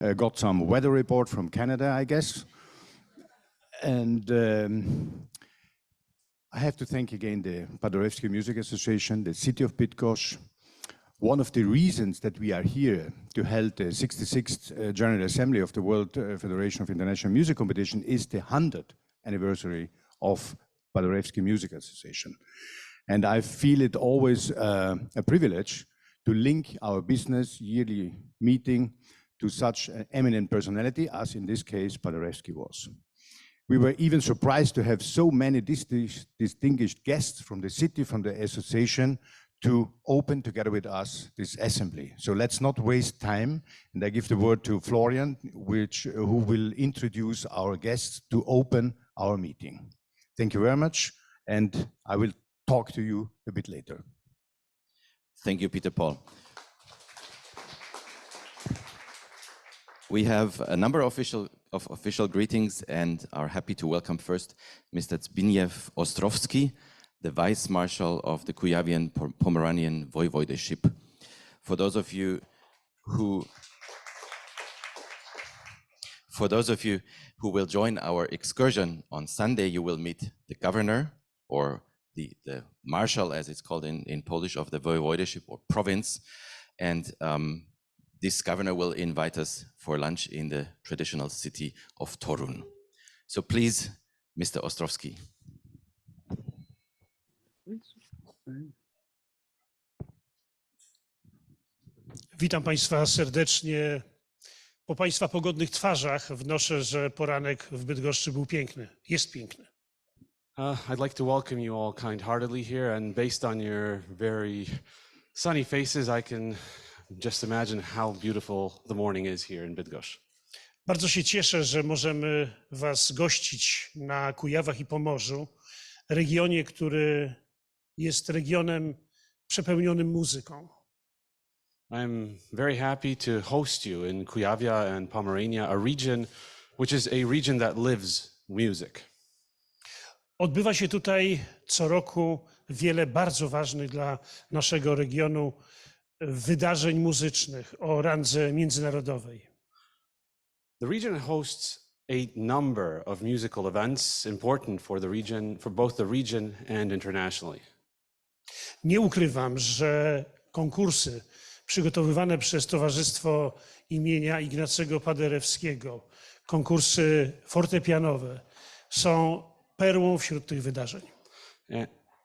got some weather report from Canada, I guess. And I have to thank again the Paderewski Music Association, the city of Bydgoszcz. One of the reasons that we are here to hold the 66th General Assembly of the World Federation of International Music Competition is the 100th anniversary of Paderewski Music Association. And I feel it always a privilege to link our business yearly meeting to such an eminent personality as in this case Paderewski was. We were even surprised to have so many distinguished guests from the city, from the association, to open together with us this assembly. So let's not waste time, and I give the word to Florian, who will introduce our guests to open our meeting. Thank you very much, and I will talk to you a bit later. Thank you, Peter Paul. We have a number of official greetings and are happy to welcome first Mr. Zbigniew Ostrowski, the Vice Marshal of the Kujawian-Pomeranian Voivodeship. For those of you who will join our excursion on Sunday, you will meet the governor, or the marshal, as it's called in Polish, of the Voivodeship or province. And this governor will invite us for lunch in the traditional city of Torun. So please, Mr. Ostrowski. Witam Państwa serdecznie. Po Państwa pogodnych twarzach wnoszę, że poranek w Bydgoszczy był piękny. Jest piękny. I'd like to welcome you all kind-heartedly here, and based on your very sunny faces, I can just imagine how beautiful the morning is here in Bydgoszcz. Bardzo się cieszę, że możemy Was gościć na Kujawach i Pomorzu, regionie, który jest regionem przepełnionym muzyką. I'm very happy to host you in Kujawia and Pomerania, a region which is a region that lives music. Odbywa się tutaj co roku wiele bardzo ważnych dla naszego regionu wydarzeń muzycznych o randze międzynarodowej. The region hosts a number of musical events important for the region, for both the region and internationally. Nie ukrywam, że konkursy przygotowywane przez Towarzystwo imienia Ignacego Paderewskiego, konkursy fortepianowe są perłą wśród tych wydarzeń.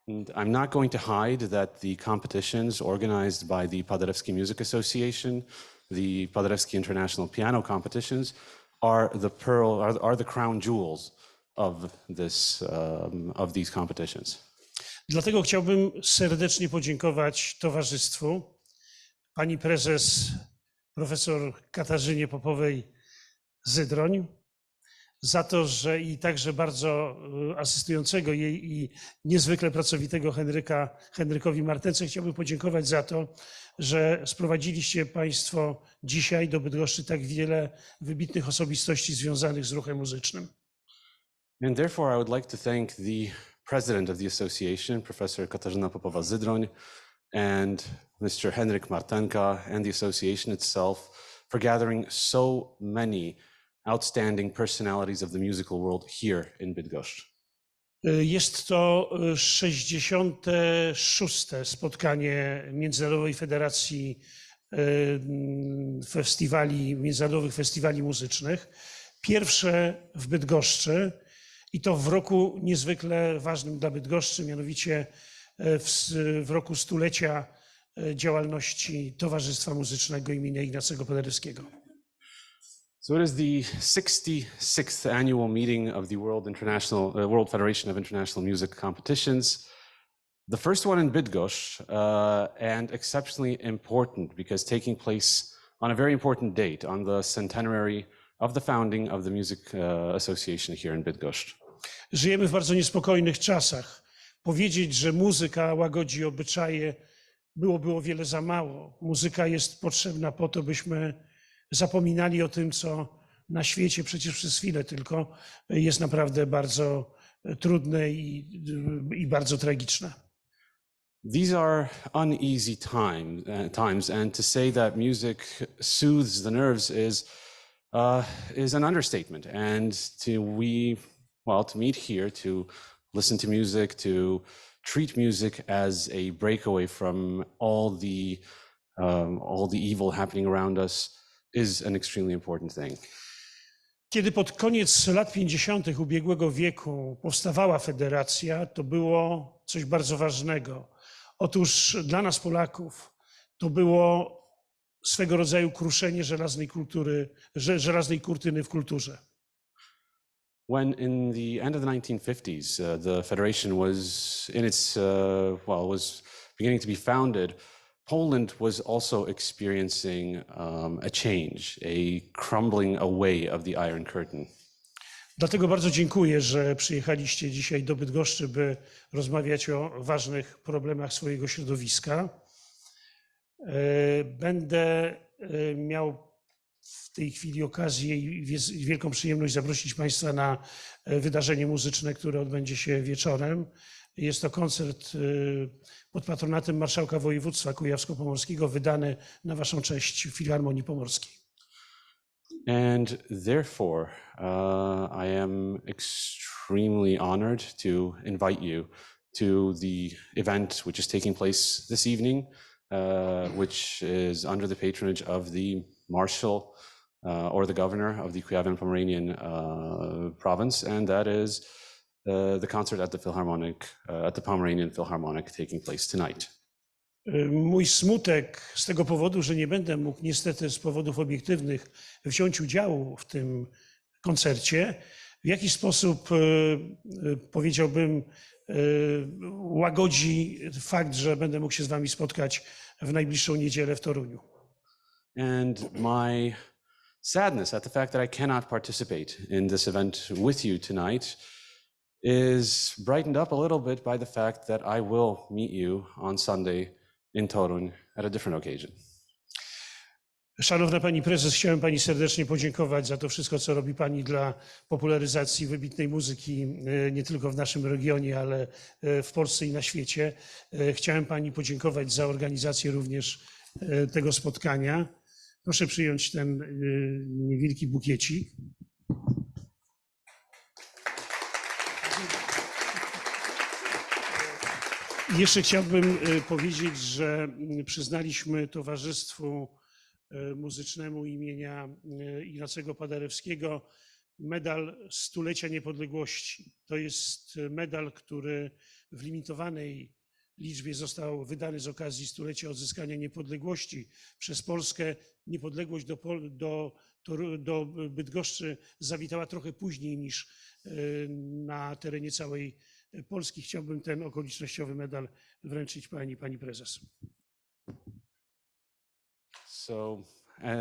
And I'm not going to hide that the competitions organized by the Paderewski Music Association, the Paderewski International Piano Competitions, are the crown jewels of these competitions. Dlatego chciałbym serdecznie podziękować towarzystwu, pani prezes profesor Katarzynie Popowej-Zydroń, za to, że i także bardzo asystującego jej i niezwykle pracowitego Henrykowi Martence chciałbym podziękować za to, że sprowadziliście Państwo dzisiaj do Bydgoszczy tak wiele wybitnych osobistości związanych z ruchem muzycznym. And therefore I would like to thank the president of the association, Professor Katarzyna Popowa-Zydroń, and Mr. Henryk Martenka and the association itself for gathering so many outstanding personalities of the musical world here in Bydgoszcz. Jest to 66. spotkanie Międzynarodowej Federacji Międzynarodowych Festiwali Muzycznych. Pierwsze w Bydgoszczy i to w roku niezwykle ważnym dla Bydgoszczy, mianowicie w roku stulecia działalności Towarzystwa Muzycznego imienia Ignacego Paderewskiego. So it is the 66th annual meeting of the World Federation of International Music Competitions. The first one in Bydgoszcz, and exceptionally important because taking place on a very important date, on the centenary of the founding of the Music Association here in Bydgoszcz. Żyjemy w bardzo niespokojnych czasach. Powiedzieć, że muzyka łagodzi obyczaje, byłoby o wiele za mało. Muzyka jest potrzebna po to, byśmy zapominali o tym, co na świecie przecież przez chwilę tylko jest naprawdę bardzo trudne i bardzo tragiczne. These are uneasy times, and to say that music soothes the nerves is is an understatement. And to meet here, to listen to music, to treat music as a breakaway from all the evil happening around us is an extremely important thing. Kiedy pod koniec lat 50. ubiegłego wieku powstawała federacja, to było coś bardzo ważnego. Otóż dla nas Polaków to było swego rodzaju kruszenie żelaznej kurtyny w kulturze. When in the end of the 1950s, the federation was was beginning to be founded, Poland was also experiencing a change, a crumbling away of the Iron Curtain. Dlatego bardzo dziękuję, że przyjechaliście dzisiaj do Bydgoszczy, by rozmawiać o ważnych problemach swojego środowiska. Będę miał w tej chwili okazję i wielką przyjemność zaprosić Państwa na wydarzenie muzyczne, które odbędzie się wieczorem. Jest to koncert pod patronatem marszałka województwa kujawsko-pomorskiego, wydany na Waszą cześć w Filharmonii Pomorskiej. And therefore, I am extremely honored to invite you to the event which is taking place this evening, which is under the patronage of the Marshal or the Governor of the Kuyawian-Pomeranian province, and that is the concert at the Pomeranian Philharmonic taking place tonight. Mój smutek z tego powodu, że nie będę mógł niestety z powodów obiektywnych wziąć udziału w tym koncercie, w jakiś sposób, powiedziałbym, łagodzi fakt, że będę mógł się z Wami spotkać w najbliższą niedzielę w Toruniu. And my sadness at the fact that I cannot participate in this event with you tonight is brightened up a little bit by the fact that I will meet you on Sunday in Toruń at a different occasion. Szanowna Pani Prezes, chciałem Pani serdecznie podziękować za to wszystko, co robi Pani dla popularyzacji wybitnej muzyki nie tylko w naszym regionie, ale w Polsce i na świecie. Chciałem Pani podziękować za organizację również tego spotkania. Proszę przyjąć ten niewielki bukiecik. I jeszcze chciałbym powiedzieć, że przyznaliśmy Towarzystwu Muzycznemu imienia Ignacego Paderewskiego medal Stulecia Niepodległości. To jest medal, który w limitowanej liczbie został wydany z okazji stulecia odzyskania niepodległości przez Polskę. Niepodległość do Bydgoszczy zawitała trochę później niż na terenie całej Polski. Chciałbym ten okolicznościowy medal wręczyć Pani Prezes. So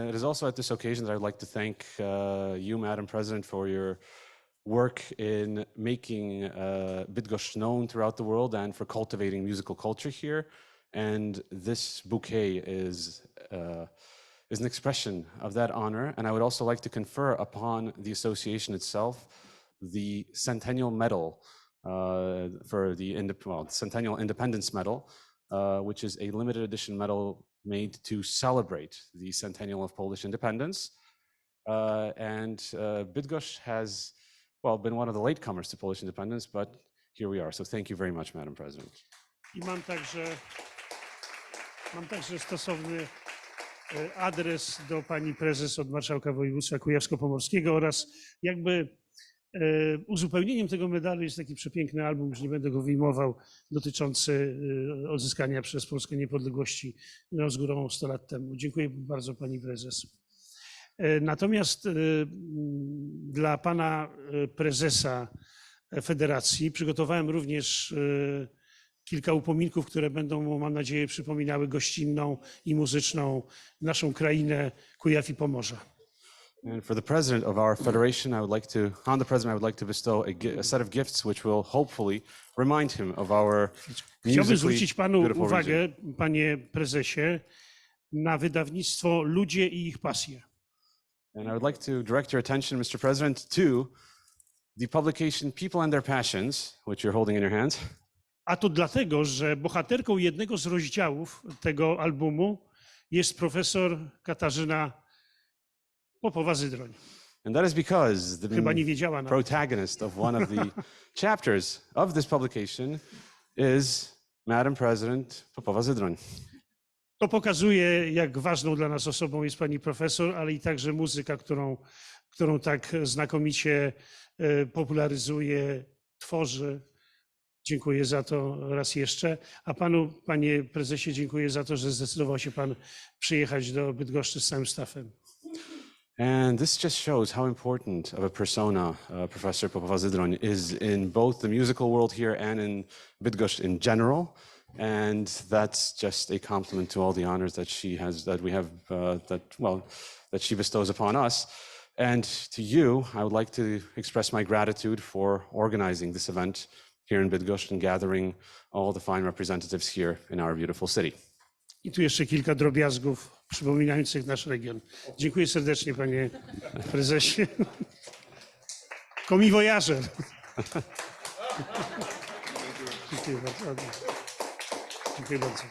it is also at this occasion that I would like to thank you, Madam President, for your work in making Bydgoszcz known throughout the world and for cultivating musical culture here. And this bouquet is an expression of that honor. And I would also like to confer upon the association itself the Centennial Medal for the Centennial Independence Medal, which is a limited edition medal made to celebrate the centennial of Polish independence. Bydgoszcz has, been one of the latecomers to Polish independence, but here we are. So thank you very much, Madam President. I mam także stosowny adres do Pani Prezes od Marszałka Województwa Kujawsko-Pomorskiego oraz jakby uzupełnieniem tego medalu jest taki przepiękny album, już nie będę go wyjmował, dotyczący odzyskania przez Polskę niepodległości z górą 100 lat temu. Dziękuję bardzo Pani Prezes. Natomiast dla Pana Prezesa Federacji przygotowałem również kilka upominków, które będą mu, mam nadzieję, przypominały gościnną i muzyczną naszą krainę Kujaw i Pomorza. And for the president of our federation, on the president, I would like to bestow a set of gifts which will hopefully remind him of our Chciałbym zwrócić Panu beautiful uwagę, region. Panie Prezesie, na wydawnictwo Ludzie i ich pasje. And I would like to direct your attention, Mr. President, to the publication People and Their Passions, which you're holding in your hands. A to dlatego, że bohaterką jednego z rozdziałów tego albumu jest profesor Katarzyna Popowa-Zydroń. And that is because Chyba nie the wiedziała nawet. protagonist of one of the chapters of this publication is Madam President Popowa-Zydroń. To pokazuje, jak ważną dla nas osobą jest pani profesor, ale i także muzyka, którą tak znakomicie popularyzuje, tworzy. Dziękuję za to raz jeszcze. A panu, panie prezesie, dziękuję za to, że zdecydował się pan przyjechać do Bydgoszczy z całym staffem. And this just shows how important of a persona Professor Popowa-Zydroń is in both the musical world here and in Bydgoszcz in general. And that's just a compliment to all the honors that she has, that we have, that she bestows upon us. And to you, I would like to express my gratitude for organizing this event here in Bydgoszcz and gathering all the fine representatives here in our beautiful city. I tu jeszcze kilka drobiazgów przypominających nasz region. Dziękuję serdecznie, panie prezesie. Komiwojażer. Dziękuję bardzo. Dziękuję bardzo.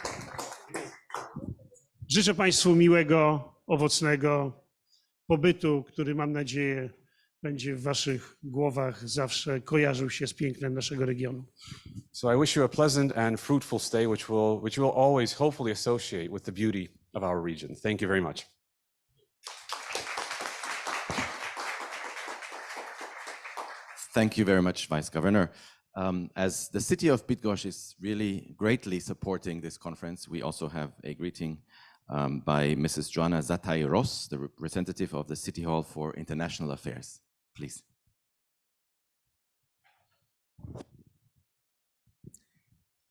Życzę państwu miłego, owocnego pobytu, który mam nadzieję będzie w waszych głowach zawsze kojarzył się z pięknem naszego regionu. So I wish you a pleasant and fruitful stay, which you will always hopefully associate with the beauty of our region. Thank you very much. Thank you very much, Vice Governor. As the city of Bydgoszcz is really greatly supporting this conference, we also have a greeting by Mrs. Joanna Zataj-Ross, the representative of the City Hall for International Affairs. Please.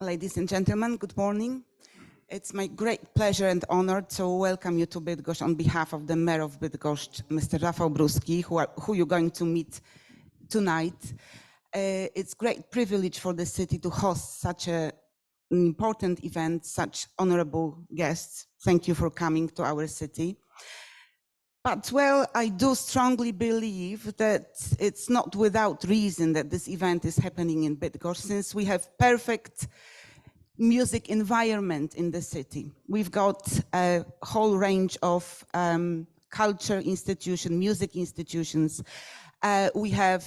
Ladies and gentlemen, good morning. It's my great pleasure and honor to welcome you to Bydgoszcz on behalf of the Mayor of Bydgoszcz, Mr. Rafał Bruschi, who you're going to meet tonight. It's a great privilege for the city to host such an important event, such honorable guests. Thank you for coming to our city. But well, I do strongly believe that it's not without reason that this event is happening in Bydgoszcz, since we have perfect music environment in the city. We've got a whole range of culture institutions, music institutions. We have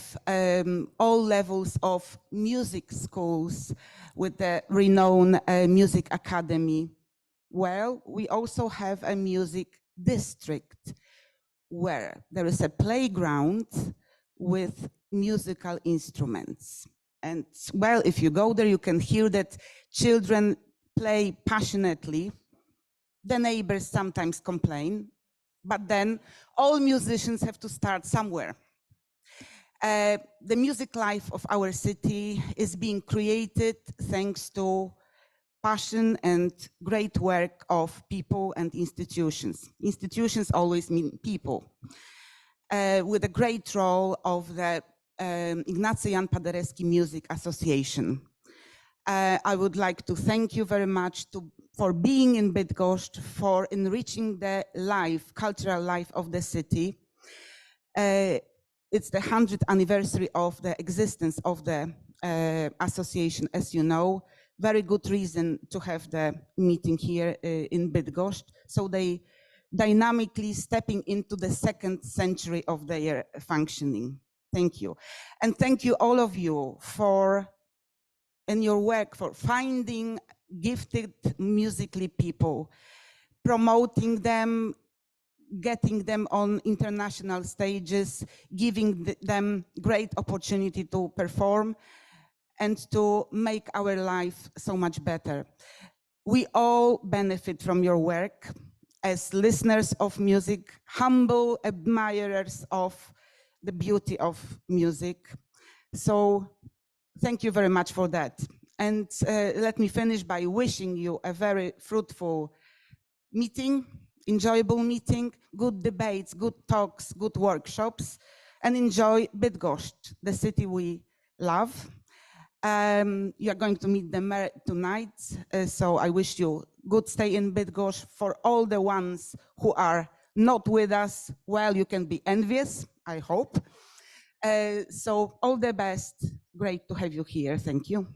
all levels of music schools with the renowned music academy. Well, we also have a music district where there is a playground with musical instruments. And well, if you go there, you can hear that children play passionately. The neighbors sometimes complain, but then all musicians have to start somewhere. The music life of our city is being created thanks to passion and great work of people and institutions. Institutions always mean people. With a great role of the Ignacy Jan Paderewski Music Association. I would like to thank you very much for being in Bydgoszcz, for enriching the life, cultural life of the city. It's the 100th anniversary of the existence of the association, as you know. Very good reason to have the meeting here in Bydgoszcz. So they dynamically stepping into the 2nd century of their functioning. Thank you. And thank you all of you for, in your work, for finding gifted musically people, promoting them, getting them on international stages, giving them great opportunity to perform and to make our life so much better. We all benefit from your work as listeners of music, humble admirers of the beauty of music. So thank you very much for that. And let me finish by wishing you a very fruitful meeting, enjoyable meeting, good debates, good talks, good workshops, and enjoy Bydgoszcz, the city we love. You are going to meet the mayor tonight, so I wish you good stay in Bydgoszcz. For all the ones who are not with us, well, you can be envious, I hope. So all the best. Great to have you here. Thank you.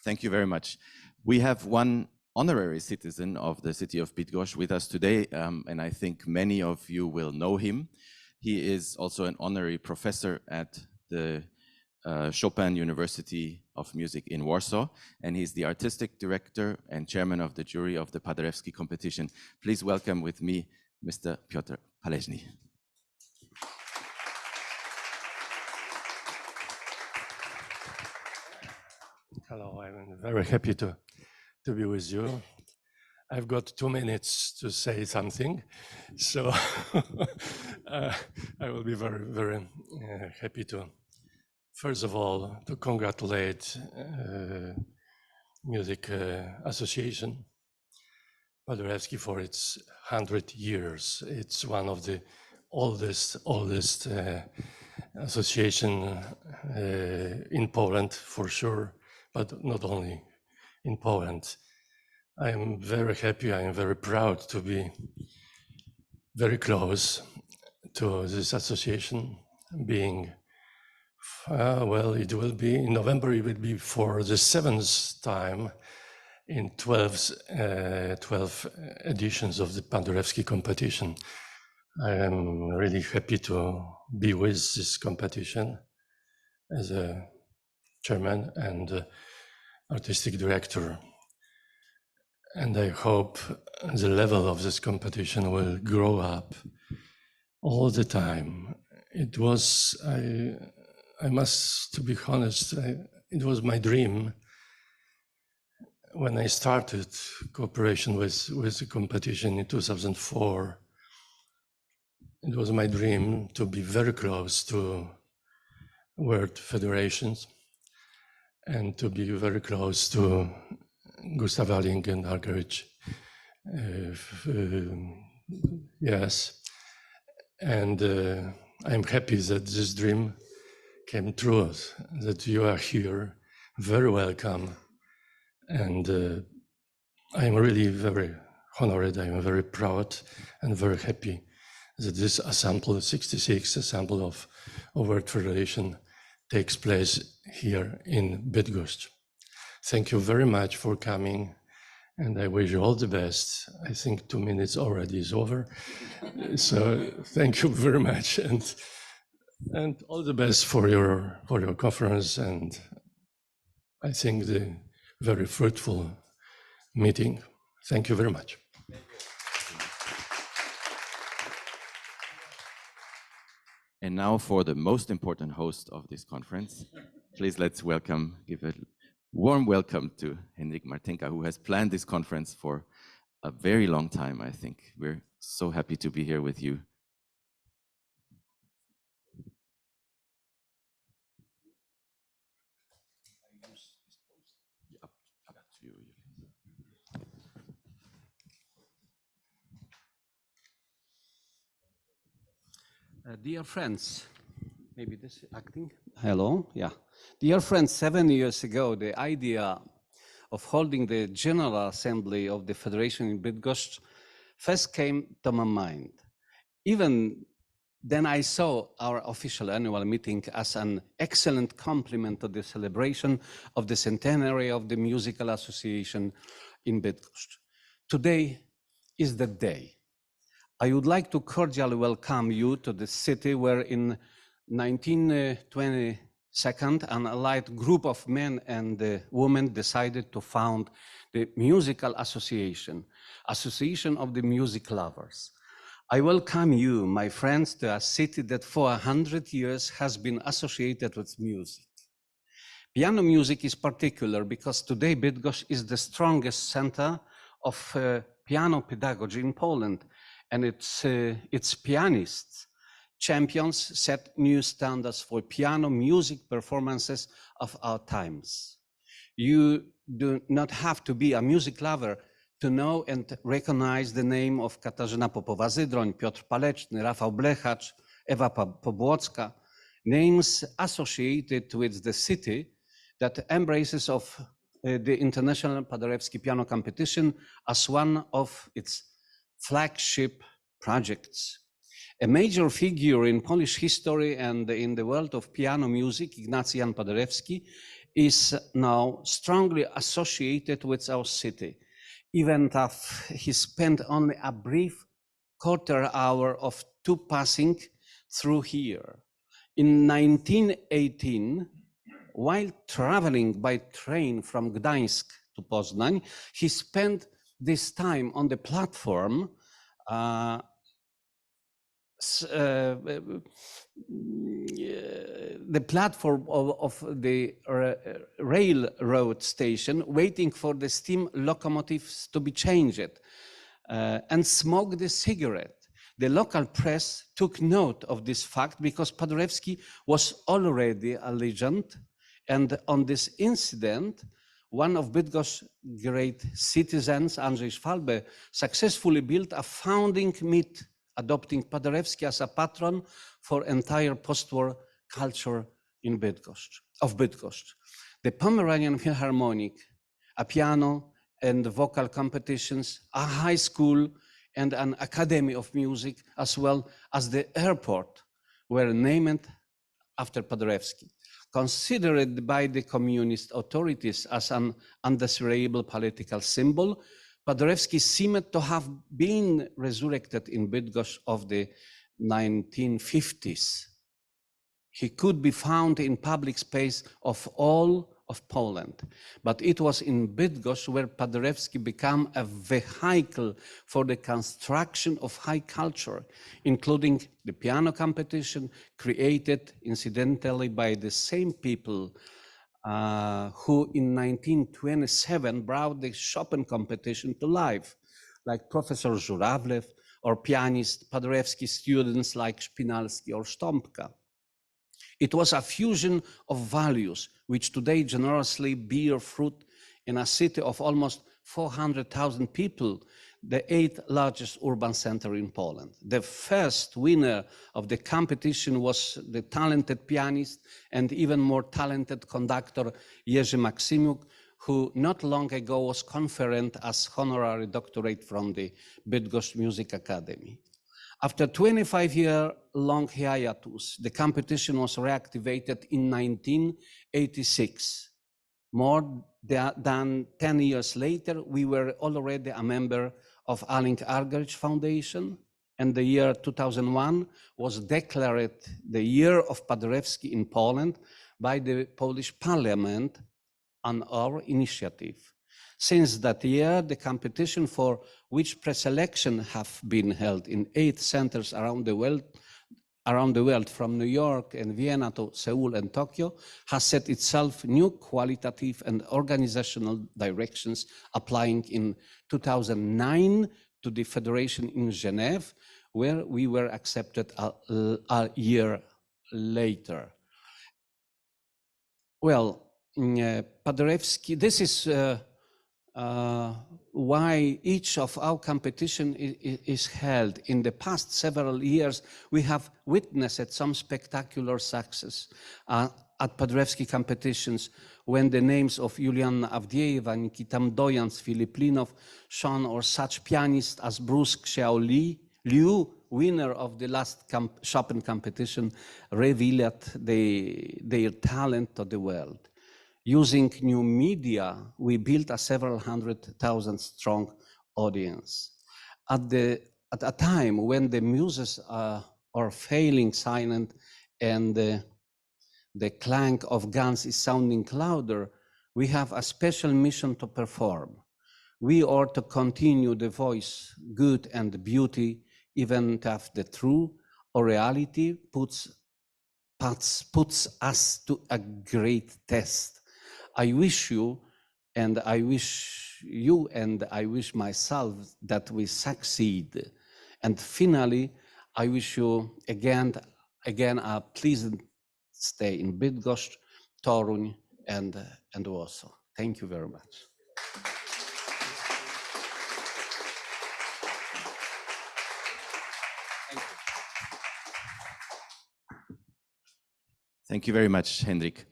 Thank you very much. We have one honorary citizen of the city of Bydgoszcz with us today, and I think many of you will know him. He is also an honorary professor at the Chopin University of Music in Warsaw, and he's the artistic director and chairman of the jury of the Paderewski competition. Please welcome with me Mr. Piotr Paleźny. Hello, I'm very happy to be with you. I've got 2 minutes to say something, so I will be very, very happy to, first of all, to congratulate Music Association Paderewski for its 100 years. It's one of the oldest association in Poland, for sure, but not only in Poland. I am very happy, I am very proud to be very close to this association, being, well, it will be, in November, it will be for the 7th time in 12 editions of the Paderewski competition. I am really happy to be with this competition as a chairman and artistic director. And I hope the level of this competition will grow up all the time. It was, I must, to be honest, it was my dream when I started cooperation with the competition in 2004. It was my dream to be very close to world federations and to be very close to Gustav Alling and Argerich. Yes, and I'm happy that this dream came true, that you are here, very welcome. And I'm really very honored, I'm very proud and very happy that this assemble, 66th assemble of World Federation takes place here in Bydgoszcz. Thank you very much for coming, and I wish you all the best. I think 2 minutes already is over. So thank you very much, and all the best for your conference, and I think the very fruitful meeting. Thank you very much. And now for the most important host of this conference, please let's give a warm welcome to Henryk Martynka, who has planned this conference for a very long time, I think. We're so happy to be here with you. Dear friends, maybe this is acting. Hello, yeah. Dear friends, 7 years ago, the idea of holding the General Assembly of the Federation in Bydgoszcz first came to my mind. Even then I saw our official annual meeting as an excellent complement to the celebration of the centenary of the Musical Association in Bydgoszcz. Today is the day. I would like to cordially welcome you to the city where in 1922 an allied group of men and women decided to found the Musical Association of the Music Lovers. I welcome you, my friends, to a city that for 100 years has been associated with music. Piano music is particular because today Bydgoszcz is the strongest center of piano pedagogy in Poland, and its pianists, champions, set new standards for piano music performances of our times. You do not have to be a music lover to know and recognize the name of Katarzyna Popowa-Zydroń, Piotr Palećny, Rafał Blechacz, Ewa Pobłocka, names associated with the city that embraces of the International Paderewski Piano Competition as one of its flagship projects. A major figure in Polish history and in the world of piano music, Ignacy Jan Paderewski, is now strongly associated with our city, even if he spent only a brief quarter hour of two passing through here. In 1918, while traveling by train from Gdańsk to Poznań, he spent this time on the platform of the railroad station, waiting for the steam locomotives to be changed, and smoked a cigarette. The local press took note of this fact because Paderewski was already a legend, and on this incident, one of Bydgoszcz's great citizens, Andrzej Szwalbe, successfully built a founding myth adopting Paderewski as a patron for entire post-war culture in Bydgoszcz. The Pomeranian Philharmonic, a piano and vocal competitions, a high school and an academy of music, as well as the airport, were named after Paderewski. Considered by the communist authorities as an undesirable political symbol, Paderewski seemed to have been resurrected in Bydgoszcz of the 1950s. He could be found in public space of all of Poland, but it was in Bydgoszcz where Paderewski became a vehicle for the construction of high culture, including the piano competition created incidentally by the same people who in 1927 brought the Chopin competition to life, like Professor Żurawlew or pianist Paderewski students like Szpinalski or Stompka. It was a fusion of values which today generously bear fruit in a city of almost 400,000 people, the 8th largest urban center in Poland. The first winner of the competition was the talented pianist and even more talented conductor Jerzy Maksymiuk, who not long ago was conferred as honorary doctorate from the Bydgoszcz Music Academy. After 25-year-long hiatus, the competition was reactivated in 1986. More than 10 years later, we were already a member of Alink Argerich Foundation, and the year 2001 was declared the year of Paderewski in Poland by the Polish Parliament on our initiative. Since that year, the competition, for which preselection have been held in 8 centers around the world, from New York and Vienna to Seoul and Tokyo, has set itself new qualitative and organizational directions, applying in 2009 to the Federation in Geneva, where we were accepted a year later. Well, Paderewski, this is why each of our competition is held. In the past several years, we have witnessed some spectacular success at Paderewski competitions when the names of Julianna Avdieva, Nikita Mdojans, Filip Linov shone, or such pianists as Bruce Xiao-Liu, winner of the last Chopin competition, revealed their talent to the world. Using new media, we built a several 100,000 strong audience. At a time when the muses are failing silent and the clank of guns is sounding louder, we have a special mission to perform. We are to continue the voice, good and beauty, even if the true or reality puts us to a great test. I wish you, and I wish you, and I wish myself that we succeed. And finally, I wish you again a pleasant stay in Bydgoszcz, Toruń, and Warsaw. Thank you very much. Thank you very much, Hendrik.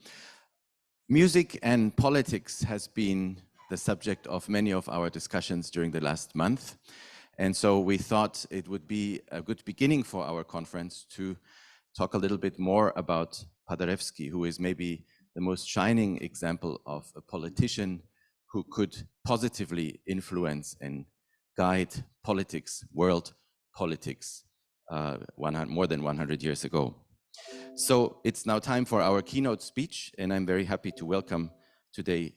Music and politics has been the subject of many of our discussions during the last month. And so we thought it would be a good beginning for our conference to talk a little bit more about Paderewski, who is maybe the most shining example of a politician who could positively influence and guide politics, world politics, more than 100 years ago. So it's now time for our keynote speech, and I'm very happy to welcome today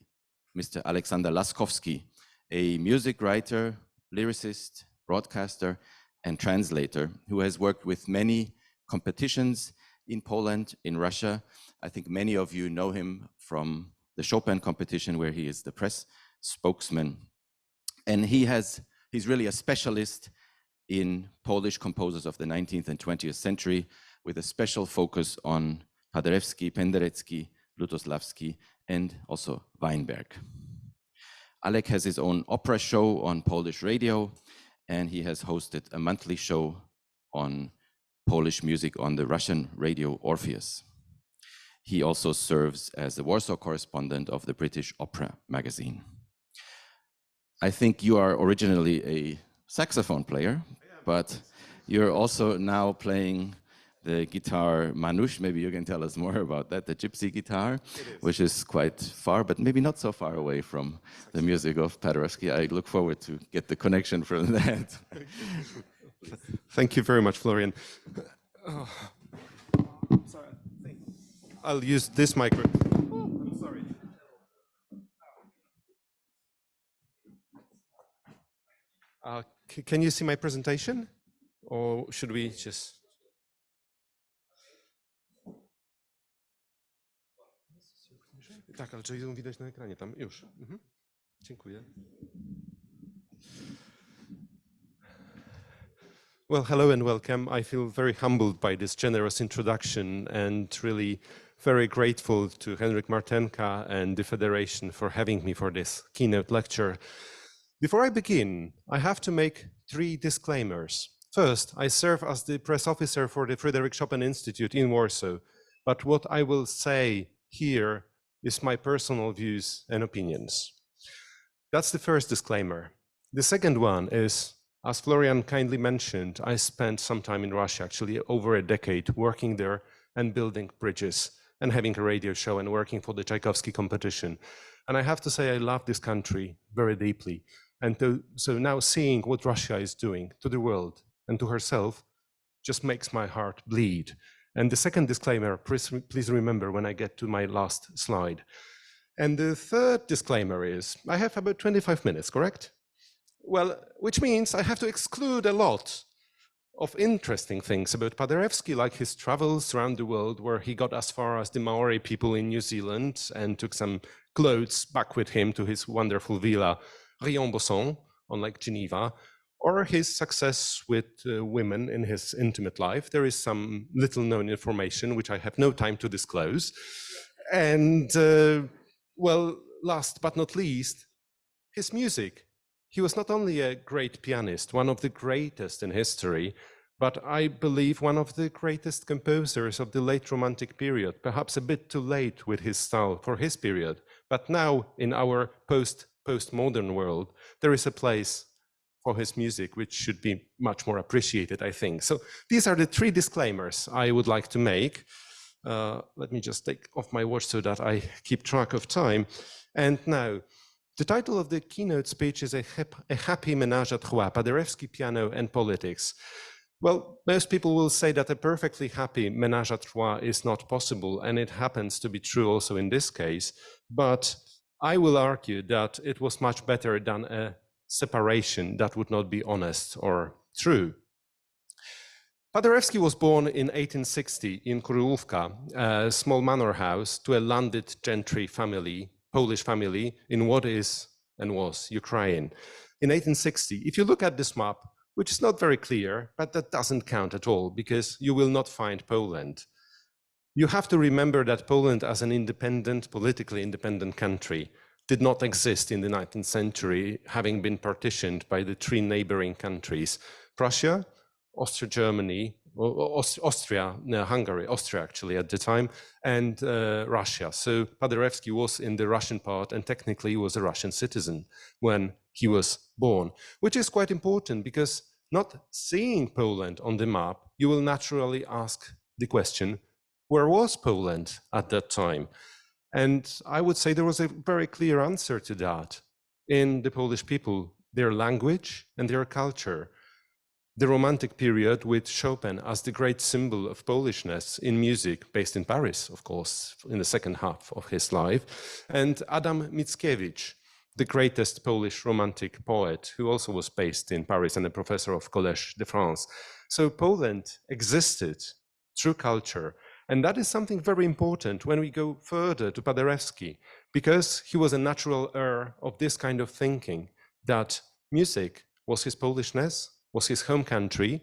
Mr. Alexander Laskowski, a music writer, lyricist, broadcaster, and translator who has worked with many competitions in Poland, in Russia. I think many of you know him from the Chopin competition, where he is the press spokesman. And he's really a specialist in Polish composers of the 19th and 20th century, with a special focus on Paderewski, Penderecki, Lutosławski, and also Weinberg. Alek has his own opera show on Polish radio, and he has hosted a monthly show on Polish music on the Russian radio Orpheus. He also serves as the Warsaw correspondent of the British Opera magazine. I think you are originally a saxophone player, but you're also now playing the guitar Manush. Maybe you can tell us more about that, the gypsy guitar, which is quite far, but maybe not so far away from the music of Paderewski. I look forward to get the connection from that. Thank you very much, Florian. Oh. Sorry. I'll use this microphone. Oh, I'm sorry. Can you see my presentation? Or should we just... Tak, ale czy ją widać na ekranie tam? Już. Dziękuję. Well, hello and welcome. I feel very humbled by this generous introduction and really very grateful to Henryk Martenka and the Federation for having me for this keynote lecture. Before I begin, I have to make 3 disclaimers. First, I serve as the press officer for the Fryderyk Chopin Institute in Warsaw, but what I will say here is my personal views and opinions. That's the first disclaimer. The second one is, as Florian kindly mentioned, I spent some time in Russia, actually over a decade, working there and building bridges and having a radio show and working for the Tchaikovsky competition. And I have to say I love this country very deeply. And so now seeing what Russia is doing to the world and to herself just makes my heart bleed. And the second disclaimer, please remember when I get to my last slide. And the third disclaimer is, I have about 25 minutes, correct? Well, which means I have to exclude a lot of interesting things about Paderewski, like his travels around the world, where he got as far as the Maori people in New Zealand and took some clothes back with him to his wonderful villa, Rion-Bosson, on Lake Geneva, or his success with women in his intimate life. There is some little known information which I have no time to disclose. And well, last but not least, his music. He was not only a great pianist, one of the greatest in history, but I believe one of the greatest composers of the late Romantic period, perhaps a bit too late with his style for his period. But now in our postmodern world, there is a place for his music, which should be much more appreciated, I think. So these are the 3 disclaimers I would like to make. Let me just take off my watch so that I keep track of time. And now, the title of the keynote speech is A Happy Ménage à Trois, Paderewski, Piano and Politics. Well, most people will say that a perfectly happy ménage à trois is not possible, and it happens to be true also in this case, but I will argue that it was much better than a separation that would not be honest or true. Paderewski was born in 1860 in Kuryłówka, a small manor house, to a landed gentry family, Polish family, in what is and was Ukraine. In 1860, if you look at this map, which is not very clear, but that doesn't count at all, because you will not find Poland. You have to remember that Poland, as an independent, politically independent country, did not exist in the 19th century, having been partitioned by the 3 neighboring countries: Prussia, Austria-Germany, Austria, no, Hungary, Austria actually at the time, and Russia. So Paderewski was in the Russian part and technically was a Russian citizen when he was born, which is quite important because not seeing Poland on the map, you will naturally ask the question, where was Poland at that time? And I would say there was a very clear answer to that in the Polish people, their language and their culture. The Romantic period with Chopin as the great symbol of Polishness in music, based in Paris, of course, in the second half of his life, and Adam Mickiewicz, the greatest Polish Romantic poet, who also was based in Paris and a professor of Collège de France. So Poland existed through culture, and that is something very important when we go further to Paderewski, because he was a natural heir of this kind of thinking, that music was his Polishness, was his home country,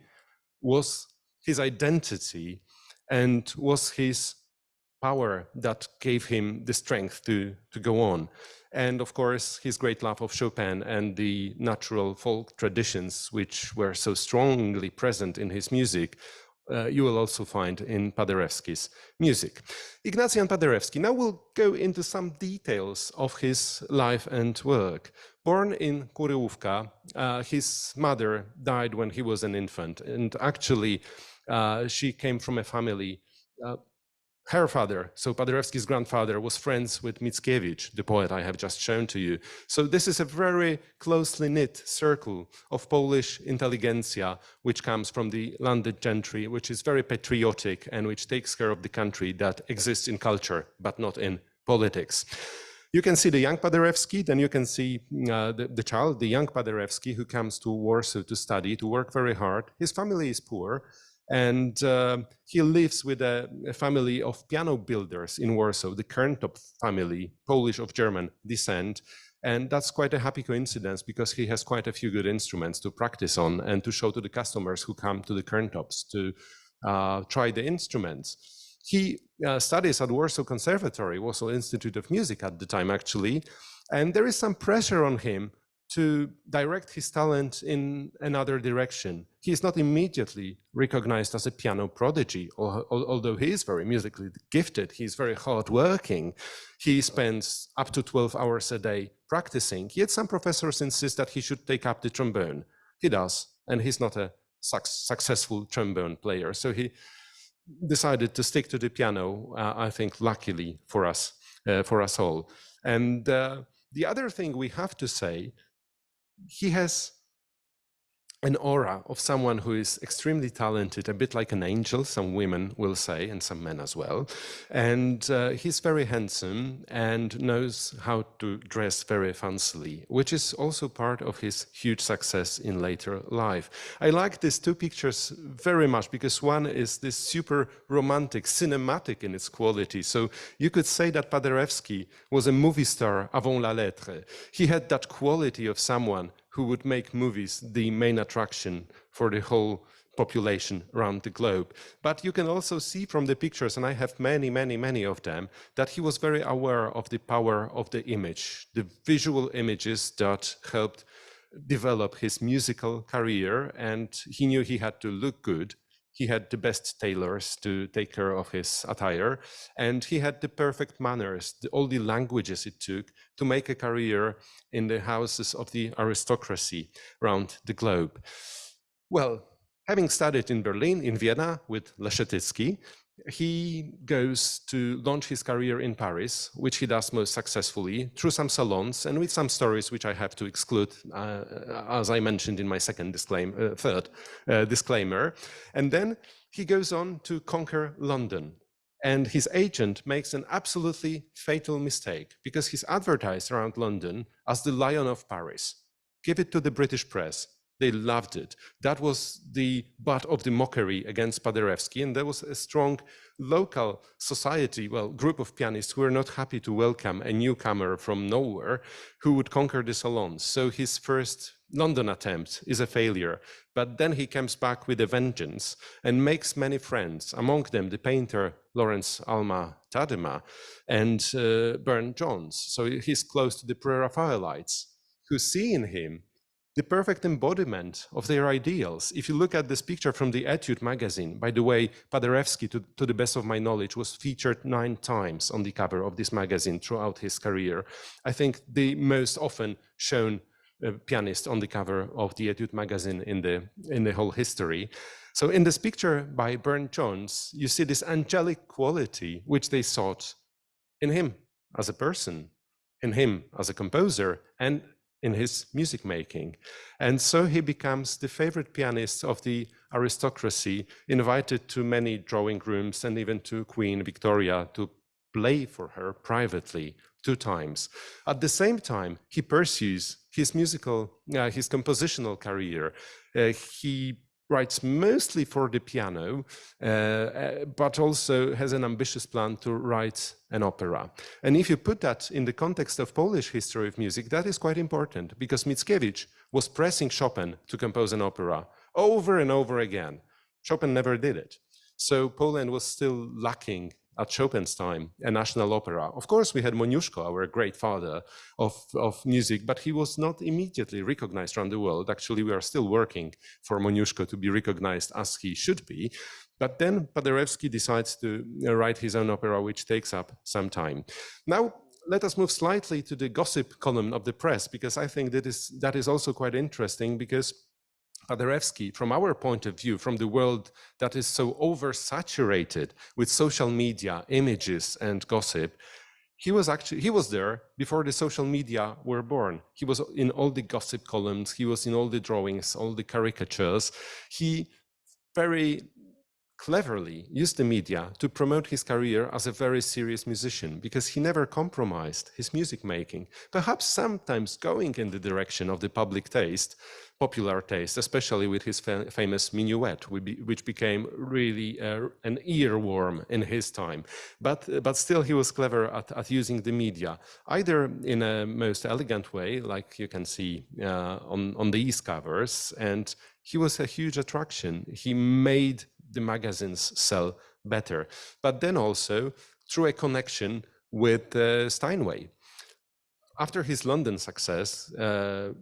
was his identity, and was his power that gave him the strength to go on. And of course, his great love of Chopin and the natural folk traditions, which were so strongly present in his music, you will also find in Paderewski's music. Ignacy Jan Paderewski. Now we'll go into some details of his life and work. Born in Kuryłówka, his mother died when he was an infant, and actually she came from a family. Her father, so Paderewski's grandfather, was friends with Mickiewicz, the poet I have just shown to you. So this is a very closely knit circle of Polish intelligentsia, which comes from the landed gentry, which is very patriotic and which takes care of the country that exists in culture, but not in politics. You can see the young Paderewski, then you can see the child, the young Paderewski, who comes to Warsaw to study, to work very hard. His family is poor, and he lives with a family of piano builders in Warsaw, the Kerntop family, Polish of German descent. And that's quite a happy coincidence, because he has quite a few good instruments to practice on and to show to the customers who come to the Kerntops to try the instruments. He studies at Warsaw Conservatory, Warsaw Institute of Music at the time, actually, and there is some pressure on him to direct his talent in another direction. He is not immediately recognized as a piano prodigy, although he is very musically gifted. He's very hardworking. He spends up to 12 hours a day practicing. Yet some professors insist that he should take up the trombone. He does, and he's not a successful trombone player. So he decided to stick to the piano, I think, luckily for us all. And the other thing we have to say, he has an aura of someone who is extremely talented, a bit like an angel, some women will say, and some men as well. And he's very handsome and knows how to dress very fancily, which is also part of his huge success in later life. I like these two pictures very much, because one is this super romantic, cinematic in its quality. So you could say that Paderewski was a movie star avant la lettre. He had that quality of someone who would make movies the main attraction for the whole population around the globe. But you can also see from the pictures, and I have many of them, that he was very aware of the power of the image, the visual images that helped develop his musical career, and he knew he had to look good. He had the best tailors to take care of his attire, and he had the perfect manners, all the languages it took to make a career in the houses of the aristocracy around the globe. Well, having studied in Berlin, in Vienna with Leschetizky, he goes to launch his career in Paris, which he does most successfully through some salons and with some stories which I have to exclude, as I mentioned in my third disclaimer. And then he goes on to conquer London. And his agent makes an absolutely fatal mistake, because he's advertised around London as the Lion of Paris. Give it to the British press. They loved it. That was the butt of the mockery against Paderewski, and there was a strong local society, group of pianists who were not happy to welcome a newcomer from nowhere who would conquer the salons. So his first London attempt is a failure, but then he comes back with a vengeance and makes many friends, among them the painter Lawrence Alma Tadema and Burne-Jones. So he's close to the Pre-Raphaelites, who see in him the perfect embodiment of their ideals. If you look at this picture from the Etude magazine, by the way, Paderewski, to the best of my knowledge, was featured 9 times on the cover of this magazine throughout his career. I think the most often shown pianist on the cover of the Etude magazine in the whole history. So in this picture by Burne-Jones, you see this angelic quality which they sought in him. as a person, in him as a composer, and in his music making. And so he becomes the favorite pianist of the aristocracy, invited to many drawing rooms and even to Queen Victoria to play for her privately 2 times. At the same time, he pursues his his compositional career. He writes mostly for the piano, but also has an ambitious plan to write an opera. And if you put that in the context of Polish history of music, that is quite important, because Mickiewicz was pressing Chopin to compose an opera over and over again. Chopin never did it. So Poland was still lacking at Chopin's time a national opera. Of course, we had Moniuszko, our great father of music, but he was not immediately recognized around the world. Actually, we are still working for Moniuszko to be recognized as he should be. But then Paderewski decides to write his own opera, which takes up some time. Now, let us move slightly to the gossip column of the press, because I think that is also quite interesting, because Paderewski, from our point of view, from the world that is so oversaturated with social media, images, and gossip, he was there before the social media were born. He was in all the gossip columns, he was in all the drawings, all the caricatures. He very cleverly used the media to promote his career as a very serious musician, because he never compromised his music making, perhaps sometimes going in the direction of the public taste, popular taste, especially with his famous minuet, which became really an earworm in his time. But still, he was clever at using the media, either in a most elegant way, like you can see on these covers, and he was a huge attraction. He made the magazines sell better, but then also through a connection with Steinway. After his London success,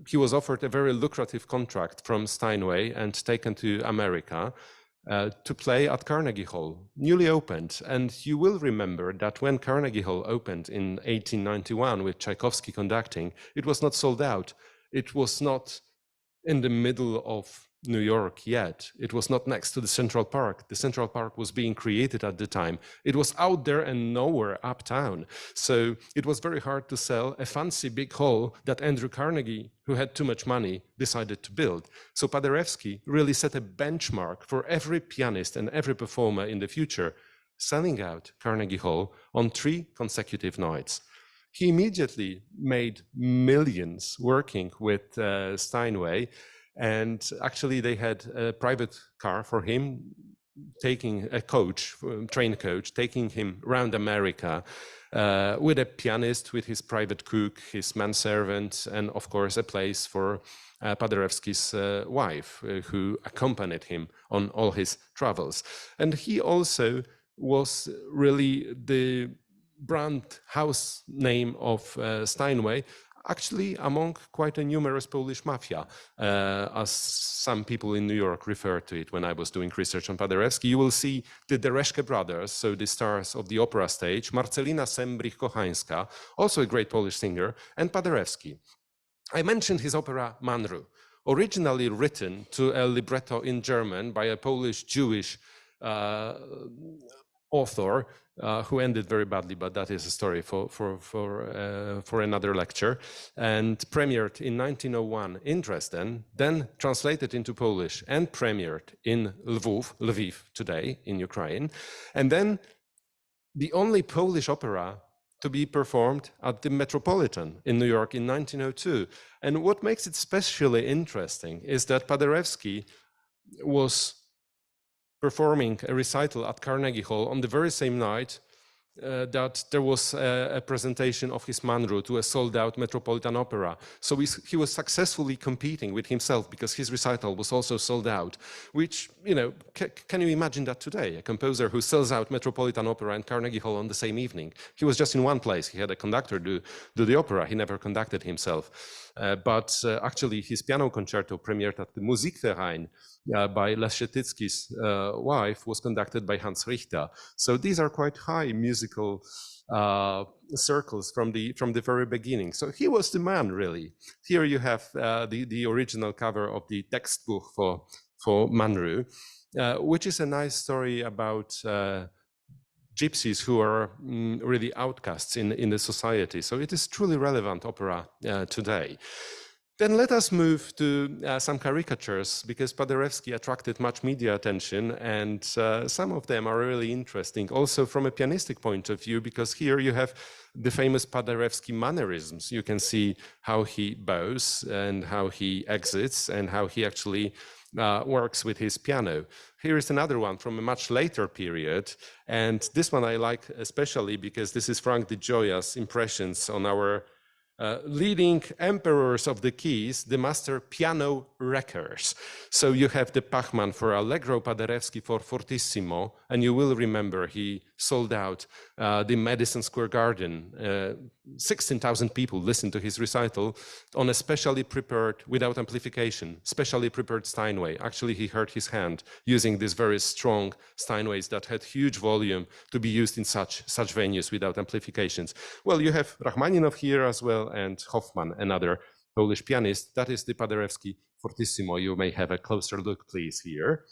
he was offered a very lucrative contract from Steinway and taken to America to play at Carnegie Hall, newly opened. And you will remember that when Carnegie Hall opened in 1891 with Tchaikovsky conducting, it was not sold out. It was not in the middle of New York yet. It was not next to the Central Park. The Central Park was being created at the time. It was out there and nowhere uptown. So it was very hard to sell a fancy big hall that Andrew Carnegie, who had too much money, decided to build. So Paderewski really set a benchmark for every pianist and every performer in the future, selling out Carnegie Hall on 3 consecutive nights. He immediately made millions working with Steinway. And actually, they had a private car for him, taking a coach, train coach, taking him around America with a pianist, with his private cook, his manservant, and of course, a place for Paderewski's wife, who accompanied him on all his travels. And he also was really the brand house name of Steinway, actually among quite a numerous Polish mafia, as some people in New York refer to it. When I was doing research on Paderewski, you will see the Dereszke brothers, so the stars of the opera stage, Marcelina Sembrich-Kochańska, also a great Polish singer, and Paderewski. I mentioned his opera Manru, originally written to a libretto in German by a Polish Jewish author, who ended very badly, but that is a story for another lecture, and premiered in 1901 in Dresden, then translated into Polish and premiered in Lviv today in Ukraine, and then the only Polish opera to be performed at the Metropolitan in New York in 1902. And what makes it especially interesting is that Paderewski was performing a recital at Carnegie Hall on the very same night that there was a presentation of his Manru to a sold-out Metropolitan Opera. So he was successfully competing with himself, because his recital was also sold out, which, you know, can you imagine that today? A composer who sells out Metropolitan Opera and Carnegie Hall on the same evening. He was just in one place. He had a conductor do the opera. He never conducted himself. But actually, his piano concerto premiered at the Musikverein by Leszczycki's wife, was conducted by Hans Richter. So these are quite high musical circles from the very beginning. So he was the man, really. Here you have the original cover of the textbook for Manru, which is a nice story about gypsies who are really outcasts in the society. So it is truly relevant opera today. Then let us move to some caricatures, because Paderewski attracted much media attention, and some of them are really interesting, also from a pianistic point of view, because here you have the famous Paderewski mannerisms. You can see how he bows and how he exits and how he actually works with his piano. Here is another one from a much later period, and this one I like especially because this is Frank de Gioia's impressions on our leading emperors of the keys, the master piano wreckers. So you have the Pachman for Allegro, Paderewski for Fortissimo, and you will remember he sold out the Madison Square Garden. 16,000 people listened to his recital on a specially prepared, without amplification, specially prepared Steinway. Actually, he hurt his hand using these very strong Steinways that had huge volume to be used in such venues without amplifications. Well, you have Rachmaninoff here as well, and Hoffman, another Polish pianist. That is the Paderewski Fortissimo. You may have a closer look, please, here.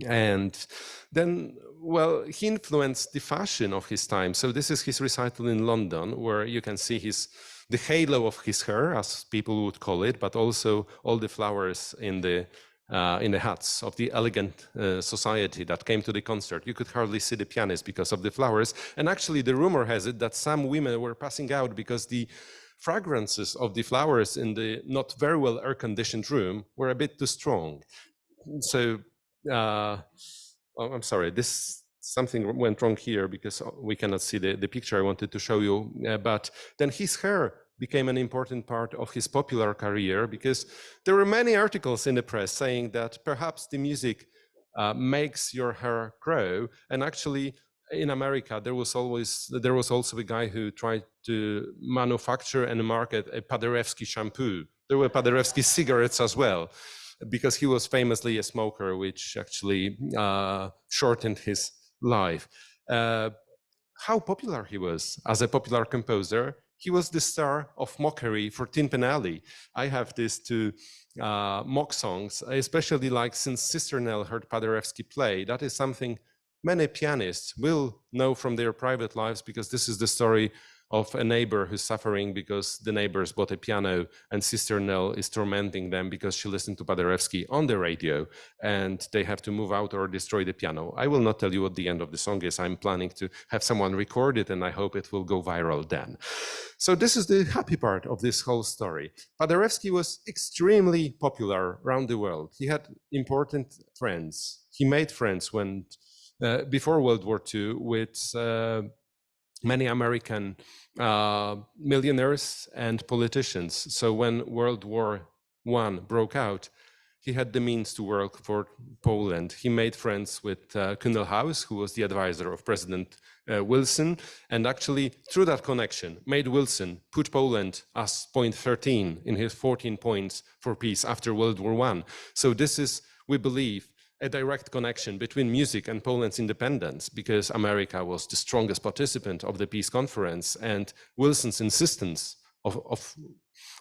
And then, well, he influenced the fashion of his time. So this is his recital in London, where you can see the halo of his hair, as people would call it, but also all the flowers in the hats of the elegant society that came to the concert. You could hardly see the pianist because of the flowers. And actually, the rumor has it that some women were passing out because the fragrances of the flowers in the not very well air-conditioned room were a bit too strong. So, I'm sorry, something went wrong here because we cannot see the picture I wanted to show you. But then his hair became an important part of his popular career, because there were many articles in the press saying that perhaps the music makes your hair grow. And actually, in America, there was also a guy who tried to manufacture and market a Paderewski shampoo. There were Paderewski cigarettes as well, because he was famously a smoker, which actually shortened his life. How popular he was as a popular composer. He was the star of mockery for Tin Pan Alley. I have these two mock songs, I especially like Since Sister Nell Heard Paderewski Play. That is something many pianists will know from their private lives, because this is the story of a neighbor who's suffering because the neighbors bought a piano and Sister Nell is tormenting them because she listened to Paderewski on the radio and they have to move out or destroy the piano. I will not tell you what the end of the song is. I'm planning to have someone record it and I hope it will go viral then. So this is the happy part of this whole story. Paderewski was extremely popular around the world. He had important friends. He made friends when before World War II with many American millionaires and politicians. So when World War I broke out, he had the means to work for Poland. He made friends with Kühnelhaus, who was the advisor of President Wilson, and actually through that connection made Wilson put Poland as point 13 in his 14 points for peace after World War I. So this is, we believe, a direct connection between music and Poland's independence, because America was the strongest participant of the peace conference, and Wilson's insistence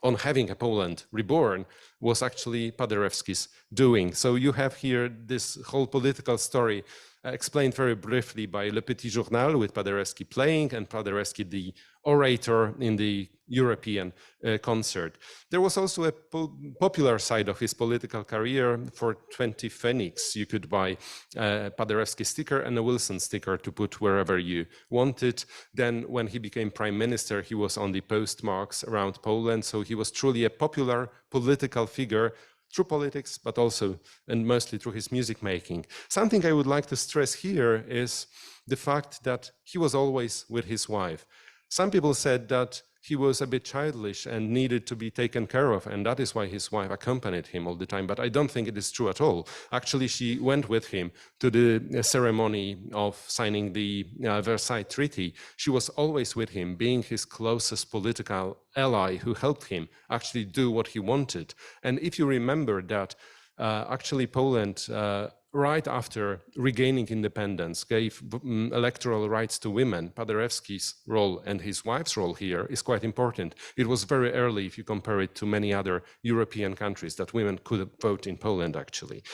on having a Poland reborn was actually Paderewski's doing. So you have here this whole political story explained very briefly by Le Petit Journal, with Paderewski playing and Paderewski the orator in the European concert. There was also a popular side of his political career. For 20 pfennigs, you could buy a Paderewski sticker and a Wilson sticker to put wherever you wanted. Then when he became prime minister, he was on the postmarks around Poland. So he was truly a popular political figure through politics, but also and mostly through his music making. Something I would like to stress here is the fact that he was always with his wife. Some people said that he was a bit childish and needed to be taken care of, and that is why his wife accompanied him all the time. But I don't think it is true at all. Actually, she went with him to the ceremony of signing the Versailles Treaty. She was always with him, being his closest political ally who helped him actually do what he wanted. And if you remember that, actually Poland, right after regaining independence, gave electoral rights to women. Paderewski's role and his wife's role here is quite important. It was very early if you compare it to many other European countries that women could vote in Poland, actually.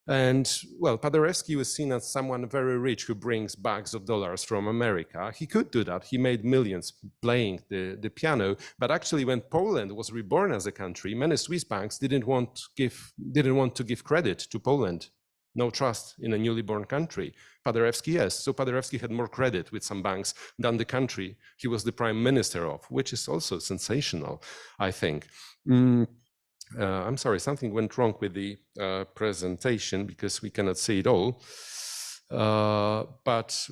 And well, Paderewski was seen as someone very rich who brings bags of dollars from America. He could do that. He made millions playing the piano. But actually, when Poland was reborn as a country, many Swiss banks didn't want to give credit to Poland. No trust in a newly born country. Paderewski, yes. So Paderewski had more credit with some banks than the country he was the prime minister of, which is also sensational, I think. I'm sorry, something went wrong with the presentation because we cannot see it all. But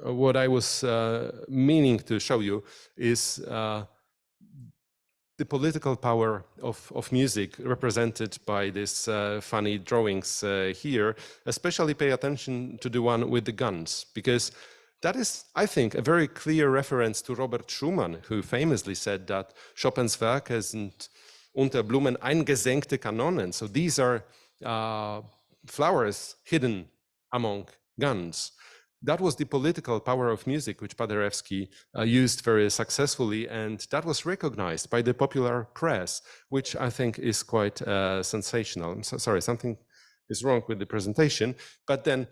what I was meaning to show you is the political power of music represented by these funny drawings here. Especially pay attention to the one with the guns, because that is, I think, a very clear reference to Robert Schumann, who famously said that Chopins Werke sind unter Blumen eingesenkte Kanonen. So these are flowers hidden among guns. That was the political power of music, which Paderewski used very successfully, and that was recognized by the popular press, which I think is quite sensational. I'm so sorry, something is wrong with the presentation, but then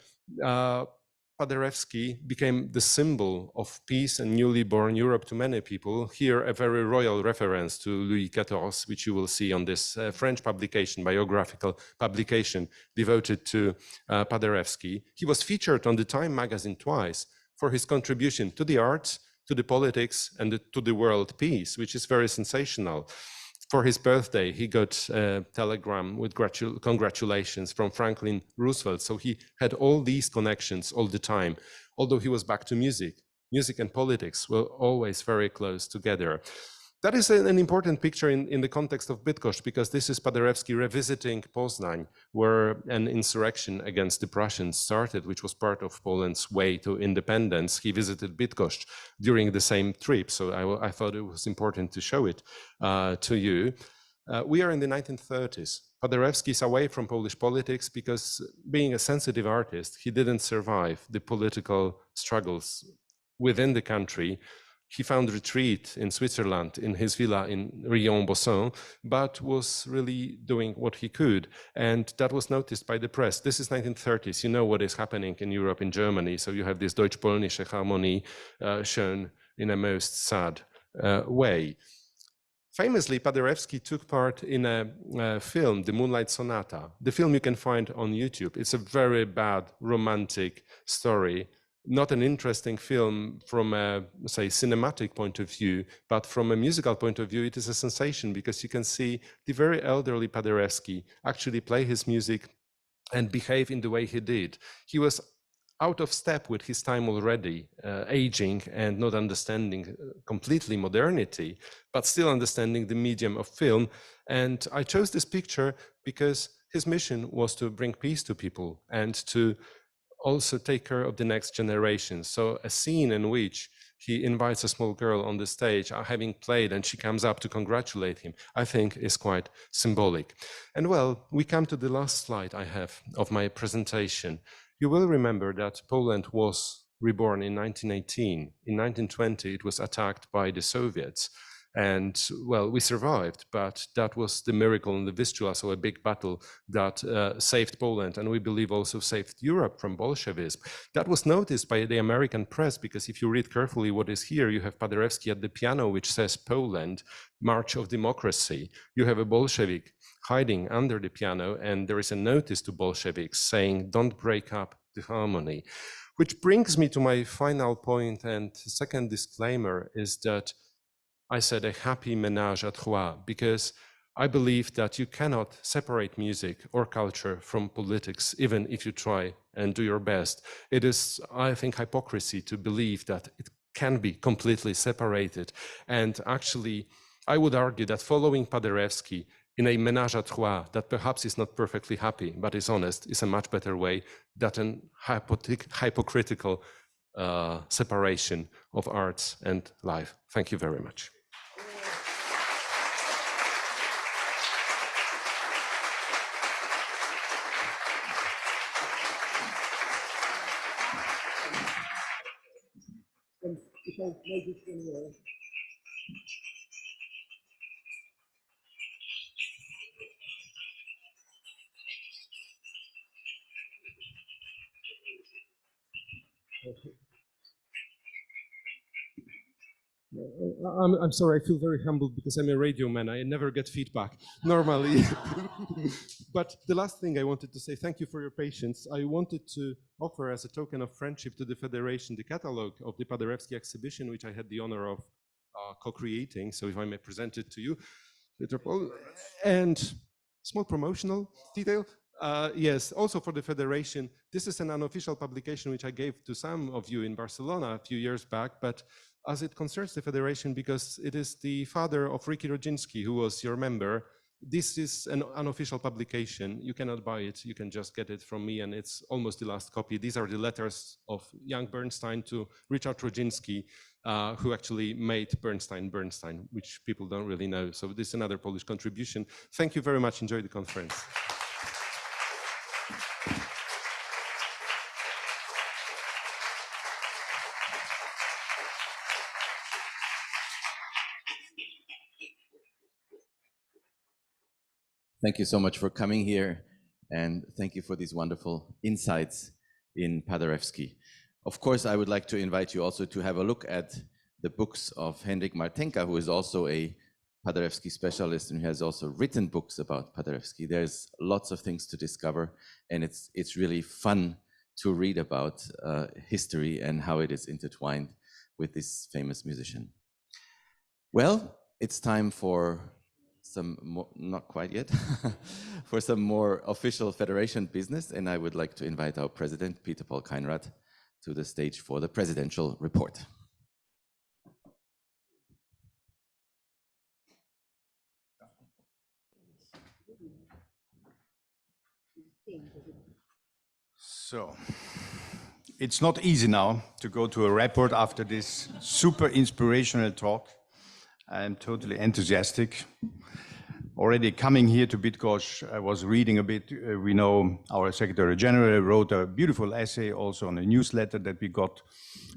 Paderewski became the symbol of peace and newly born Europe to many people. Here, a very royal reference to Louis XIV, which you will see on this French publication, biographical publication devoted to Paderewski. He was featured on the Time magazine twice for his contribution to the arts, to the politics, and to the world peace, which is very sensational. For his birthday, he got a telegram with congratulations from Franklin Roosevelt. So he had all these connections all the time, although he was back to music. Music and politics were always very close together. That is an important picture in the context of Bydgoszcz, because this is Paderewski revisiting Poznań, where an insurrection against the Prussians started, which was part of Poland's way to independence. He visited Bydgoszcz during the same trip, so I thought it was important to show it to you. We are in the 1930s. Paderewski is away from Polish politics because, being a sensitive artist, he didn't survive the political struggles within the country. He found retreat in Switzerland, in his villa in Rion-Bosson, but was really doing what he could. And that was noticed by the press. This is 1930s. You know what is happening in Europe, in Germany. So you have this Deutsch-Polnische Harmonie shown in a most sad way. Famously, Paderewski took part in a film, The Moonlight Sonata. The film you can find on YouTube. It's a very bad romantic story. Not an interesting film from a, say, cinematic point of view, but from a musical point of view, it is a sensation because you can see the very elderly Paderewski actually play his music and behave in the way he did. He was out of step with his time already, aging and not understanding completely modernity, but still understanding the medium of film. And I chose this picture because his mission was to bring peace to people and to also take care of the next generation. So a scene in which he invites a small girl on the stage, having played, and she comes up to congratulate him, I think is quite symbolic. And well, we come to the last slide I have of my presentation. You will remember that Poland was reborn in 1918. In 1920, it was attacked by the Soviets. And well, we survived, but that was the miracle in the Vistula, so a big battle that saved Poland, and we believe also saved Europe from Bolshevism. That was noticed by the American press, because if you read carefully what is here, you have Paderewski at the piano, which says Poland, March of Democracy. You have a Bolshevik hiding under the piano, and there is a notice to Bolsheviks saying, don't break up the harmony. Which brings me to my final point, and second disclaimer is that I said a happy ménage à trois, because I believe that you cannot separate music or culture from politics, even if you try and do your best. It is, I think, hypocrisy to believe that it can be completely separated. And actually, I would argue that following Paderewski in a ménage à trois that perhaps is not perfectly happy, but is honest, is a much better way than an hypocritical separation of arts and life. Thank you very much. I'm sorry, I feel very humbled because I'm a radio man. I never get feedback normally. But the last thing I wanted to say, thank you for your patience. I wanted to offer as a token of friendship to the Federation the catalog of the Paderewski exhibition, which I had the honor of co-creating. So if I may present it to you. And small promotional detail. Yes, also for the Federation, this is an unofficial publication which I gave to some of you in Barcelona a few years back, but as it concerns the Federation, because it is the father of Ricky Rodzinski, who was your member, this is an unofficial publication. You cannot buy it, you can just get it from me, and it's almost the last copy. These are the letters of young Bernstein to Richard Rodzinski, who actually made Bernstein, which people don't really know. So this is another Polish contribution. Thank you very much, enjoy the conference. Thank you so much for coming here, and thank you for these wonderful insights in Paderewski. Of course, I would like to invite you also to have a look at the books of Henryk Martenka, who is also a Paderewski specialist and who has also written books about Paderewski. There's lots of things to discover, and it's really fun to read about history and how it is intertwined with this famous musician. Well, it's time for some more, not quite yet, for some more official Federation business, and I would like to invite our president, Peter Paul Keinrad, to the stage for the presidential report. So, it's not easy now to go to a report after this super inspirational talk. I'm totally enthusiastic. Already coming here to Bydgoszcz, I was reading a bit. We know our Secretary General wrote a beautiful essay also on a newsletter that we got.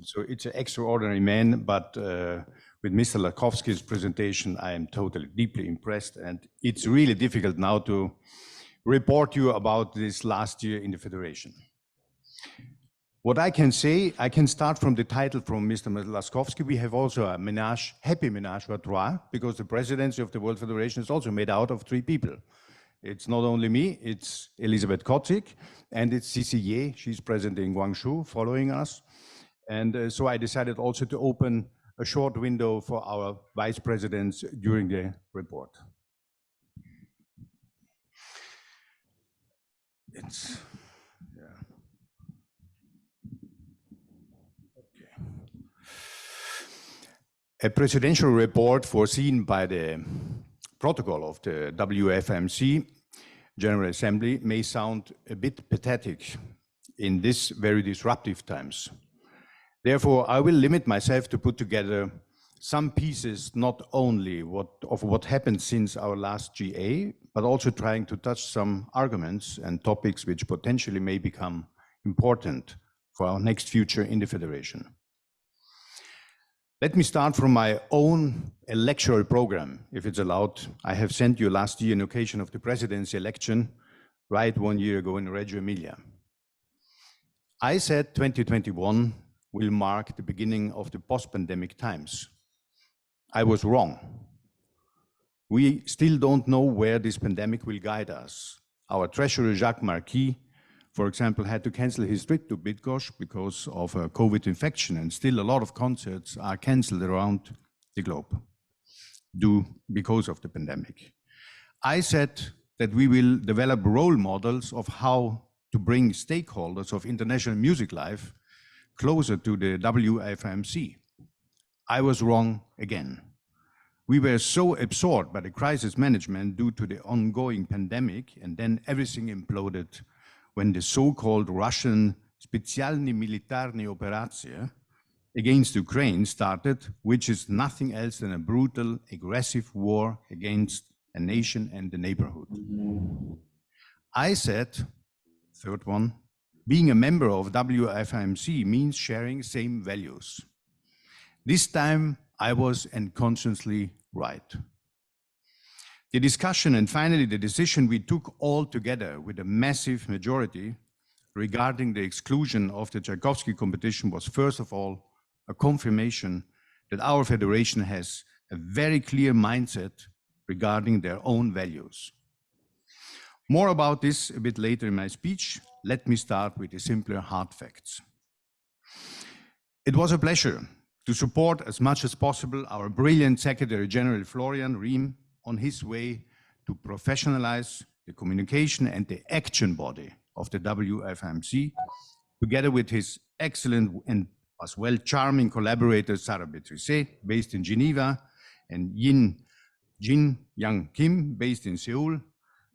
So it's an extraordinary man, but with Mr. Lakowski's presentation, I am totally deeply impressed. And it's really difficult now to report you about this last year in the Federation. What I can say, I can start from the title from Mr. Laskowski. We have also a ménage, happy ménage à trois, because the presidency of the World Federation is also made out of 3 people. It's not only me, it's Elisabeth Kotzik, and it's Sisi Ye. She's present in Guangzhou, following us. And so I decided also to open a short window for our vice presidents during the report. It's, a presidential report foreseen by the protocol of the WFIMC General Assembly may sound a bit pathetic in this very disruptive times. Therefore, I will limit myself to put together some pieces not only of what happened since our last GA, but also trying to touch some arguments and topics which potentially may become important for our next future in the Federation. Let me start from my own electoral program, if it's allowed. I have sent you last year on occasion of the presidency election, right 1 year ago in Reggio Emilia. I said 2021 will mark the beginning of the post-pandemic times. I was wrong. We still don't know where this pandemic will guide us. Our treasurer, Jacques Marquis, for example, had to cancel his trip to Bydgoszcz because of a COVID infection, and still a lot of concerts are canceled around the globe because of the pandemic. I said that we will develop role models of how to bring stakeholders of international music life closer to the WFIMC. I was wrong again. We were so absorbed by the crisis management due to the ongoing pandemic, and then everything imploded when the so-called Russian Specjalne Militarne Operacje against Ukraine started, which is nothing else than a brutal, aggressive war against a nation and the neighborhood. I said, third one, being a member of WFIMC means sharing same values. This time I was unconsciously right. The discussion and finally the decision we took all together with a massive majority regarding the exclusion of the Tchaikovsky competition was first of all a confirmation that our federation has a very clear mindset regarding their own values. More about this a bit later in my speech. Let me start with the simpler hard facts. It was a pleasure to support as much as possible our brilliant Secretary General Florian Riem on his way to professionalize the communication and the action body of the WFIMC, together with his excellent and as well charming collaborator Sarah Betrice, based in Geneva, and Jin Young Kim, based in Seoul,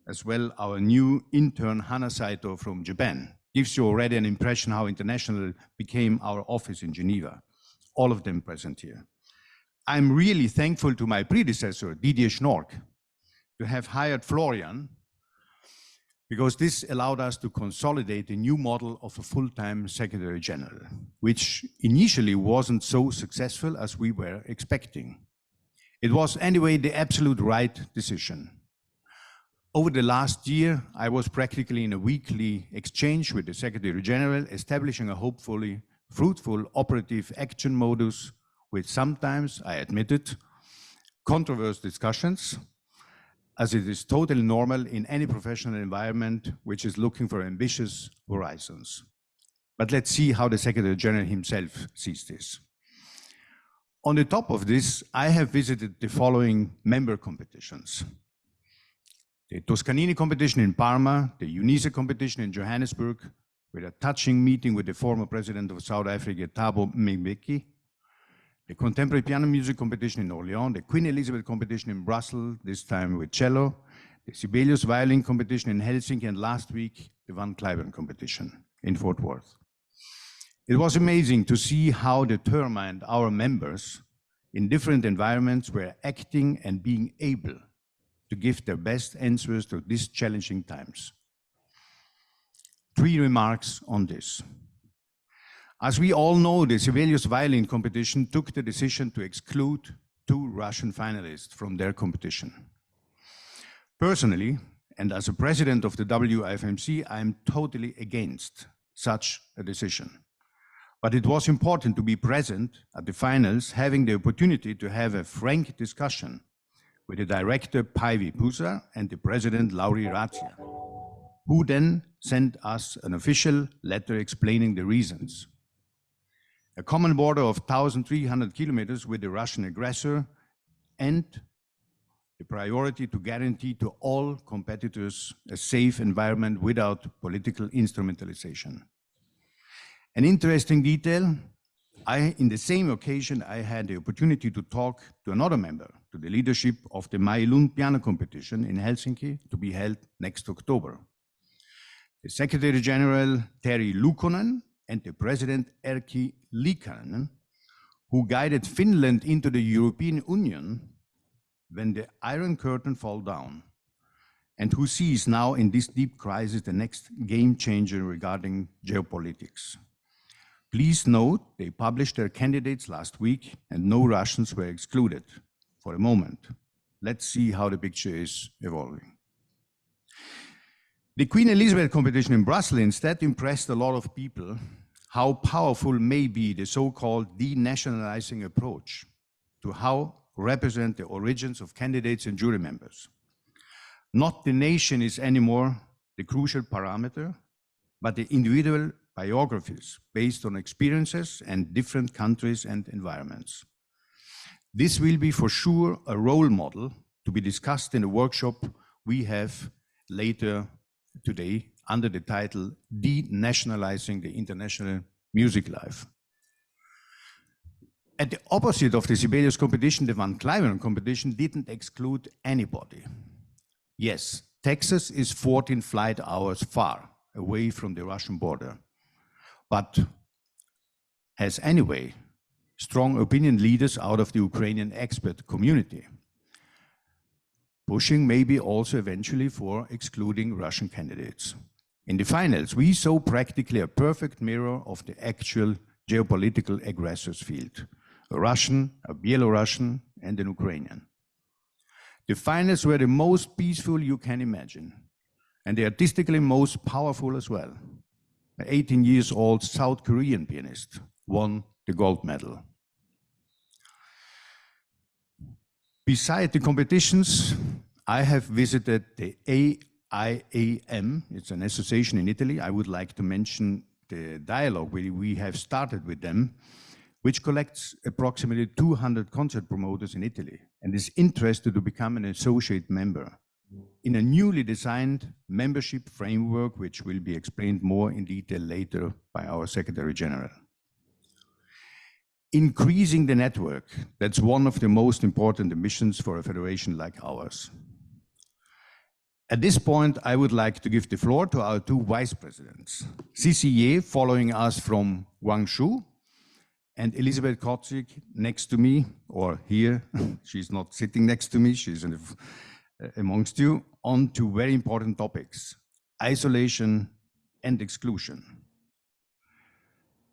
as well our new intern Hana Saito from Japan. Gives you already an impression how international became our office in Geneva. All of them present here. I'm really thankful to my predecessor, Didier Schnork, to have hired Florian, because this allowed us to consolidate a new model of a full-time Secretary General, which initially wasn't so successful as we were expecting. It was anyway the absolute right decision. Over the last year, I was practically in a weekly exchange with the Secretary General, establishing a hopefully fruitful operative action modus with sometimes, I admit it, controversial discussions, as it is totally normal in any professional environment which is looking for ambitious horizons. But let's see how the Secretary General himself sees this. On the top of this, I have visited the following member competitions: the Toscanini competition in Parma, the UNICE competition in Johannesburg, with a touching meeting with the former president of South Africa, Thabo Mbeki, the contemporary piano music competition in Orléans, the Queen Elizabeth competition in Brussels, this time with cello, the Sibelius violin competition in Helsinki, and last week, the Van Cliburn competition in Fort Worth. It was amazing to see how determined our members in different environments were acting and being able to give their best answers to these challenging times. 3 remarks on this. As we all know, the Sibelius violin competition took the decision to exclude 2 Russian finalists from their competition. Personally, and as a president of the WFIMC, I am totally against such a decision. But it was important to be present at the finals, having the opportunity to have a frank discussion with the director Päivi Pusa and the president Lauri Ratia, who then sent us an official letter explaining the reasons. A common border of 1,300 kilometers with the Russian aggressor, and the priority to guarantee to all competitors a safe environment without political instrumentalization. An interesting detail, in the same occasion, I had the opportunity to talk to another member, to the leadership of the Mailun piano competition in Helsinki, to be held next October. The Secretary General Terhi Lukonen and the President Erkki Liikanen, who guided Finland into the European Union when the Iron Curtain fell down, and who sees now in this deep crisis the next game changer regarding geopolitics. Please note, they published their candidates last week and no Russians were excluded for a moment. Let's see how the picture is evolving. The Queen Elizabeth competition in Brussels instead impressed a lot of people how powerful may be the so-called denationalizing approach to how represent the origins of candidates and jury members. Not the nation is anymore the crucial parameter, but the individual biographies based on experiences and different countries and environments. This will be for sure a role model to be discussed in a workshop we have later today under the title Denationalizing the International Music Life. At the opposite of the Sibelius competition, the Van Cliburn competition didn't exclude anybody. Yes, Texas is 14 flight hours far away from the Russian border, but has anyway strong opinion leaders out of the Ukrainian expert community, pushing maybe also eventually for excluding Russian candidates. In the finals, we saw practically a perfect mirror of the actual geopolitical aggressors field: a Russian, a Belarusian, and an Ukrainian. The finals were the most peaceful you can imagine, and the artistically most powerful as well. An 18-year-old South Korean pianist won the gold medal. Beside the competitions, I have visited the AIAM, it's an association in Italy. I would like to mention the dialogue we have started with them, which collects approximately 200 concert promoters in Italy and is interested to become an associate member in a newly designed membership framework, which will be explained more in detail later by our Secretary General. Increasing the network, that's one of the most important missions for a federation like ours. At this point, I would like to give the floor to our two vice presidents, CCA, following us from Guangzhou, and Elisabeth Kotzig next to me, or here, she's not sitting next to me, she's amongst you, on two very important topics, isolation and exclusion.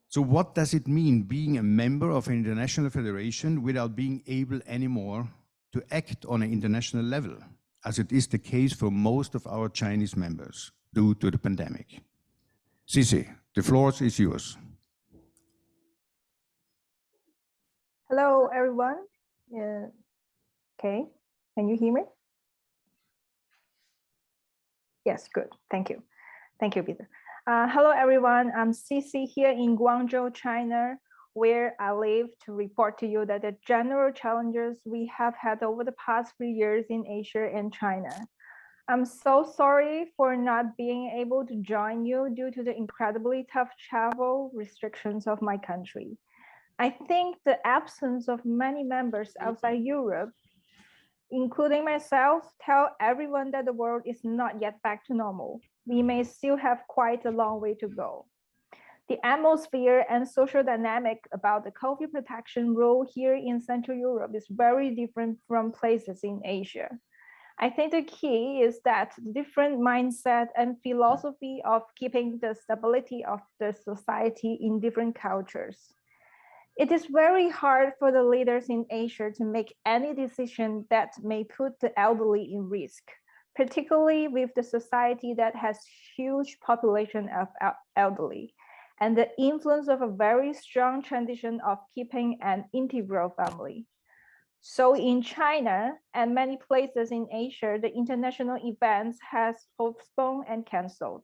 So what does it mean being a member of an international federation without being able anymore to act on an international level, as it is the case for most of our Chinese members due to the pandemic? Sisi, the floor is yours. Hello, everyone. Okay, can you hear me? Yes, good. Thank you. Thank you, Peter. Hello, everyone. I'm Cici here in Guangzhou, China, where I live, to report to you that the general challenges we have had over the past 3 years in Asia and China. I'm so sorry for not being able to join you due to the incredibly tough travel restrictions of my country. I think the absence of many members outside Europe, including myself, tell everyone that the world is not yet back to normal. We may still have quite a long way to go. The atmosphere and social dynamic about the COVID protection rule here in Central Europe is very different from places in Asia. I think the key is that the different mindset and philosophy of keeping the stability of the society in different cultures. It is very hard for the leaders in Asia to make any decision that may put the elderly in risk, particularly with the society that has huge population of elderly and the influence of a very strong tradition of keeping an integral family. So in China and many places in Asia, the international events has postponed and canceled.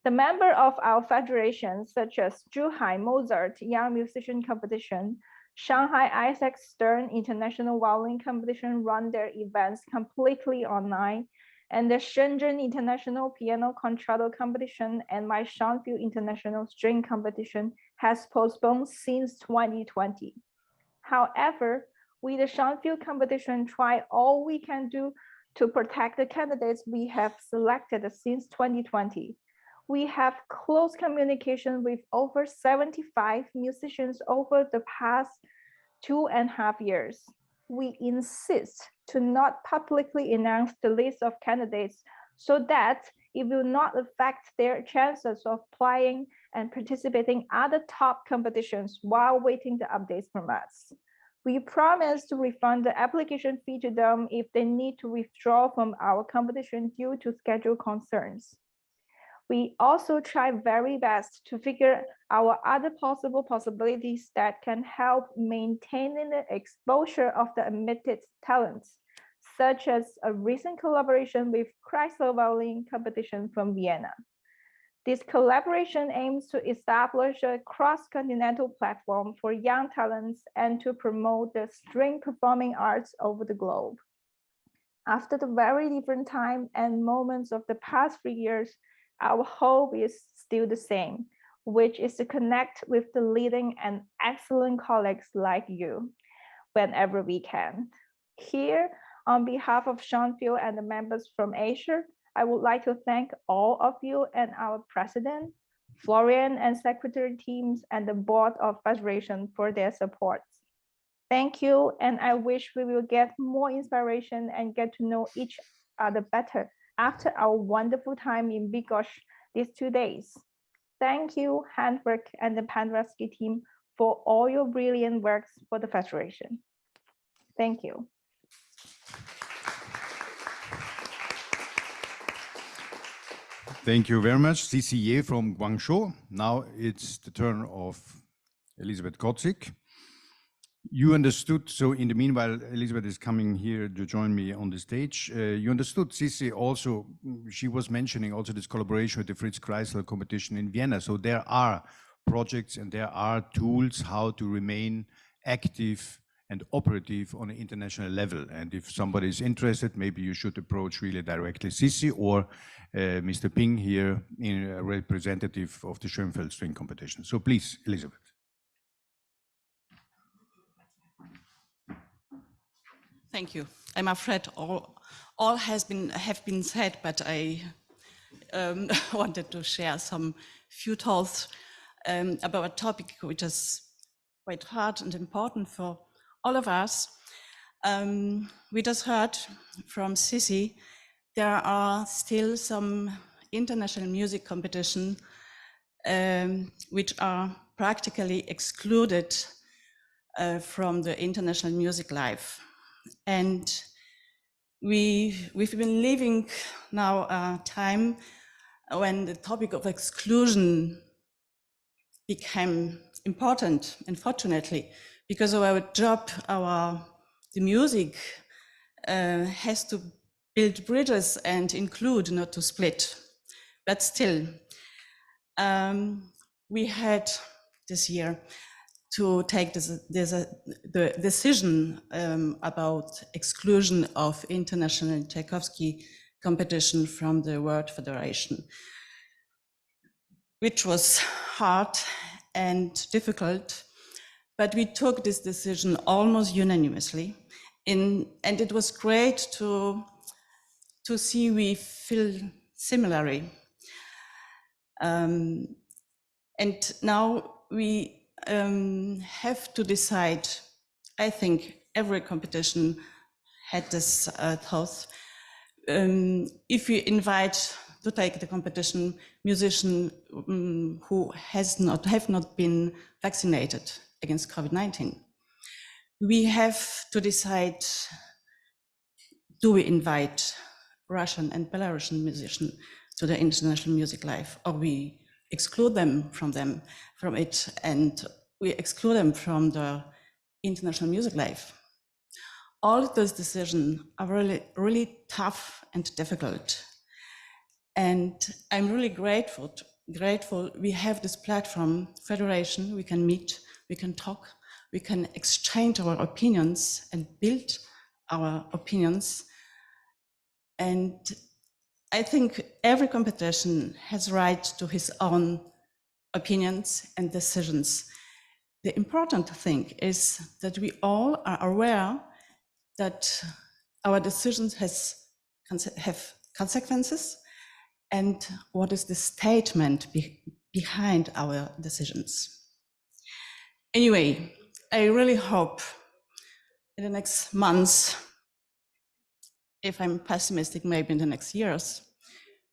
The member of our federation, such as Zhuhai Mozart Young Musician Competition, Shanghai Isaac Stern International Violin Competition, run their events completely online, and the Shenzhen International Piano Concerto Competition and my Shanfield International String Competition has postponed since 2020. However, we, the Shanfield competition, try all we can do to protect the candidates we have selected since 2020. We have close communication with over 75 musicians over the past 2.5 years. We insist to not publicly announce the list of candidates so that it will not affect their chances of applying and participating in other top competitions while waiting the updates from us. We promise to refund the application fee to them if they need to withdraw from our competition due to schedule concerns. We also try very best to figure out other possibilities that can help maintaining the exposure of the admitted talents, such as a recent collaboration with Chrysler Violin Competition from Vienna. This collaboration aims to establish a cross-continental platform for young talents and to promote the string performing arts over the globe. After the very different time and moments of the past 3 years, our hope is still the same, which is to connect with the leading and excellent colleagues like you whenever we can. Here, on behalf of Shanfield and the members from Asia, I would like to thank all of you and our president, Florian and secretary teams, and the board of Federation for their support. Thank you, and I wish we will get more inspiration and get to know each other better after our wonderful time in Bydgoszcz these 2 days. Thank you, Handwerk and the Pandrevsky team, for all your brilliant works for the Federation. Thank you. Thank you very much, CCA from Guangzhou. Now it's the turn of Elisabeth Kotzig. You understood, so in the meanwhile, Elizabeth is coming here to join me on the stage. You understood, Sissi also, she was mentioning also this collaboration with the Fritz Kreisler competition in Vienna. So there are projects and there are tools how to remain active and operative on an international level. And if somebody is interested, maybe you should approach really directly Sissi or Mr. Ping here, a representative of the Schoenfeld string competition. So please, Elizabeth. Thank you. I'm afraid all have been said, but I wanted to share some few thoughts about a topic which is quite hard and important for all of us. We just heard from Sissi, there are still some international music competitions which are practically excluded from the international music life. And we've been living now a time when the topic of exclusion became important, unfortunately, because of our job, the music has to build bridges and include, not to split. But still, we had this year to take the decision about exclusion of international Tchaikovsky competition from the World Federation, which was hard and difficult, but we took this decision almost unanimously. And it was great to see we feel similarly. And now we have to decide. I think every competition had this thought. If we invite to take the competition musicians who have not been vaccinated against COVID-19, we have to decide, do we invite Russian and Belarusian musicians to the international music life, or we exclude them from it, and we exclude them from the international music life. All of those decisions are really, really tough and difficult. And I'm really grateful we have this platform, Federation, we can meet, we can talk, we can exchange our opinions and build our opinions. And I think every competition has right to his own opinions and decisions. The important thing is that we all are aware that our decisions have consequences, and what is the statement behind our decisions. Anyway, I really hope in the next months, if I'm pessimistic, maybe in the next years,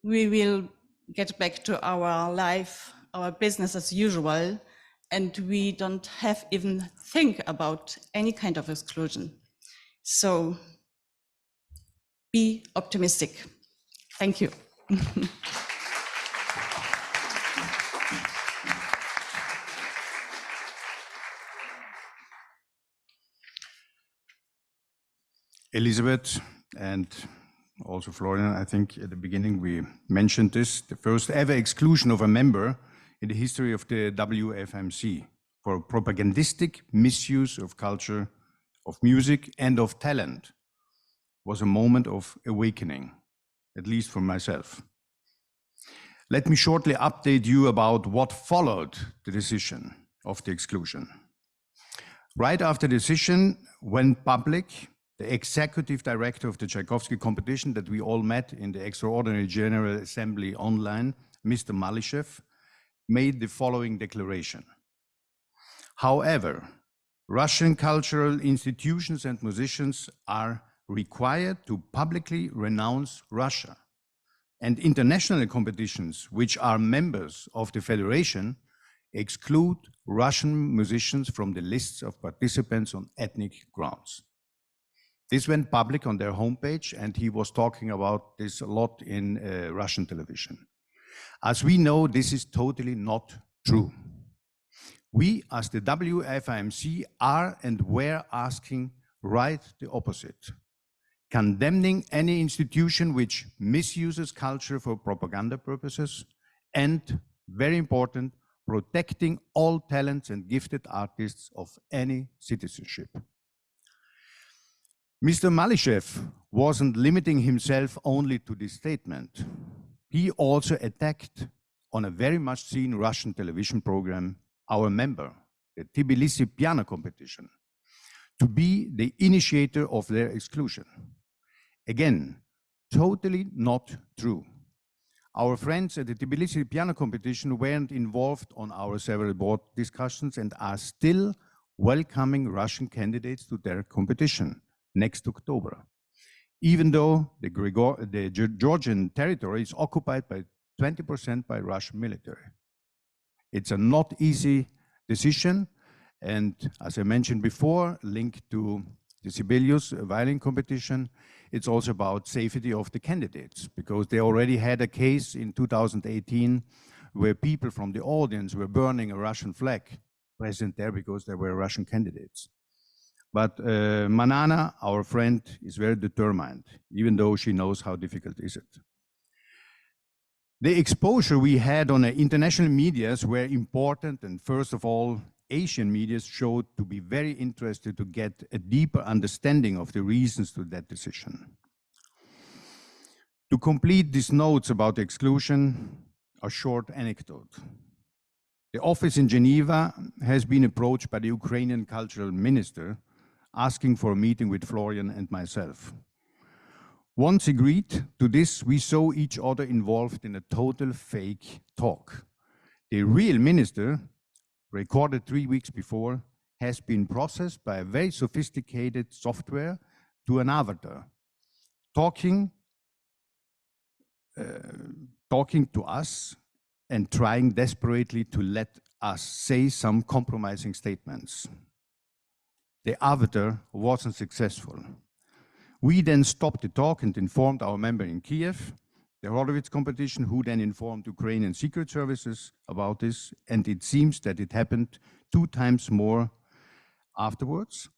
we will get back to our life, our business as usual, and we don't have even think about any kind of exclusion. So be optimistic. Thank you. Elizabeth and also Florian, I think at the beginning we mentioned this, the first ever exclusion of a member in the history of the WFIMC for propagandistic misuse of culture, of music and of talent was a moment of awakening, at least for myself. Let me shortly update you about what followed the decision of the exclusion. Right after the decision went public, the executive director of the Tchaikovsky competition that we all met in the Extraordinary General Assembly online, Mr. Malishev, made the following declaration. However, Russian cultural institutions and musicians are required to publicly renounce Russia, and international competitions which are members of the Federation exclude Russian musicians from the lists of participants on ethnic grounds. This went public on their homepage, and he was talking about this a lot in Russian television. As we know, this is totally not true. We, as the WFIMC, are and were asking right the opposite, condemning any institution which misuses culture for propaganda purposes, and, very important, protecting all talents and gifted artists of any citizenship. Mr. Malishev wasn't limiting himself only to this statement. He also attacked on a very much seen Russian television program our member, the Tbilisi piano competition, to be the initiator of their exclusion. Again, totally not true. Our friends at the Tbilisi piano competition weren't involved on our several board discussions and are still welcoming Russian candidates to their competition next October, even though the Georgian territory is occupied by 20% by Russian military. It's a not easy decision, and as I mentioned before, linked to the Sibelius violin competition, it's also about safety of the candidates, because they already had a case in 2018 where people from the audience were burning a Russian flag present there because there were Russian candidates. But Manana, our friend, is very determined, even though she knows how difficult is it. The exposure we had on the international medias were important, and first of all, Asian medias showed to be very interested to get a deeper understanding of the reasons to that decision. To complete these notes about exclusion, a short anecdote. The office in Geneva has been approached by the Ukrainian cultural minister asking for a meeting with Florian and myself. Once agreed to this, we saw each other involved in a total fake talk. The real minister, recorded 3 weeks before, has been processed by a very sophisticated software to an avatar, talking to us and trying desperately to let us say some compromising statements. The avatar wasn't successful. We then stopped the talk and informed our member in Kiev, the Horowitz competition, who then informed Ukrainian secret services about this, and it seems that it happened 2 times more afterwards.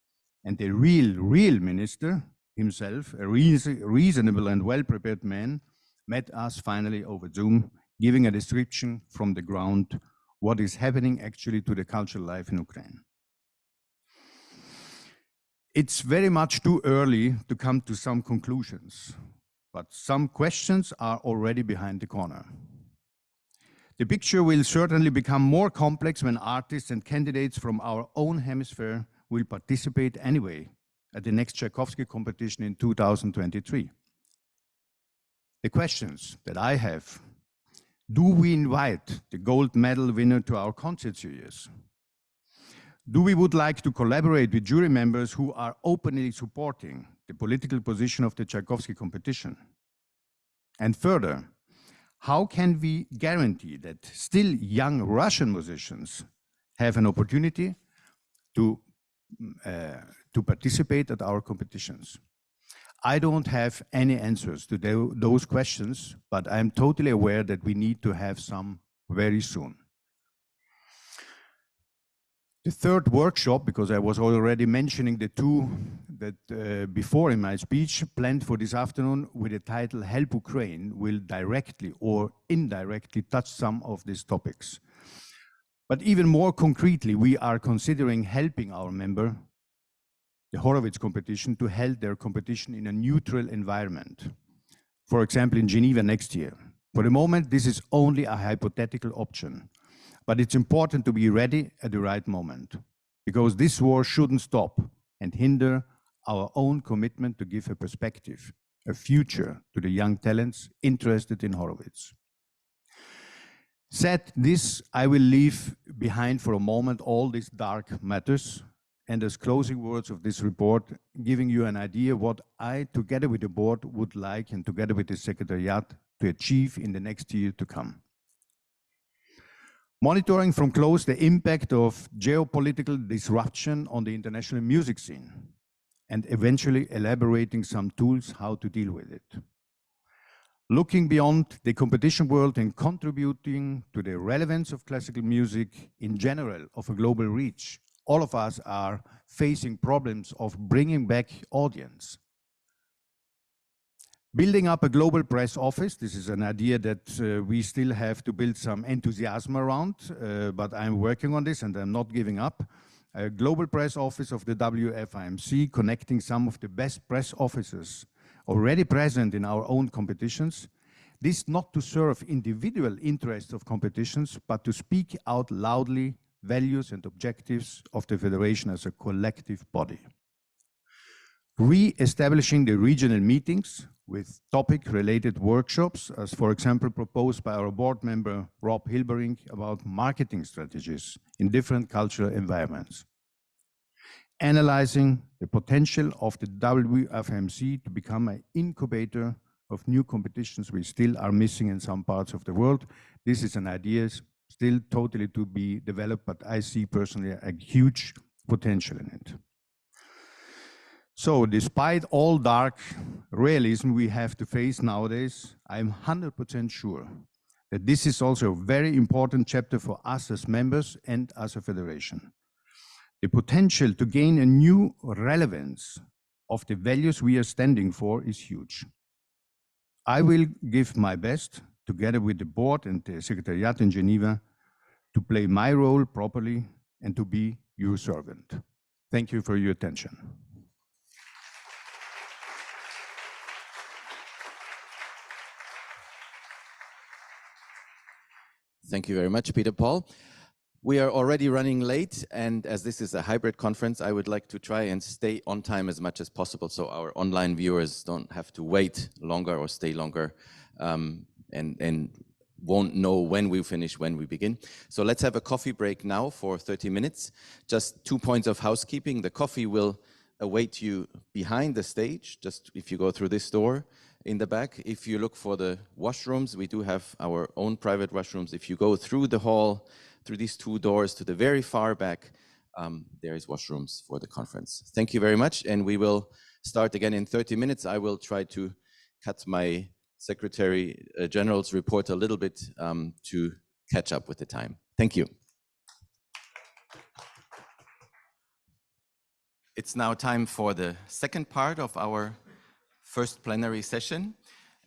And the real minister himself, a reasonable and well-prepared man, met us finally over Zoom, giving a description from the ground what is happening actually to the cultural life in Ukraine. It's very much too early to come to some conclusions, but some questions are already behind the corner. The picture will certainly become more complex when artists and candidates from our own hemisphere will participate anyway at the next Tchaikovsky competition in 2023. The questions that I have: do we invite the gold medal winner to our concert series? Do we would like to collaborate with jury members who are openly supporting the political position of the Tchaikovsky competition? And further, how can we guarantee that still young Russian musicians have an opportunity to participate at our competitions? I don't have any answers to those questions, but I'm totally aware that we need to have some very soon. The third workshop, because I was already mentioning the 2 that before in my speech, planned for this afternoon with the title Help Ukraine, will directly or indirectly touch some of these topics. But even more concretely, we are considering helping our member, the Horowitz competition, to hold their competition in a neutral environment. For example, in Geneva next year. For the moment, this is only a hypothetical option. But it's important to be ready at the right moment, because this war shouldn't stop and hinder our own commitment to give a perspective, a future to the young talents interested in Horowitz. Said this, I will leave behind for a moment all these dark matters, and as closing words of this report, giving you an idea what I, together with the board, would like, and together with the Secretariat, to achieve in the next year to come. Monitoring from close the impact of geopolitical disruption on the international music scene, and eventually elaborating some tools how to deal with it. looking beyond the competition world and contributing to the relevance of classical music in general of a global reach. All of us are facing problems of bringing back audience. Building up a global press office, this is an idea that we still have to build some enthusiasm around, but I'm working on this and I'm not giving up. A global press office of the WFIMC, connecting some of the best press officers already present in our own competitions. This not to serve individual interests of competitions, but to speak out loudly values and objectives of the Federation as a collective body. Re-establishing the regional meetings with topic-related workshops, as for example proposed by our board member Rob Hilbering about marketing strategies in different cultural environments. Analyzing the potential of the WFIMC to become an incubator of new competitions we still are missing in some parts of the world. This is an idea still totally to be developed, but I see personally a huge potential in it. So despite all dark realism we have to face nowadays, I'm 100% sure that this is also a very important chapter for us as members and as a federation. The potential to gain a new relevance of the values we are standing for is huge. I will give my best, together with the board and the Secretariat in Geneva, to play my role properly and to be your servant. Thank you for your attention. Thank you very much, Peter Paul. We are already running late, and as this is a hybrid conference, I would like to try and stay on time as much as possible so our online viewers don't have to wait longer or stay longer and won't know when we finish, when we begin. So let's have a coffee break now for 30 minutes. Just 2 points of housekeeping. The coffee will await you behind the stage, just if you go through this door in the back. If you look for the washrooms, we do have our own private washrooms. If you go through the hall, through these 2 doors to the very far back, there is washrooms for the conference. Thank you very much, and we will start again in 30 minutes. I will try to cut my Secretary General's report a little bit to catch up with the time. Thank you. It's now time for the second part of our first plenary session,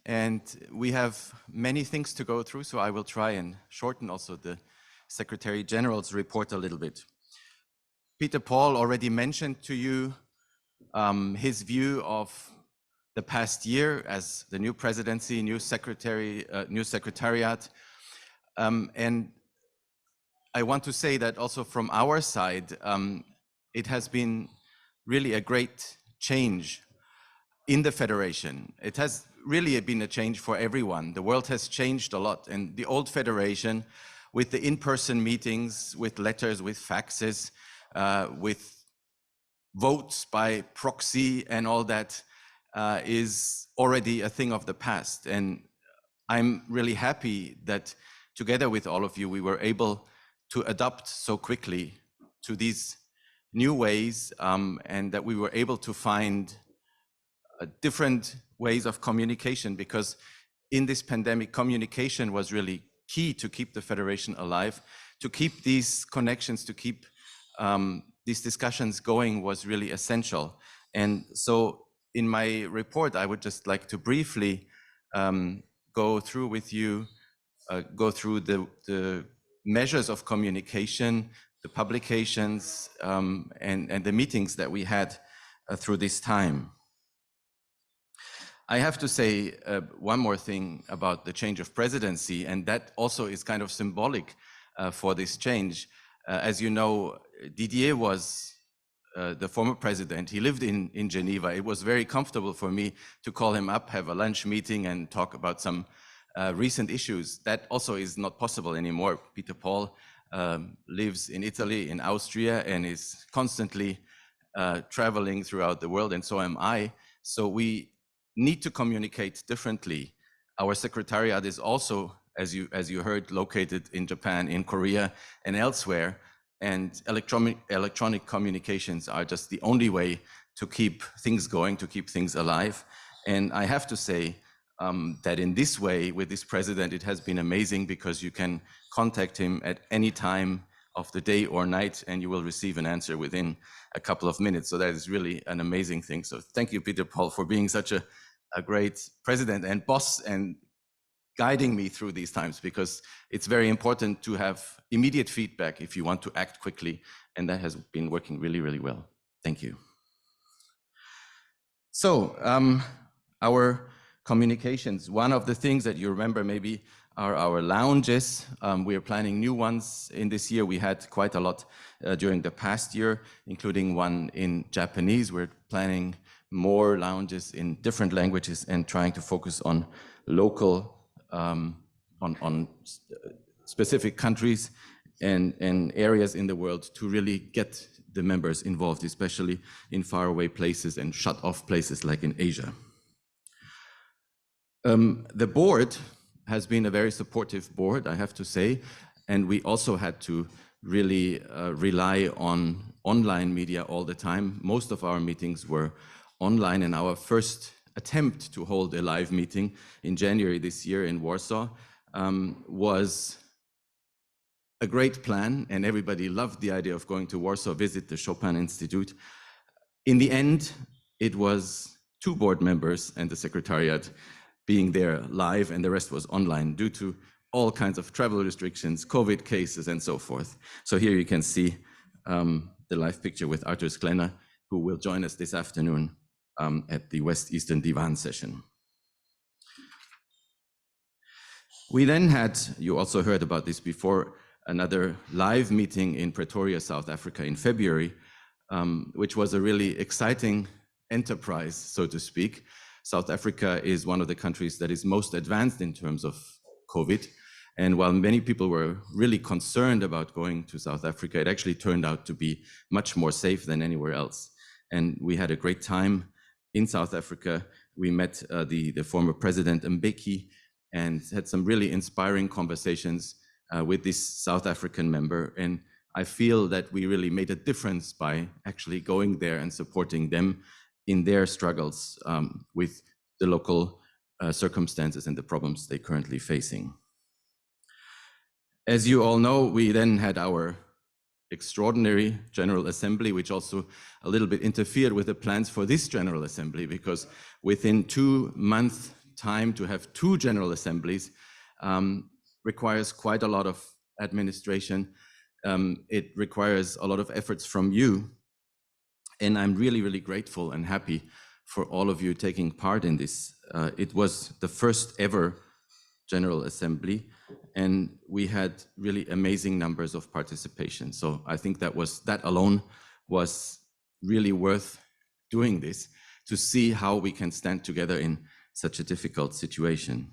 and we have many things to go through, so I will try and shorten also the Secretary General's report a little bit. Peter Paul already mentioned to you his view of the past year as the new presidency, new secretariat, and I want to say that also from our side, it has been really a great change in the Federation. It has really been a change for everyone. The world has changed a lot, and the old Federation, with the in-person meetings, with letters, with faxes, with votes by proxy and all that, is already a thing of the past. And I'm really happy that together with all of you, we were able to adapt so quickly to these new ways, and that we were able to find different ways of communication, because in this pandemic, communication was really key to keep the Federation alive, to keep these connections, to keep these discussions going was really essential. And so in my report, I would just like to briefly go through with you, go through the measures of communication, the publications, and the meetings that we had through this time. I have to say one more thing about the change of presidency, and that also is kind of symbolic for this change. As you know, Didier was the former president. He lived in Geneva. It was very comfortable for me to call him up, have a lunch meeting, and talk about some recent issues. That also is not possible anymore. Peter Paul lives in Italy, in Austria, and is constantly traveling throughout the world, and so am I. So we need to communicate differently. Our secretariat is also, as you heard, located in Japan, in Korea, and elsewhere. And electronic communications are just the only way to keep things going, to keep things alive. And I have to say, that in this way, with this president, it has been amazing because you can contact him at any time of the day or night, and you will receive an answer within a couple of minutes. So that is really an amazing thing. So thank you, Peter Paul, for being such a great president and boss and guiding me through these times, because it's very important to have immediate feedback if you want to act quickly. And that has been working really, really well. Thank you. So our communications, one of the things that you remember maybe are our lounges. We are planning new ones in this year. We had quite a lot during the past year, including one in Japanese. We're planning more lounges in different languages and trying to focus on local, on specific countries and areas in the world to really get the members involved, especially in faraway places and shut off places like in Asia. The board has been a very supportive board, I have to say, and we also had to really rely on online media all the time. Most of our meetings were online, and our first attempt to hold a live meeting in January this year in Warsaw was a great plan, and everybody loved the idea of going to Warsaw, visit the Chopin Institute. In the end, it was 2 board members and the secretariat being there live, and the rest was online due to all kinds of travel restrictions, COVID cases, and so forth. So here you can see the live picture with Arthur Sklenar, who will join us this afternoon at the West Eastern Divan session. We then had, you also heard about this before, another live meeting in Pretoria, South Africa in February, which was a really exciting enterprise, so to speak. South Africa is one of the countries that is most advanced in terms of COVID. And while many people were really concerned about going to South Africa, it actually turned out to be much more safe than anywhere else. And we had a great time in South Africa. We met the former President Mbeki and had some really inspiring conversations with this South African member. And I feel that we really made a difference by actually going there and supporting them in their struggles with the local circumstances and the problems they're currently facing. As you all know, we then had our extraordinary General Assembly, which also a little bit interfered with the plans for this General Assembly, because within 2 months' time to have 2 General Assemblies requires quite a lot of administration. It requires a lot of efforts from you. And I'm really, really grateful and happy for all of you taking part in this. It was the first ever General Assembly, and we had really amazing numbers of participation. So I think that alone was really worth doing this, to see how we can stand together in such a difficult situation.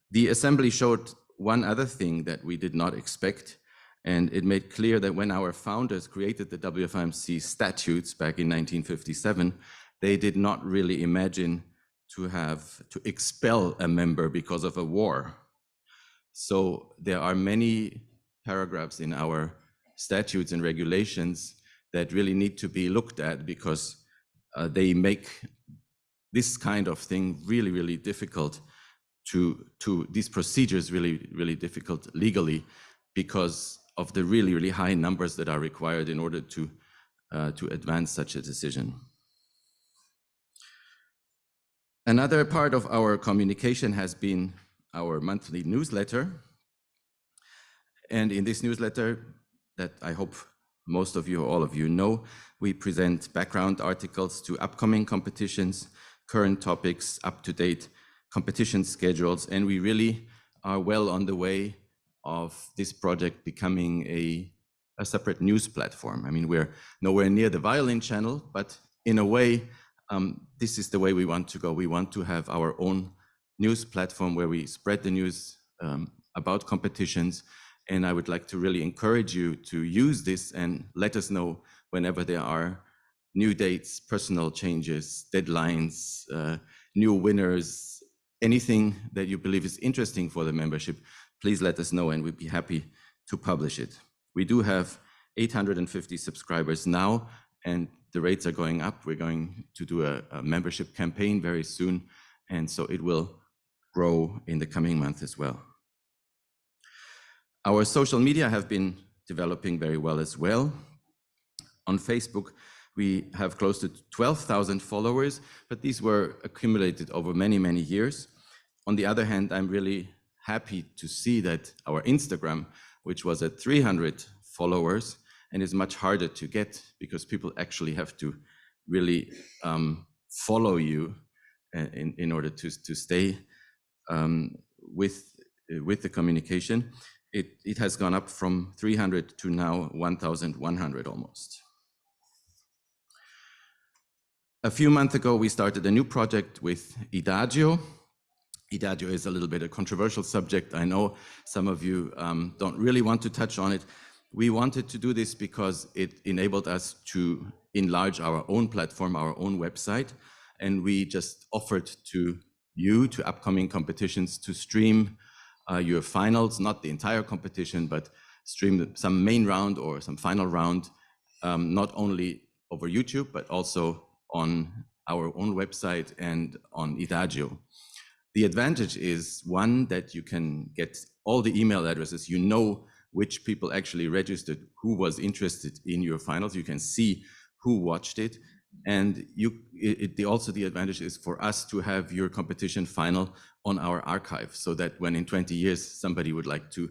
The Assembly showed one other thing that we did not expect, and it made clear that when our founders created the WFIMC statutes back in 1957, they did not really imagine to have to expel a member because of a war. So there are many paragraphs in our statutes and regulations that really need to be looked at, because they make this kind of thing really, really difficult to these procedures really, really difficult legally, because of the really, really high numbers that are required in order to advance such a decision. Another part of our communication has been our monthly newsletter. And in this newsletter, that I hope most of you, all of you know, we present background articles to upcoming competitions, current topics, up-to-date competition schedules, and we really are well on the way of this project becoming a separate news platform. I mean, we're nowhere near the violin channel, but in a way, this is the way we want to go. We want to have our own news platform where we spread the news about competitions. And I would like to really encourage you to use this and let us know whenever there are new dates, personal changes, deadlines, new winners, anything that you believe is interesting for the membership. Please let us know and we'd be happy to publish it. We do have 850 subscribers now, and the rates are going up. We're going to do a membership campaign very soon, and so it will grow in the coming month as well. Our social media have been developing very well as well. On Facebook, we have close to 12,000 followers, but these were accumulated over many, many years. On the other hand, I'm really happy to see that our Instagram, which was at 300 followers and is much harder to get because people actually have to really follow you in order to stay with the communication. It has gone up from 300 to now 1,100 almost. A few months ago, we started a new project with Idagio. Idagio is a little bit a controversial subject. I know some of you don't really want to touch on it. We wanted to do this because it enabled us to enlarge our own platform, our own website, and we just offered to you, to upcoming competitions, to stream your finals, not the entire competition, but stream some main round or some final round, not only over YouTube, but also on our own website and on Idagio. The advantage is, one, that you can get all the email addresses, you know which people actually registered, who was interested in your finals, you can see who watched it, and also the advantage is for us to have your competition final on our archive, so that when in 20 years somebody would like to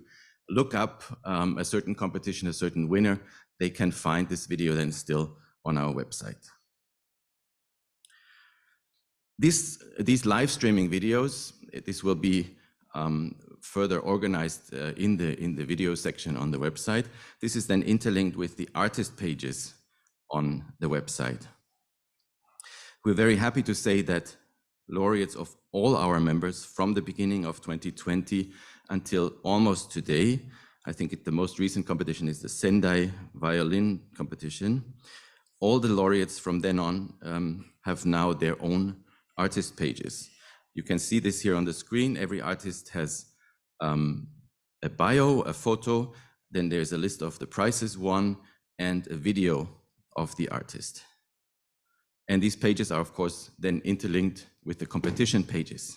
look up a certain competition, a certain winner, they can find this video then still on our website. These live streaming videos, this will be further organized in the video section on the website. This is then interlinked with the artist pages on the website. We're very happy to say that laureates of all our members from the beginning of 2020 until almost today, I think the most recent competition is the Sendai violin competition. All the laureates from then on have now their own artist pages. You can see this here on the screen. Every artist has a bio, a photo, then there's a list of the prizes won and a video of the artist. And these pages are, of course, then interlinked with the competition pages.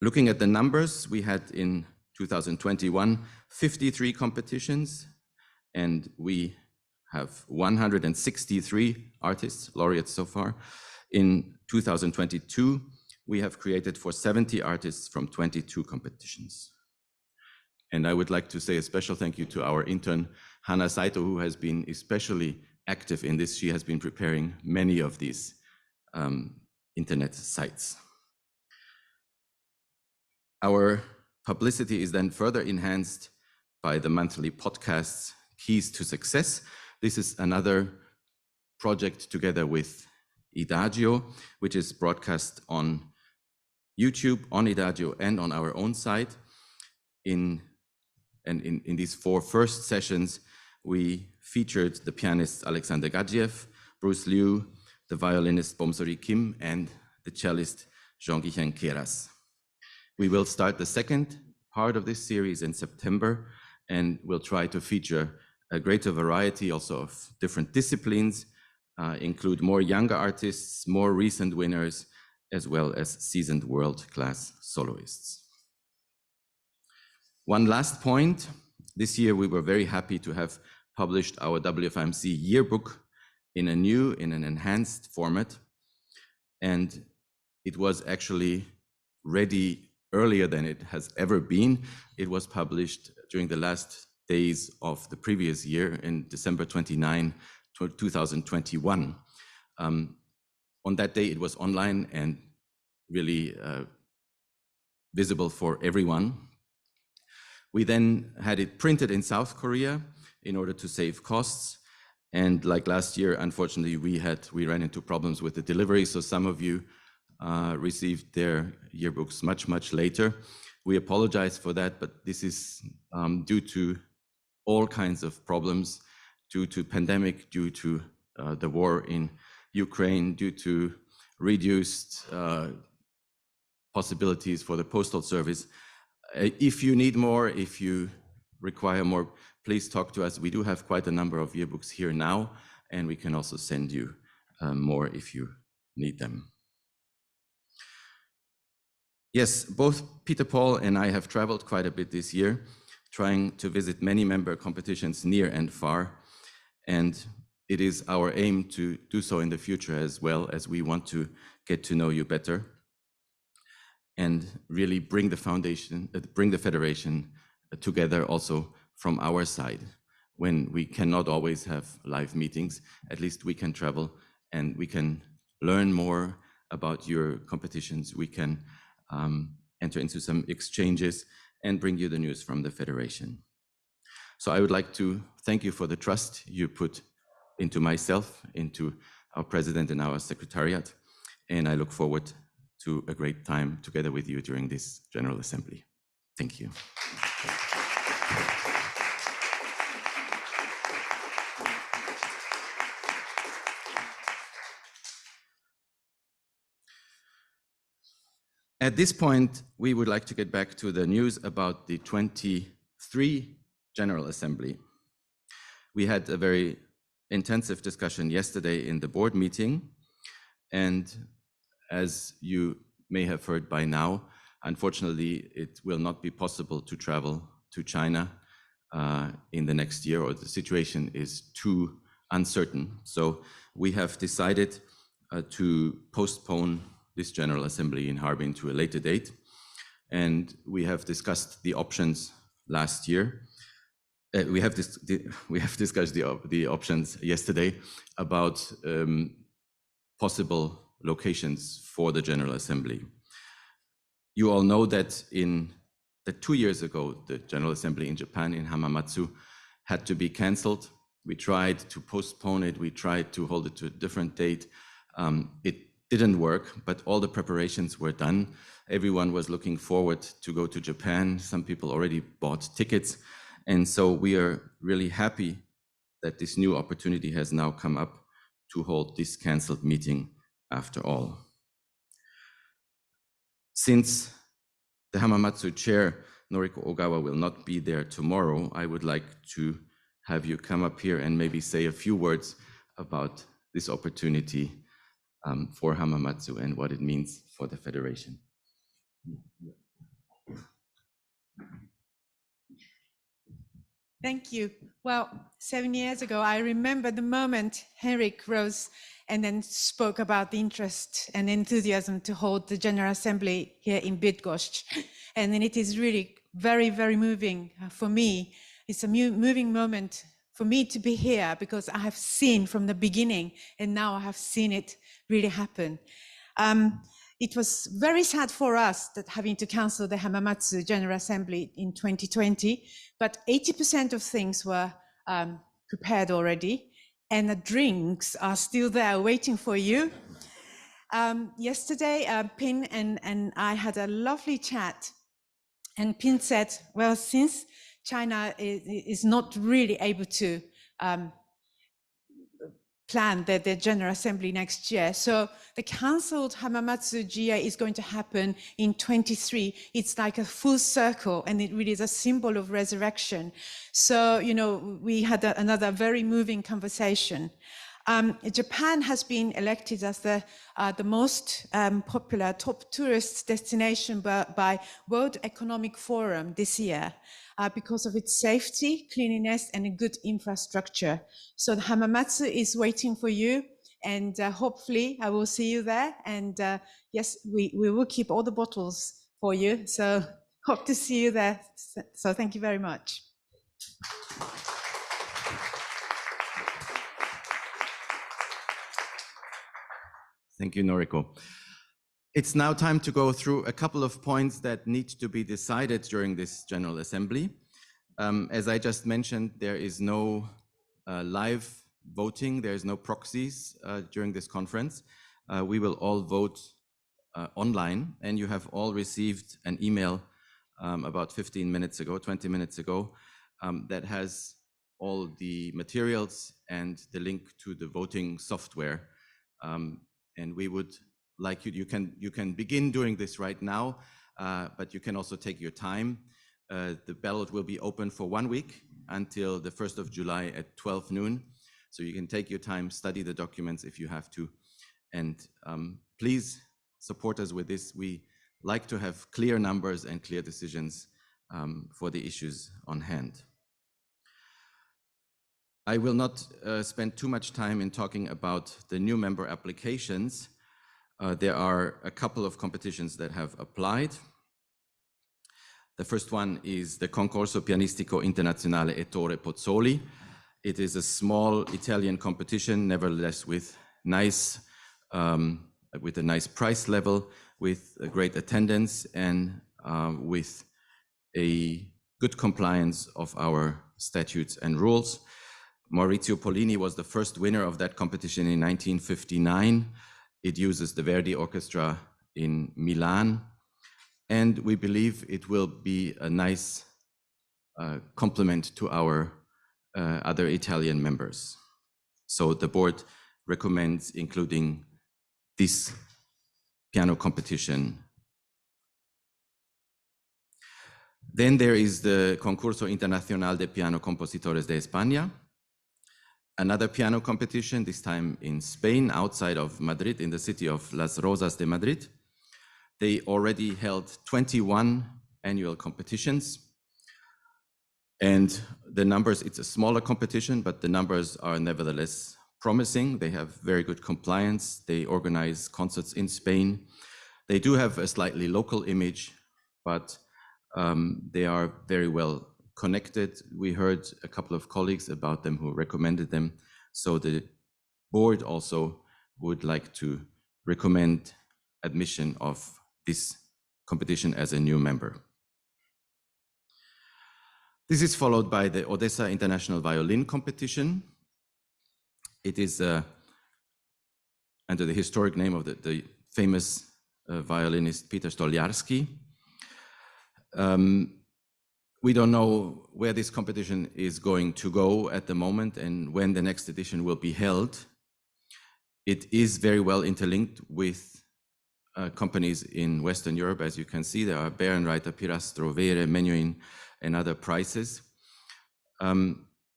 Looking at the numbers, we had in 2021, 53 competitions, and we have 163 artists, laureates so far. In 2022, we have created for 70 artists from 22 competitions. And I would like to say a special thank you to our intern, Hannah Saito, who has been especially active in this. She has been preparing many of these internet sites. Our publicity is then further enhanced by the monthly podcasts, Keys to Success. This is another project together with Idagio, which is broadcast on YouTube, on Idagio, and on our own site. In these 4 first sessions, we featured the pianist Alexander Gadziev, Bruce Liu, the violinist Bomsori Kim, and the cellist Jean-Guichen Keras. We will start the second part of this series in September, and we'll try to feature a greater variety also of different disciplines, include more younger artists, more recent winners, as well as seasoned world-class soloists. One last point, this year we were very happy to have published our WFIMC yearbook in an enhanced format, and it was actually ready earlier than it has ever been. It was published during the last days of the previous year in December 29, 2021. On that day, it was online and really visible for everyone. We then had it printed in South Korea in order to save costs. And like last year, unfortunately, we ran into problems with the delivery. So some of you received their yearbooks much later. We apologize for that, but this is due to all kinds of problems, due to pandemic, due to the war in Ukraine, due to reduced possibilities for the postal service. If you need more, if you require more, please talk to us. We do have quite a number of yearbooks here now, and we can also send you more if you need them. Yes, both Peter Paul and I have traveled quite a bit this year, trying to visit many member competitions near and far. And it is our aim to do so in the future as well, as we want to get to know you better and really bring the federation together also from our side. When we cannot always have live meetings, at least we can travel and we can learn more about your competitions. We can enter into some exchanges and bring you the news from the federation. So I would like to thank you for the trust you put into myself, into our president and our secretariat, and I look forward to a great time together with you during this General Assembly. Thank you. At this point, we would like to get back to the news about the 23 General Assembly. We had a very intensive discussion yesterday in the board meeting, and as you may have heard by now, unfortunately, it will not be possible to travel to China in the next year, or the situation is too uncertain. So we have decided to postpone this General Assembly in Harbin to a later date. And we have discussed the options last year. We have discussed the options yesterday about possible locations for the General Assembly. You all know that 2 years ago, the General Assembly in Japan, in Hamamatsu, had to be canceled. We tried to postpone it. We tried to hold it to a different date. It didn't work, but all the preparations were done. Everyone was looking forward to go to Japan. Some people already bought tickets. And so we are really happy that this new opportunity has now come up to hold this canceled meeting after all. Since the Hamamatsu chair, Noriko Ogawa, will not be there tomorrow, I would like to have you come up here and maybe say a few words about this opportunity for Hamamatsu and what it means for the federation. Thank you. Well, 7 years ago, I remember the moment Henrik rose and then spoke about the interest and enthusiasm to hold the General Assembly here in Bydgoszcz. And then it is really very, very moving for me. It's a moving moment for me to be here because I have seen from the beginning and now I have seen it really happen. It was very sad for us that having to cancel the Hamamatsu General Assembly in 2020, but 80% of things were prepared already, and the drinks are still there waiting for you. Yesterday, Pin and I had a lovely chat, and Pin said, well, since China is not really able to plan the General Assembly next year. So the cancelled Hamamatsu GA is going to happen in 23. It's like a full circle, and it really is a symbol of resurrection. So, you know, we had another very moving conversation. Japan has been elected as the most popular top tourist destination by World Economic Forum this year. Because of its safety, cleanliness, and a good infrastructure. So the Hamamatsu is waiting for you, and hopefully I will see you there. And yes, we will keep all the bottles for you. So hope to see you there. So thank you very much. Thank you, Noriko. It's now time to go through a couple of points that need to be decided during this General Assembly. As I just mentioned, there is no live voting, there is no proxies during this conference. We will all vote online, and you have all received an email about 15 minutes ago, 20 minutes ago, that has all the materials and the link to the voting software. And we would like you can begin doing this right now, but you can also take your time. The ballot will be open for 1 week until the 1st of July at 12 noon. So you can take your time, study the documents if you have to, and please support us with this. We like to have clear numbers and clear decisions for the issues on hand. I will not spend too much time in talking about the new member applications. There are a couple of competitions that have applied. The first one is the Concorso Pianistico Internazionale Ettore Pozzoli. It is a small Italian competition, nevertheless with a nice price level, with a great attendance, and with a good compliance of our statutes and rules. Maurizio Pollini was the first winner of that competition in 1959. It uses the Verdi Orchestra in Milan, and we believe it will be a nice complement to our other Italian members. So the board recommends including this piano competition. Then there is the Concurso Internacional de Piano Compositores de España, another piano competition, this time in Spain, outside of Madrid, in the city of Las Rozas de Madrid. They already held 21 annual competitions. And the numbers, it's a smaller competition, but the numbers are nevertheless promising. They have very good compliance. They organize concerts in Spain. They do have a slightly local image, but they are very well connected. We heard a couple of colleagues about them who recommended them. So the board also would like to recommend admission of this competition as a new member. This is followed by the Odessa International Violin Competition. It is under the historic name of the famous violinist Peter Stoliarski. We don't know where this competition is going to go at the moment and when the next edition will be held. It is very well interlinked with companies in Western Europe. As you can see, there are Bärenreiter, Pirastro, Vere, Menuhin, and other prizes.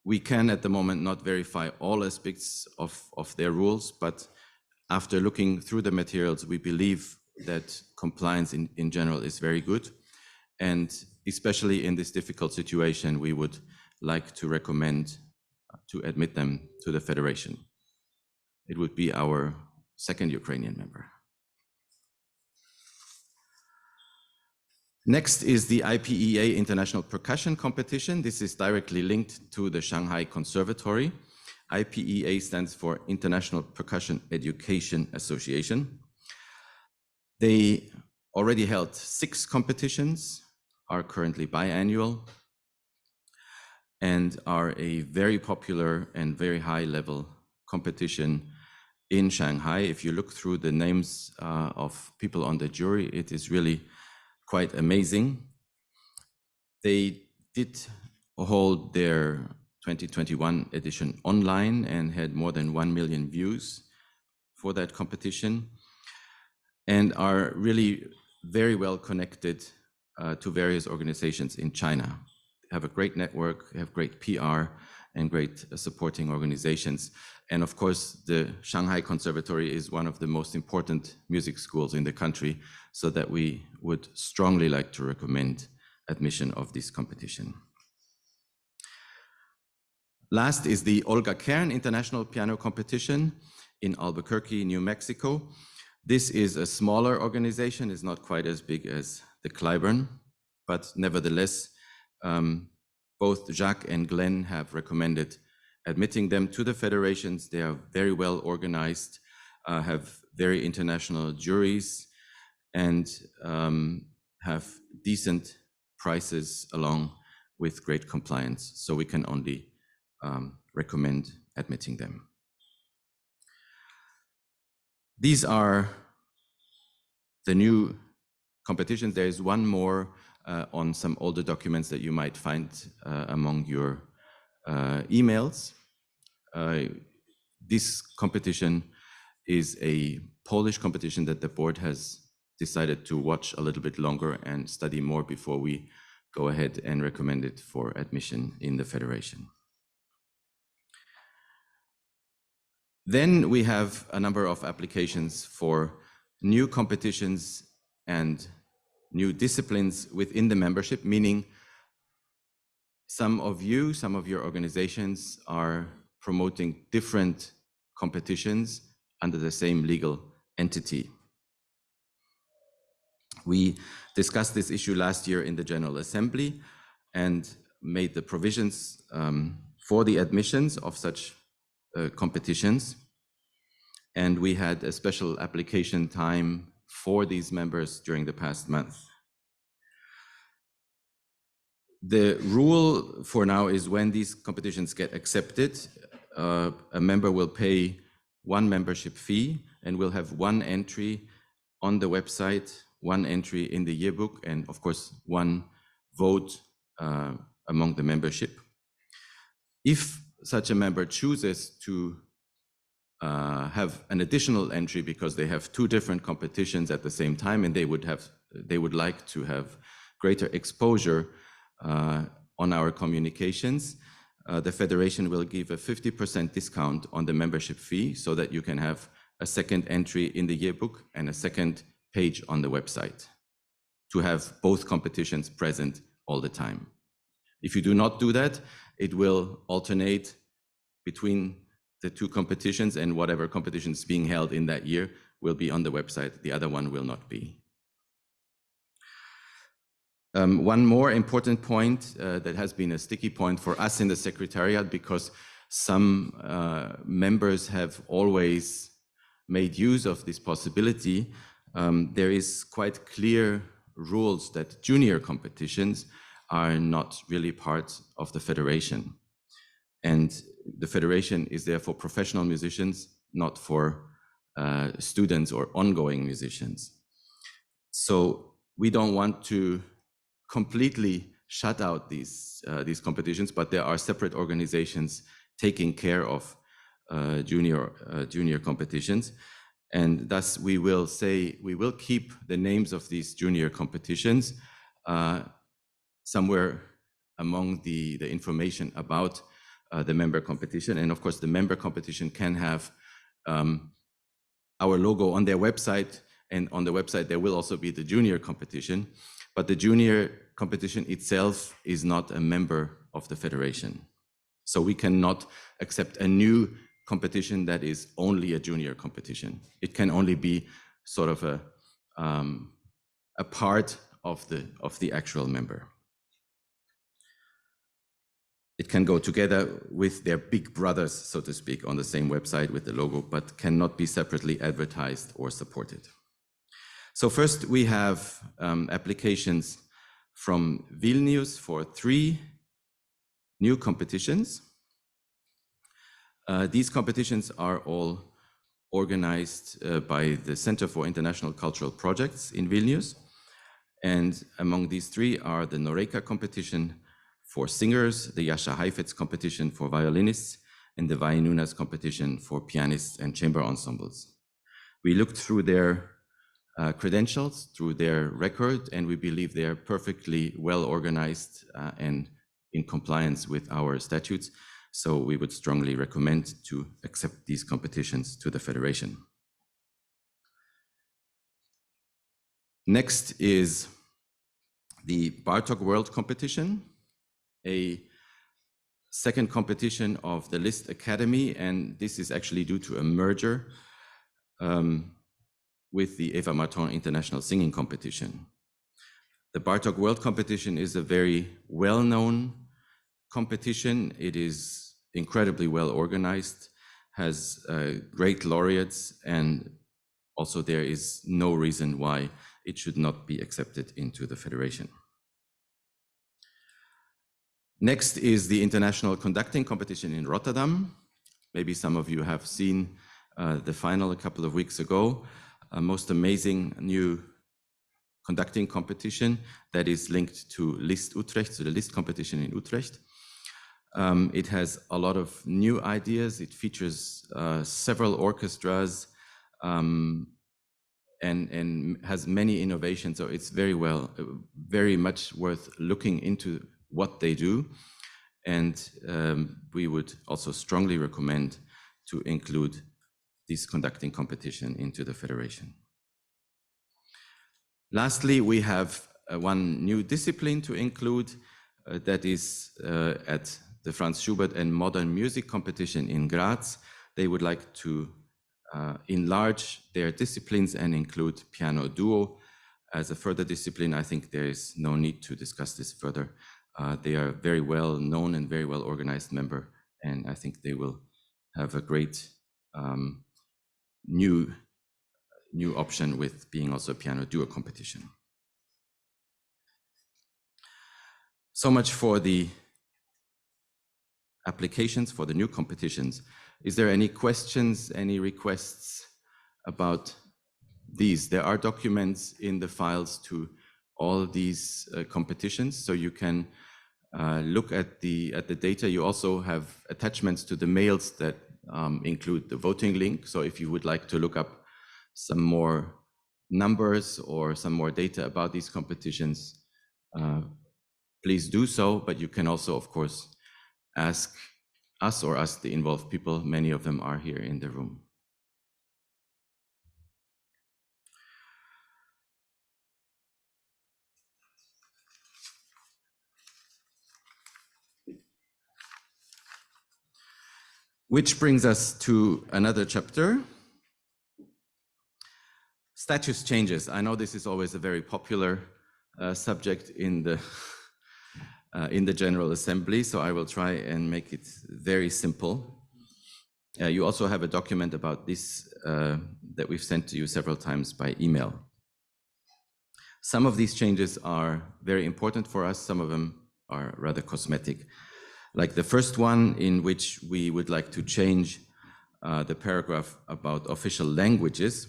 We can at the moment not verify all aspects of their rules, but after looking through the materials, we believe that compliance in general is very good. And especially in this difficult situation, we would like to recommend to admit them to the Federation. It would be our second Ukrainian member. Next is the IPEA International Percussion Competition. This is directly linked to the Shanghai Conservatory. IPEA stands for International Percussion Education Association. They already held 6 competitions, are currently biannual, and are a very popular and very high level competition in Shanghai. If you look through the names of people on the jury, it is really quite amazing. They did hold their 2021 edition online and had more than 1 million views for that competition, and are really very well connected to various organizations in China. They have a great network, they have great PR and great supporting organizations. And of course, the Shanghai Conservatory is one of the most important music schools in the country, so that we would strongly like to recommend admission of this competition. Last is the Olga Kern International Piano Competition in Albuquerque, New Mexico. This is a smaller organization, it's not quite as big as the Clyburn, but nevertheless, both Jacques and Glenn have recommended admitting them to the federations. They are very well organized, have very international juries, and have decent prices along with great compliance. So we can only recommend admitting them. These are the new competitions. There is one more on some older documents that you might find among your emails. This competition is a Polish competition that the board has decided to watch a little bit longer and study more before we go ahead and recommend it for admission in the federation. Then we have a number of applications for new competitions and new disciplines within the membership, meaning some of your organizations are promoting different competitions under the same legal entity. We discussed this issue last year in the General Assembly and made the provisions for the admissions of such competitions. And we had a special application time for these members during the past month. The rule for now is when these competitions get accepted, a member will pay one membership fee and will have one entry on the website, one entry in the yearbook, and of course, one vote among the membership. If such a member chooses to have an additional entry because they have two different competitions at the same time and they would like to have greater exposure on our communications, the Federation will give a 50% discount on the membership fee so that you can have a second entry in the yearbook and a second page on the website to have both competitions present all the time. If you do not do that, it will alternate between the two competitions, and whatever competition is being held in that year will be on the website. The other one will not be. One more important point that has been a sticky point for us in the Secretariat, because some members have always made use of this possibility. There is quite clear rules that junior competitions are not really part of the Federation. And the Federation is there for professional musicians, not for students or ongoing musicians. So we don't want to completely shut out these competitions, but there are separate organizations taking care of junior competitions. And thus we will keep the names of these junior competitions somewhere among the information about the member competition. And of course, the member competition can have our logo on their website, and on the website there will also be the junior competition, but the junior competition itself is not a member of the Federation. So we cannot accept a new competition that is only a junior competition. It can only be sort of a part of the actual member. It can go together with their big brothers, so to speak, on the same website with the logo, but cannot be separately advertised or supported. So first we have applications from Vilnius for 3 new competitions. These competitions are all organized by the Center for International Cultural Projects in Vilnius. And among these 3 are the Noreika competition for singers, the Jascha Heifetz competition for violinists, and the Vainunas competition for pianists and chamber ensembles. We looked through their credentials, through their record, and we believe they are perfectly well organized and in compliance with our statutes. So we would strongly recommend to accept these competitions to the Federation. Next is the Bartók World Competition, a second competition of the Liszt Academy, and this is actually due to a merger with the Eva Martin International Singing Competition. The Bartók World Competition is a very well-known competition. It is incredibly well organized, has great laureates, and also there is no reason why it should not be accepted into the Federation. Next is the International Conducting Competition in Rotterdam. Maybe some of you have seen the final a couple of weeks ago. A most amazing new conducting competition that is linked to Liszt Utrecht, so the Liszt competition in Utrecht. It has a lot of new ideas. It features several orchestras and has many innovations. So it's very much worth looking into what they do. And we would also strongly recommend to include this conducting competition into the Federation. Lastly, we have one new discipline to include, that is at the Franz Schubert and Modern Music Competition in Graz. They would like to enlarge their disciplines and include piano duo as a further discipline. I think there is no need to discuss this further. They are a very well known and very well organized member, and I think they will have a great new option with being also a piano duo competition. So much for the applications for the new competitions. Is there any questions, any requests about these? There are documents in the files to all these competitions, so you can look at the data. You also have attachments to the mails that include the voting link. So if you would like to look up some more numbers or some more data about these competitions, please do so. But you can also, of course, ask us or ask the involved people. Many of them are here in the room. Which brings us to another chapter. Status changes. I know this is always a very popular subject in the General Assembly, so I will try and make it very simple. You also have a document about this that we've sent to you several times by email. Some of these changes are very important for us. Some of them are rather cosmetic. Like the first one, in which we would like to change the paragraph about official languages.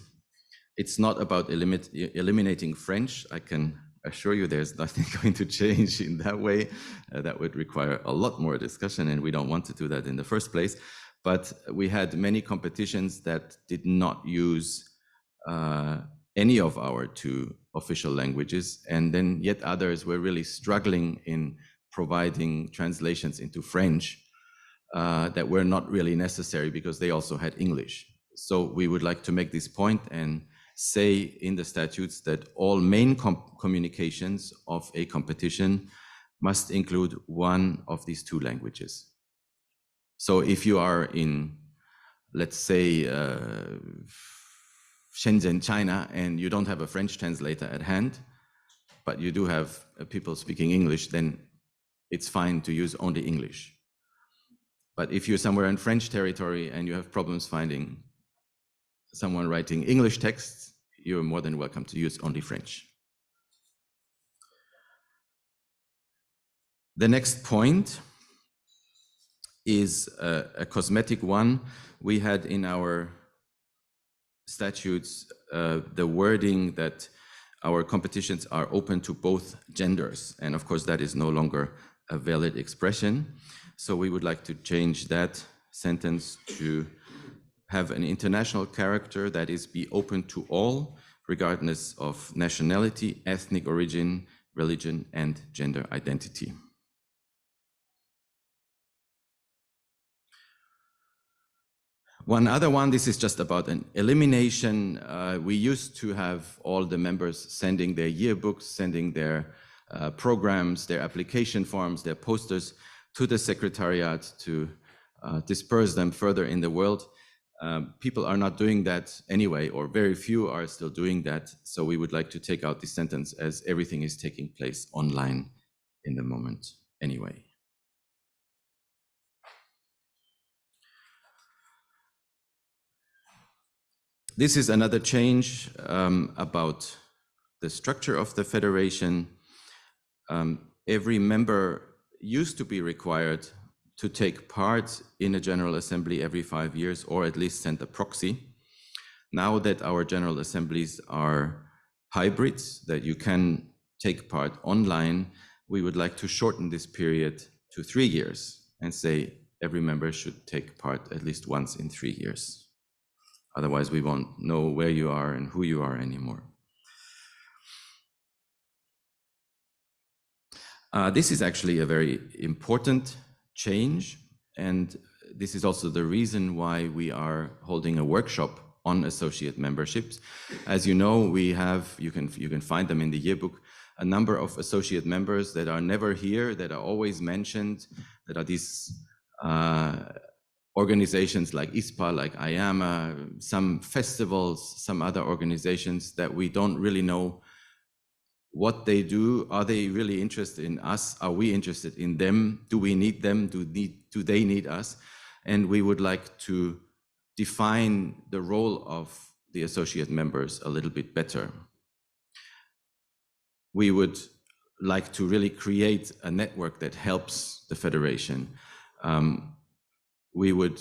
It's not about eliminating French. I can assure you there's nothing going to change in that way. That would require a lot more discussion, and we don't want to do that in the first place. But we had many competitions that did not use any of our two official languages, and then yet others were really struggling in providing translations into French that were not really necessary because they also had English. So we would like to make this point and say in the statutes that all main communications of a competition must include one of these two languages. So if you are in, let's say, Shenzhen, China, and you don't have a French translator at hand, but you do have people speaking English, then it's fine to use only English. But if you're somewhere in French territory and you have problems finding someone writing English texts, you're more than welcome to use only French. The next point is a cosmetic one. We had in our statutes the wording that our competitions are open to both genders. And of course, that is no longer a valid expression. So we would like to change that sentence to have an international character, that is, be open to all, regardless of nationality, ethnic origin, religion, and gender identity. One other one, this is just about an elimination. We used to have all the members sending their yearbooks, sending their programs, their application forms, their posters to the Secretariat to disperse them further in the world. People are not doing that anyway, or very few are still doing that. So we would like to take out this sentence, as everything is taking place online in the moment anyway. This is another change about the structure of the federation. Every member used to be required to take part in a General Assembly every 5 years, or at least send a proxy. Now that our General Assemblies are hybrids, that you can take part online, we would like to shorten this period to 3 years and say every member should take part at least once in 3 years. Otherwise, we won't know where you are and who you are anymore. This is actually a very important change, and this is also the reason why we are holding a workshop on associate memberships. As you know, we have, you can find them in the yearbook, a number of associate members that are never here, that are always mentioned, that are these organizations like ISPA, like IAMA, some festivals, some other organizations that we don't really know what they do. Are they really interested in us? Are we interested in them? Do we need them? Do they need us? And we would like to define the role of the associate members a little bit better. We would like to really create a network that helps the federation. We would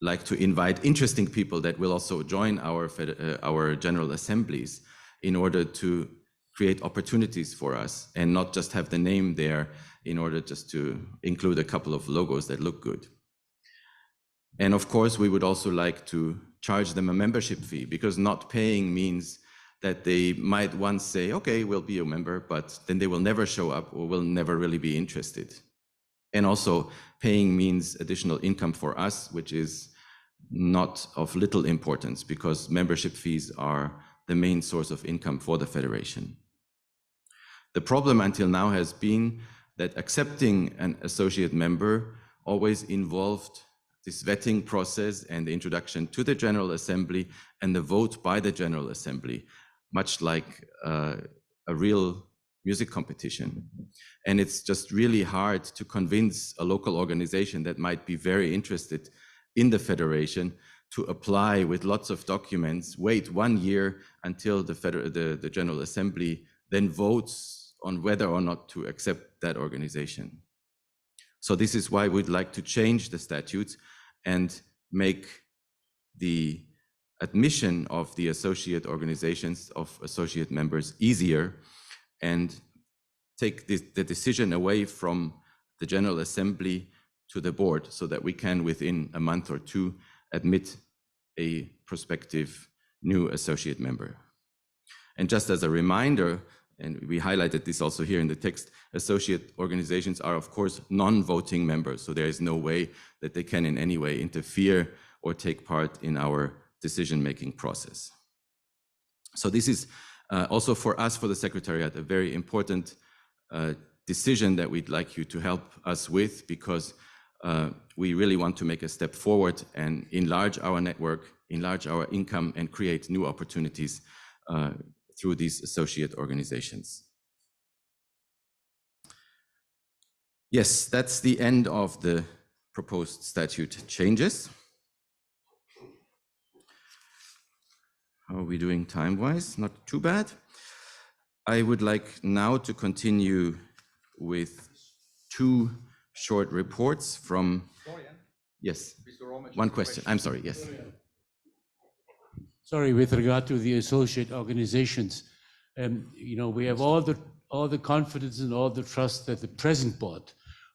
like to invite interesting people that will also join our general assemblies in order to create opportunities for us and not just have the name there in order just to include a couple of logos that look good. And of course, we would also like to charge them a membership fee, because not paying means that they might once say, okay, we'll be a member, but then they will never show up or will never really be interested. And also paying means additional income for us, which is not of little importance, because membership fees are the main source of income for the federation. The problem until now has been that accepting an associate member always involved this vetting process and the introduction to the General Assembly and the vote by the General Assembly, much like a real music competition. And it's just really hard to convince a local organization that might be very interested in the federation to apply with lots of documents, wait 1 year until the General Assembly then votes on whether or not to accept that organization. So this is why we'd like to change the statutes and make the admission of the associate organizations, of associate members, easier, and take the decision away from the General Assembly to the board, so that we can, within a month or two, admit a prospective new associate member. And just as a reminder, and we highlighted this also here in the text, associate organizations are, of course, non-voting members. So there is no way that they can in any way interfere or take part in our decision-making process. So this is also for us, for the Secretariat, a very important decision that we'd like you to help us with, because we really want to make a step forward and enlarge our network, enlarge our income, and create new opportunities through these associate organizations. Yes, that's the end of the proposed statute changes. How are we doing time-wise? Not too bad. I would like now to continue with 2 short reports from... Yes, one question. I'm sorry, yes. Sorry, with regard to the associate organizations, you know, we have all the confidence and all the trust that the present board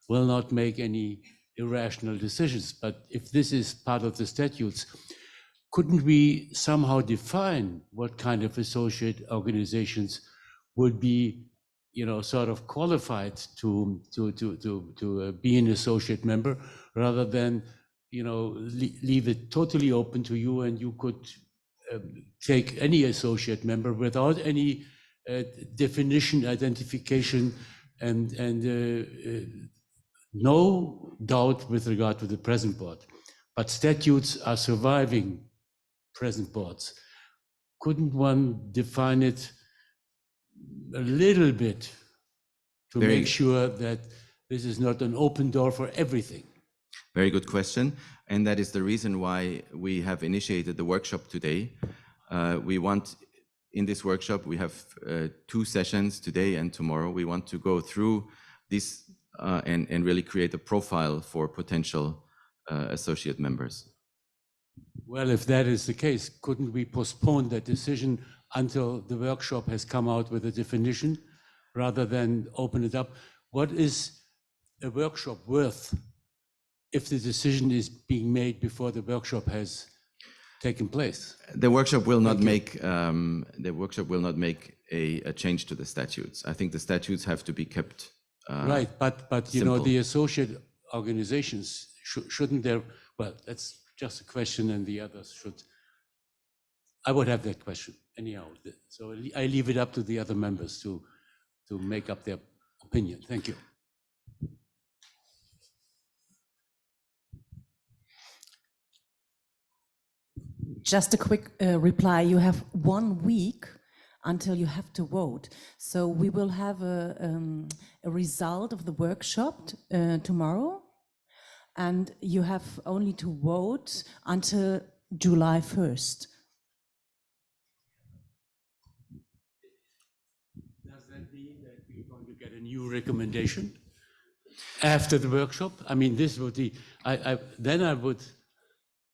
will not make any irrational decisions. But if this is part of the statutes, couldn't we somehow define what kind of associate organizations would be, you know, sort of qualified to be an associate member, rather than, you know, leave it totally open to you, and you could take any associate member without any definition, identification, and no doubt with regard to the present board. But statutes are surviving present boards. Couldn't one define it a little bit to make sure that this is not an open door for everything? Very good question. And that is the reason why we have initiated the workshop today. We want, in this workshop, we have 2 sessions today and tomorrow. We want to go through this and really create a profile for potential associate members. Well, if that is the case, couldn't we postpone that decision until the workshop has come out with a definition, rather than open it up? What is a workshop worth if the decision is being made before the workshop has taken place? The workshop will not make a change to the statutes. I think the statutes have to be kept right, but you know, the associate organizations shouldn't there? Well, that's just a question, and the others should I would have that question anyhow. So I leave it up to the other members to make up their opinion. Thank you. Just a quick reply. You have 1 week until you have to vote. So we will have a result of the workshop tomorrow, and you have only to vote until July 1st. Does that mean that we're going to get a new recommendation after the workshop? I mean, this would be, then I would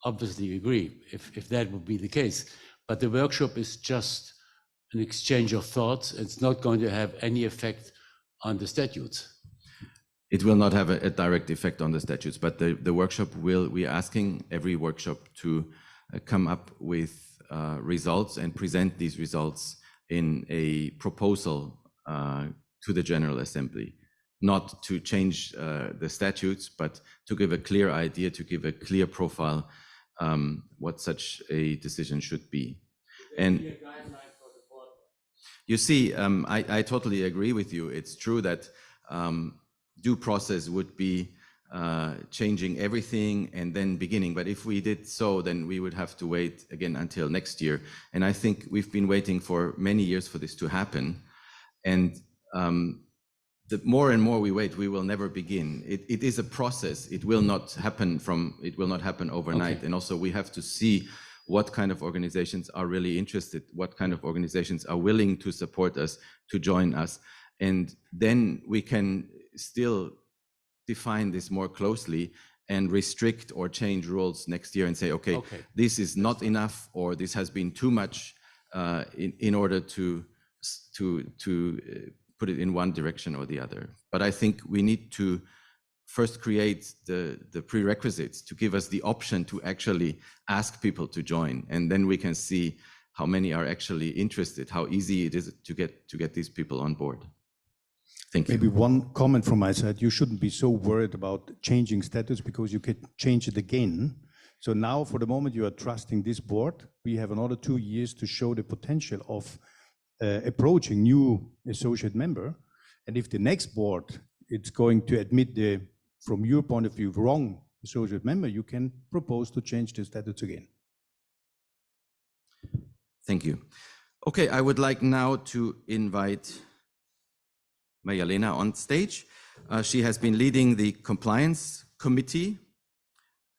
obviously agree if that would be the case. But the workshop is just an exchange of thoughts. It's not going to have any effect on the statutes. It will not have a direct effect on the statutes, but the workshop will, we're asking every workshop to come up with results and present these results in a proposal to the General Assembly. Not to change the statutes, but to give a clear idea, to give a clear profile what such a decision should be. And you see, I totally agree with you. It's true that due process would be changing everything and then beginning. But if we did so, then we would have to wait again until next year. And I think we've been waiting for many years for this to happen. And the more and more we wait, we will never begin. It is a process. It will not happen overnight. Okay. And also we have to see what kind of organizations are really interested, what kind of organizations are willing to support us, to join us. And then we can still define this more closely and restrict or change rules next year and say, okay, this is not enough, or this has been too much in order to put it in one direction or the other. But I think we need to first create the prerequisites to give us the option to actually ask people to join. And then we can see how many are actually interested, how easy it is to get these people on board. Thank you. Maybe one comment from my side. You shouldn't be so worried about changing status because you can change it again. So now for the moment you are trusting this board. We have another 2 years to show the potential of approaching new associate member. And if the next board it's going to admit the, from your point of view, wrong associate member, you can propose to change the status again. Thank you. Okay, I would like now to invite Maja-Lena on stage. She has been leading the compliance committee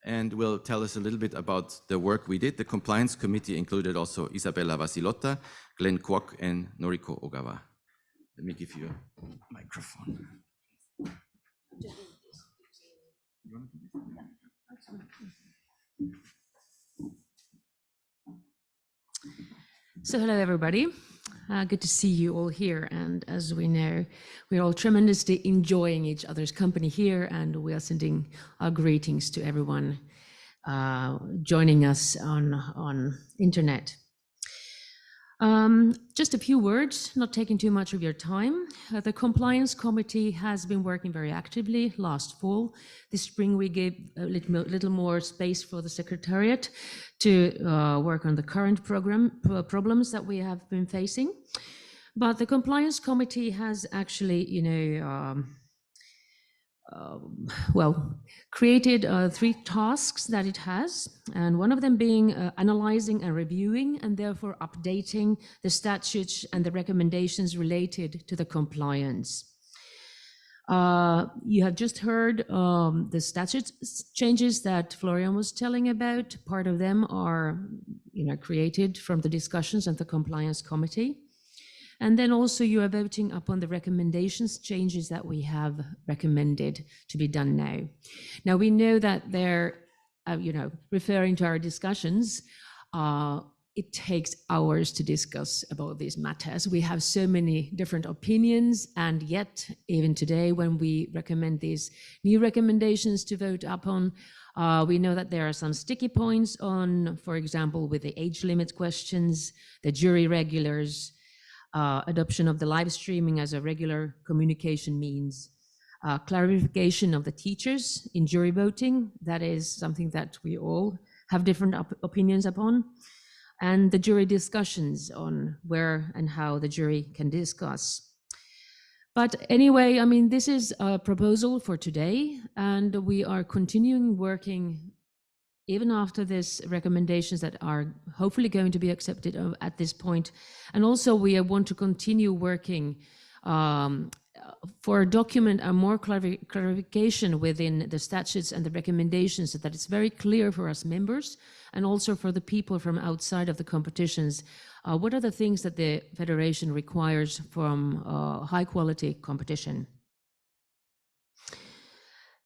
and will tell us a little bit about the work we did. The compliance committee included also Isabella Vasilotta, Glenn Kwok, and Noriko Ogawa. Let me give you a microphone. So hello, everybody. Good to see you all here. And as we know, we're all tremendously enjoying each other's company here, and we are sending our greetings to everyone joining us on internet. Just a few words, not taking too much of your time. The compliance committee has been working very actively last fall. This spring we gave a little more space for the secretariat to work on the current problems that we have been facing. But the compliance committee has actually, created 3 tasks that it has, and one of them being analyzing and reviewing and therefore updating the statutes and the recommendations related to the compliance. You have just heard the statute changes that Florian was telling about. Part of them are created from the discussions at the compliance committee. And then also you are voting upon the recommendations changes that we have recommended to be done now. Now we know that they're, referring to our discussions, it takes hours to discuss about these matters. We have so many different opinions, and yet even today when we recommend these new recommendations to vote upon, we know that there are some sticky points on, for example, with the age limit questions, the jury regulars, adoption of the live streaming as a regular communication means, clarification of the teachers in jury voting. That is something that we all have different opinions upon. and the jury discussions on where and how the jury can discuss. But anyway, I mean, this is a proposal for today, and we are continuing working even after these recommendations that are hopefully going to be accepted at this point. And also we want to continue working for a document and more clarification within the statutes and the recommendations, so that it's very clear for us members and also for the people from outside of the competitions. What are the things that the Federation requires from high quality competition?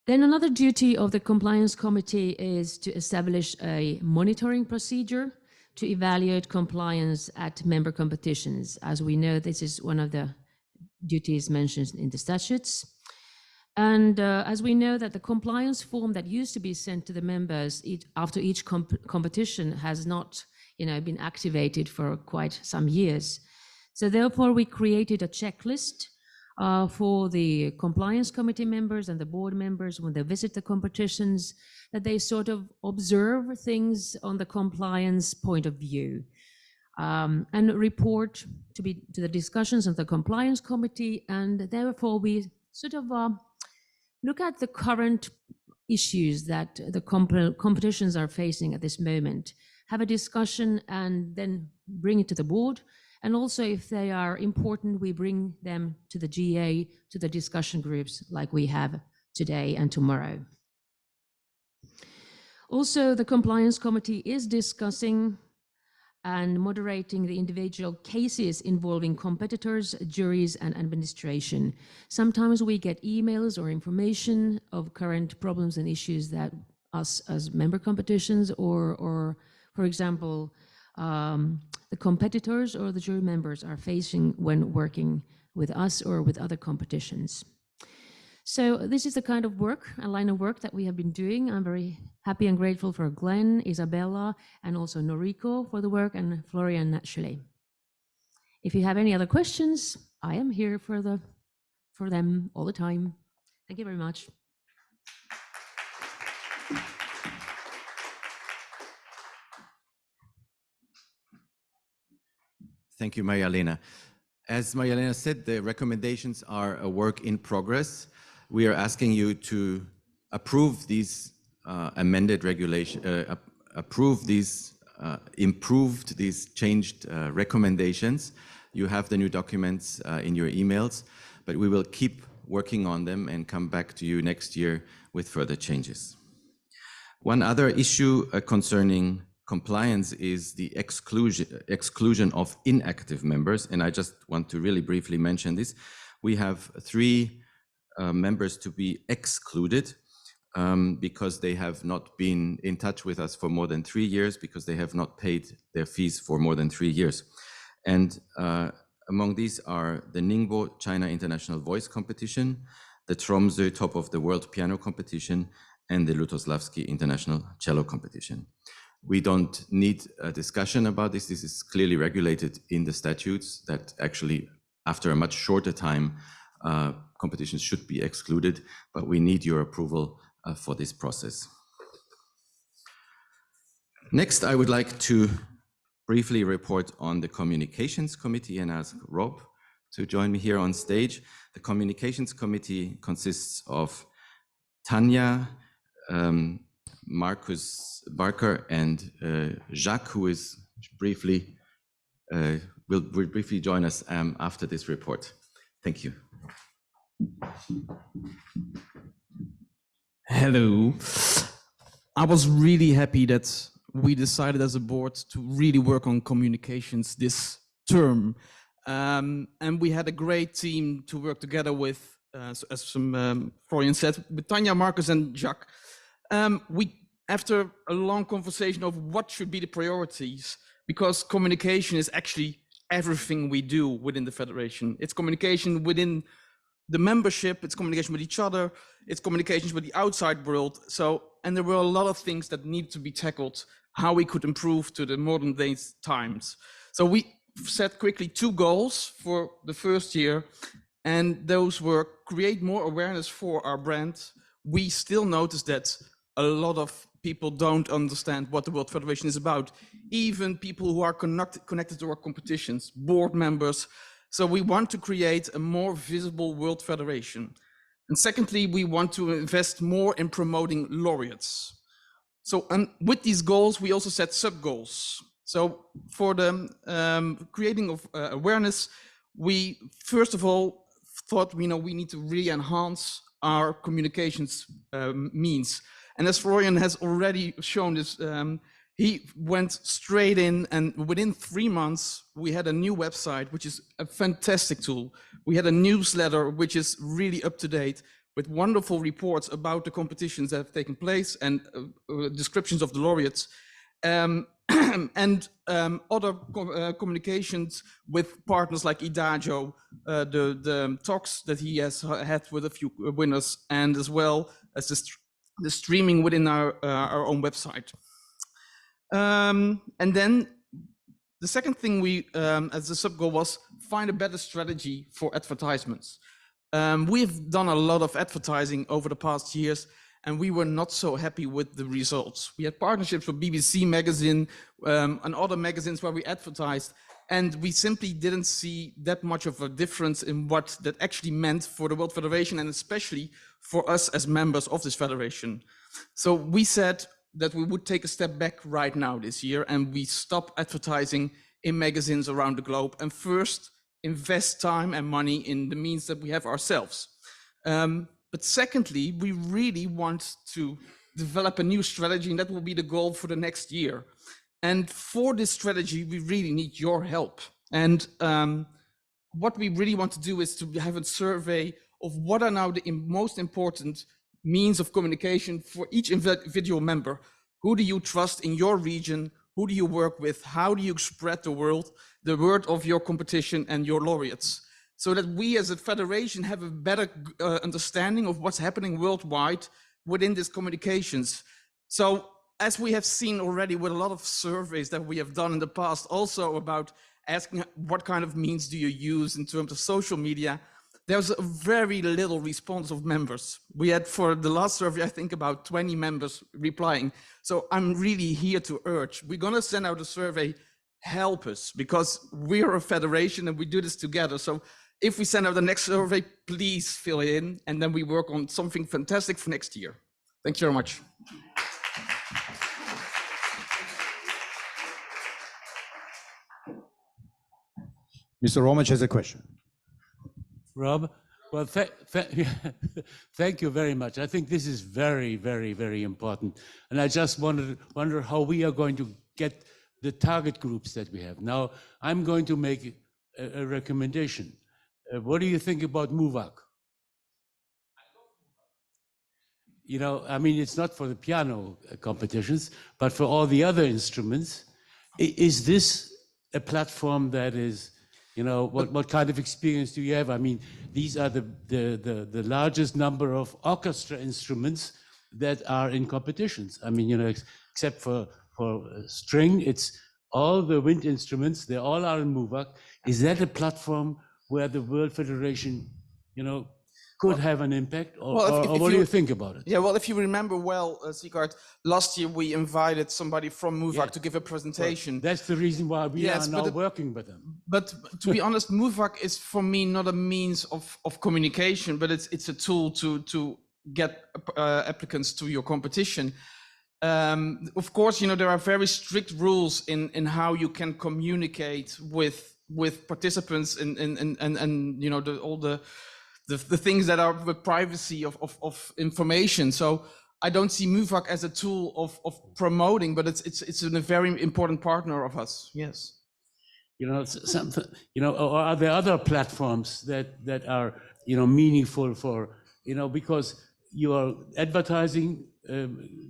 Then another duty of the Compliance Committee is to establish a monitoring procedure to evaluate compliance at member competitions. As we know, this is one of the duties mentioned in the statutes. And as we know that the compliance form that used to be sent to the members after each competition has not been activated for quite some years. So therefore we created a checklist for the Compliance Committee members and the board members when they visit the competitions, that they sort of observe things on the compliance point of view. And report to the discussions of the Compliance Committee, and therefore we sort of look at the current issues that the competitions are facing at this moment, have a discussion and then bring it to the board. And also if they are important, we bring them to the GA, to the discussion groups like we have today and tomorrow. Also, the Compliance Committee is discussing and moderating the individual cases involving competitors, juries, and administration. Sometimes we get emails or information of current problems and issues that us as member competitions or for example, the competitors or the jury members are facing when working with us or with other competitions. So this is the kind of work, a line of work that we have been doing. I'm very happy and grateful for Glenn, Isabella, and also Noriko for the work, and Florian naturally. If you have any other questions, I am here for them all the time. Thank you very much. Thank you, Maria-Lena. As Maria-Lena said, the recommendations are a work in progress. We are asking you to approve these amended regulation, approve these improved, these changed recommendations. You have the new documents in your emails, but we will keep working on them and come back to you next year with further changes. One other issue concerning compliance is the exclusion of inactive members, and I just want to really briefly mention this. We have 3 members to be excluded because they have not been in touch with us for more than 3 years, because they have not paid their fees for more than 3 years. And among these are the Ningbo China International Voice Competition, the Tromsø Top of the World Piano Competition, and the Lutoslavsky International Cello Competition. We don't need a discussion about this. This is clearly regulated in the statutes that actually, after a much shorter time, competitions should be excluded, but we need your approval for this process. Next, I would like to briefly report on the Communications Committee and ask Rob to join me here on stage. The Communications Committee consists of Tanya, Marcus Barker, and Jacques, who is briefly will briefly join us after this report. Thank you. Hello. I was really happy that we decided as a board to really work on communications this term. And we had a great team to work together with, as Florian said, with Tanya, Marcus, and Jacques. After a long conversation of what should be the priorities, because communication is actually everything we do within the Federation. It's communication within the membership, it's communication with each other, it's communications with the outside world. And there were a lot of things that need to be tackled, how we could improve to the modern day times. So we set quickly 2 goals for the first year, and those were create more awareness for our brand. We still notice that a lot of people don't understand what the World Federation is about. Even people who are connected to our competitions, board members. So we want to create a more visible World Federation. And secondly, we want to invest more in promoting laureates. So with these goals, we also set sub-goals. So for the creating of awareness, we first of all thought we need to really enhance our communications means. And as Florian has already shown this, he went straight in, and within 3 months, we had a new website, which is a fantastic tool. We had a newsletter, which is really up to date, with wonderful reports about the competitions that have taken place and descriptions of the laureates. And other communications with partners like Bydgoszcz, the talks that he has had with a few winners, and as well as the streaming within our own website. And then the second thing we, as a sub-goal, was find a better strategy for advertisements. We've done a lot of advertising over the past years, and we were not so happy with the results. We had partnerships with BBC Magazine and other magazines where we advertised, and we simply didn't see that much of a difference in what that actually meant for the World Federation, and especially for us as members of this federation. So we said that we would take a step back right now this year, and we stop advertising in magazines around the globe and first invest time and money in the means that we have ourselves. But secondly, we really want to develop a new strategy, and that will be the goal for the next year. And for this strategy, we really need your help. And what we really want to do is to have a survey of what are now the most important means of communication for each individual member. Who do you trust in your region? Who do you work with? How do you spread the word of your competition and your laureates? So that we as a federation have a better understanding of what's happening worldwide within these communications. So as we have seen already with a lot of surveys that we have done in the past, also about asking what kind of means do you use in terms of social media, there's a very little response of members. We had for the last survey, I think about 20 members replying. So I'm really here to urge, we're gonna send out a survey, help us, because we're a federation and we do this together. So if we send out the next survey, please fill it in, and then we work on something fantastic for next year. Thank you very much. Mr. Romic has a question. Rob, well, thank you very much. I think this is very, very, very important. And I just wonder how we are going to get the target groups that we have. Now, I'm going to make a recommendation. What do you think about MUVAC? You know, I mean, it's not for the piano competitions, but for all the other instruments. Is this a platform that is, you know, what kind of experience do you have? I mean, these are the largest number of orchestra instruments that are in competitions. I mean, you know, except for string, it's all the wind instruments, they all are in MUVAC. Is that a platform where the World Federation, you know, could have an impact, or what do you think about it? Yeah, well, if you remember well, Sigurd, last year we invited somebody from MUVAC to give a presentation. Well, that's the reason why we are now working with them. But to be honest, MUVAC is for me not a means of communication, but it's a tool to get applicants to your competition. Of course, you know, there are very strict rules in how you can communicate with participants and you know, all the things that are with privacy of information. So I don't see MUVAC as a tool of promoting, but it's a very important partner of us. Yes. You know, something. You know, or are there other platforms that are, you know, meaningful for, you know, because you are advertising,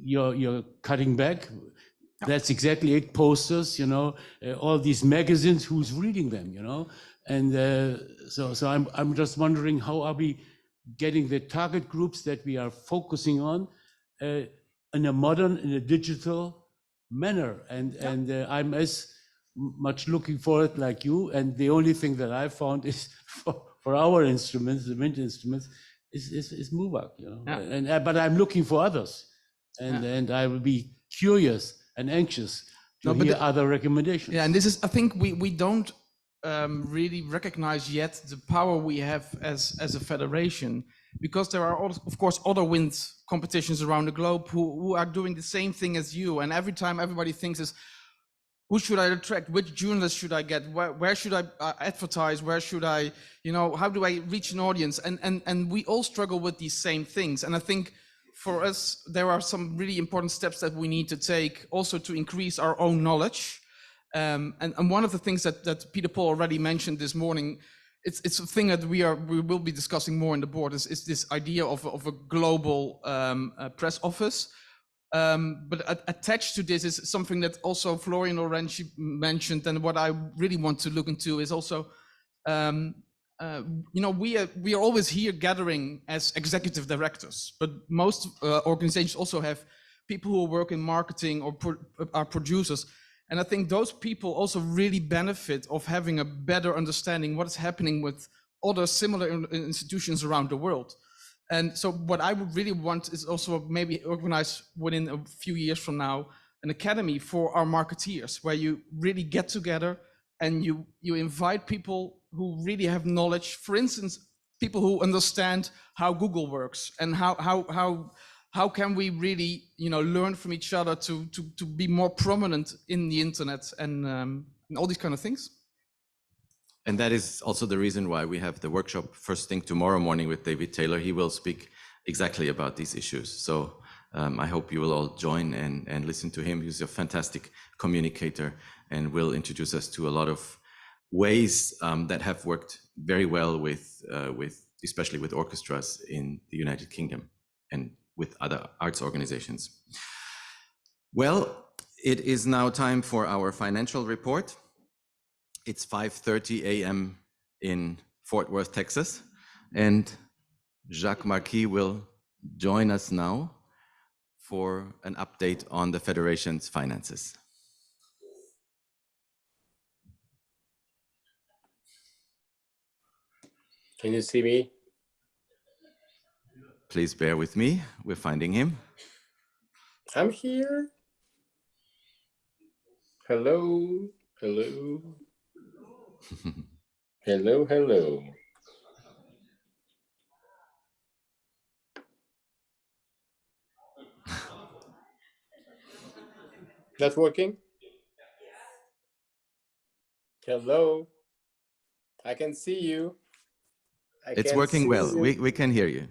you're cutting back. That's exactly it. Posters, you know, all these magazines. Who's reading them? You know. And so I'm just wondering, how are we getting the target groups that we are focusing on in a modern, in a digital manner? And I'm as much looking for it like you. And the only thing that I found is for our instruments, the wind instruments, is MUVAC, you know. Yeah. But I'm looking for others. And I will be curious and anxious to hear other recommendations. Yeah, and this is, I think we don't really recognize yet the power we have as a federation, because there are, of course, other wind competitions around the globe who are doing the same thing as you. And every time everybody thinks is, who should I attract? Which journalists should I get? Where should I advertise? Where should I, how do I reach an audience? And we all struggle with these same things. And I think for us, there are some really important steps that we need to take also to increase our own knowledge. And one of the things that Peter Paul already mentioned this morning, it's a thing that we will be discussing more in the board, is this idea of a global press office. But attached to this is something that also Florian already mentioned, and what I really want to look into is also, we are always here gathering as executive directors, but most organizations also have people who work in marketing or are producers. And I think those people also really benefit of having a better understanding what is happening with other similar institutions around the world. And so what I would really want is also maybe organize within a few years from now an academy for our marketeers, where you really get together and you invite people who really have knowledge. For instance, people who understand how Google works and how can we really learn from each other to be more prominent in the internet and all these kind of things. And that is also the reason why we have the workshop first thing tomorrow morning with David Taylor. He will speak exactly about these issues. So I hope you will all join and listen to him. He's a fantastic communicator and will introduce us to a lot of ways that have worked very well with especially with orchestras in the United Kingdom and with other arts organizations. Well, it is now time for our financial report. It's 5:30 a.m. in Fort Worth, Texas, and Jacques Marquis will join us now for an update on the Federation's finances. Can you see me? Please bear with me, we're finding him. I'm here. Hello, hello. Hello, hello. That's working? Hello. I can see you. It's working well. We can hear you.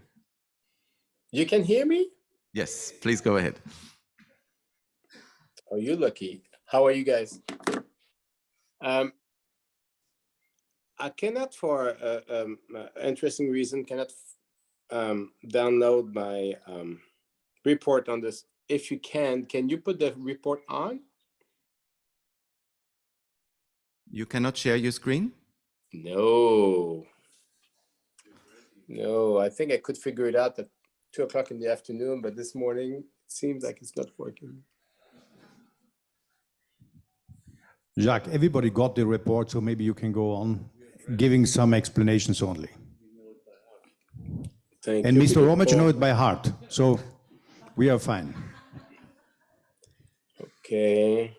You can hear me? Yes, please go ahead. Oh, you're lucky. How are you guys? I cannot, for interesting reason, cannot download my report on this. If you can you put the report on? You cannot share your screen? No. No, I think I could figure it out at 2 o'clock in the afternoon, but this morning it seems like it's not working. Jacques, everybody got the report, so maybe you can go on giving some explanations only. Thank and you, Mr. Romic, you know Paul. it by heart, so we are fine. Okay.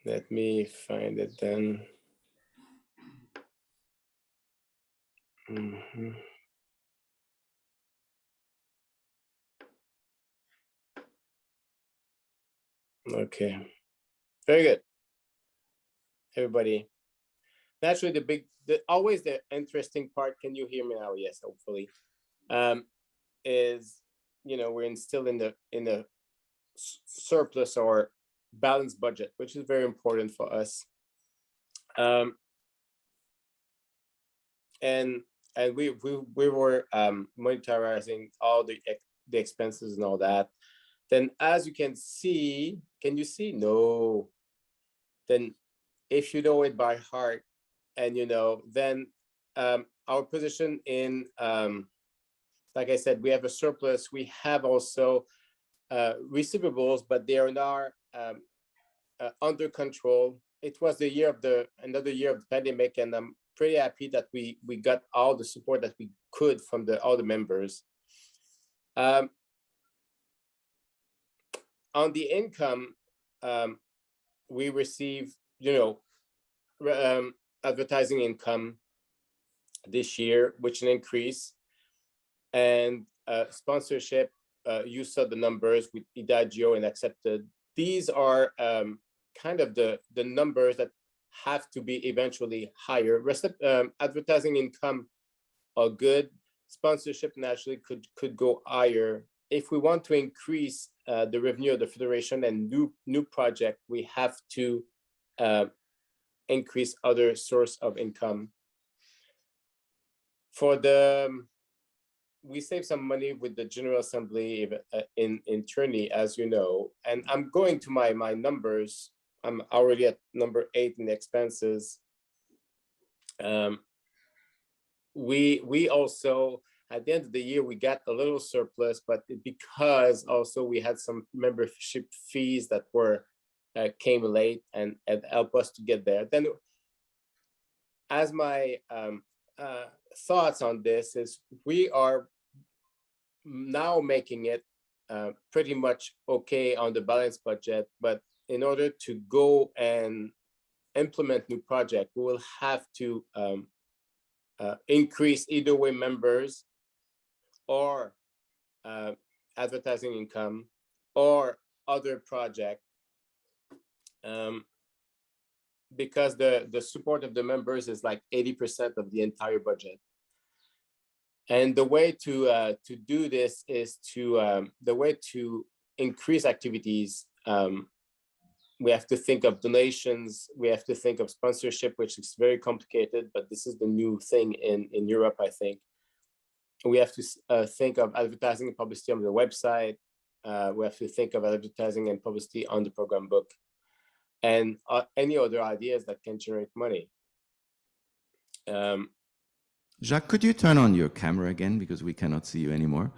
Let me find it then. Okay. Very good. Everybody. Naturally, always the interesting part, can you hear me now? Yes, hopefully. Is, we're still in the surplus or balanced budget, which is very important for us. And we were monitoring all the expenses and all that. Then, as you can see, can you see? No. Then, if you know it by heart, and then our position in, like I said, we have a surplus. We have also receivables, but they are not under control. It was another year of the pandemic, and I'm pretty happy that we got all the support that we could from all the members. on the income, we receive, advertising income this year, which an increase, and sponsorship. You saw the numbers with Idagio and Accepted. These are kind of the numbers that have to be eventually higher. Advertising income are good. Sponsorship naturally could go higher. If we want to increase the revenue of the federation and new project, we have to increase other source of income. We save some money with the General Assembly in Trinity, as you know, and I'm going to my numbers. I'm already at number 8 in the expenses. We also, at the end of the year, we got a little surplus, but because also we had some membership fees that were came late and helped us to get there. Then, as my thoughts on this is, we are now making it pretty much okay on the balanced budget, but in order to go and implement new project, we will have to increase either way members or advertising income or other project, because the support of the members is like 80% of the entire budget. And the way to do this is the way to increase activities. We have to think of donations. We have to think of sponsorship, which is very complicated, but this is the new thing in Europe, I think. We have to think of advertising and publicity on the website. We have to think of advertising and publicity on the program book, and any other ideas that can generate money. Jacques, could you turn on your camera again, because we cannot see you anymore?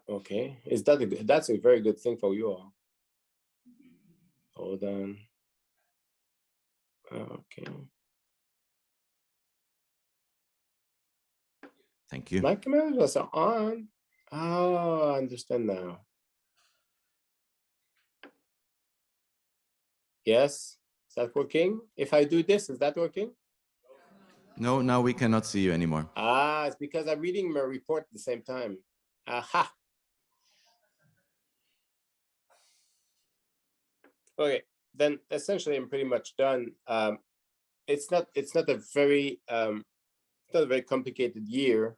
Okay. That's a very good thing for you all. Hold on. Okay. Thank you. My camera was on. Oh, I understand now. Yes. Is that working? If I do this, is that working? No, now we cannot see you anymore. It's because I'm reading my report at the same time. Aha. Okay, then essentially I'm pretty much done. It's not a very complicated year.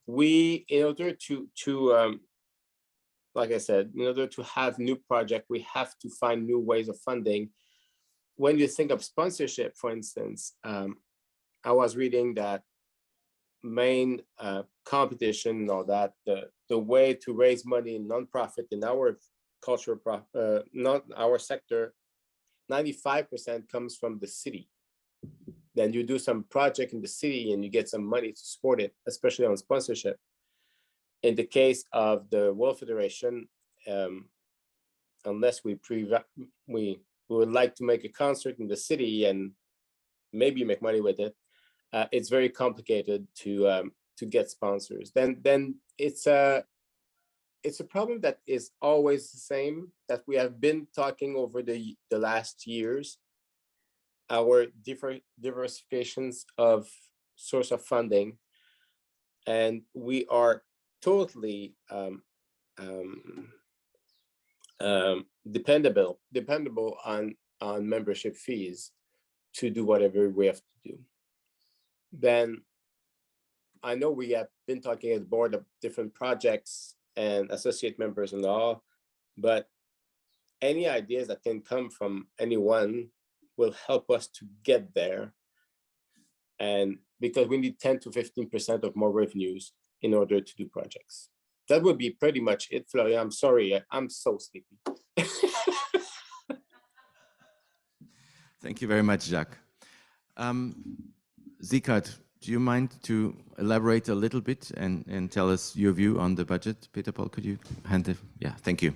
In order to like I said, in order to have new project, we have to find new ways of funding. When you think of sponsorship, for instance, I was reading that main competition, or that the way to raise money in nonprofit in our culture, not our sector, 95% comes from the city. Then you do some project in the city and you get some money to support it, especially on sponsorship. In the case of the World Federation, unless we would like to make a concert in the city and maybe make money with it, it's very complicated to get sponsors. Then it's a problem that is always the same, that we have been talking over the last years. Our different diversifications of source of funding, and we are totally dependable on membership fees to do whatever we have to do. Then I know we have been talking at the board of different projects and associate members and all, but any ideas that can come from anyone will help us to get there. And because we need 10 to 15% of more revenues in order to do projects. That would be pretty much it, Florian. I'm sorry, I'm so sleepy. Thank you very much, Jacques. Zikard, do you mind to elaborate a little bit and tell us your view on the budget? Peter Paul, could you hand it? Yeah, thank you.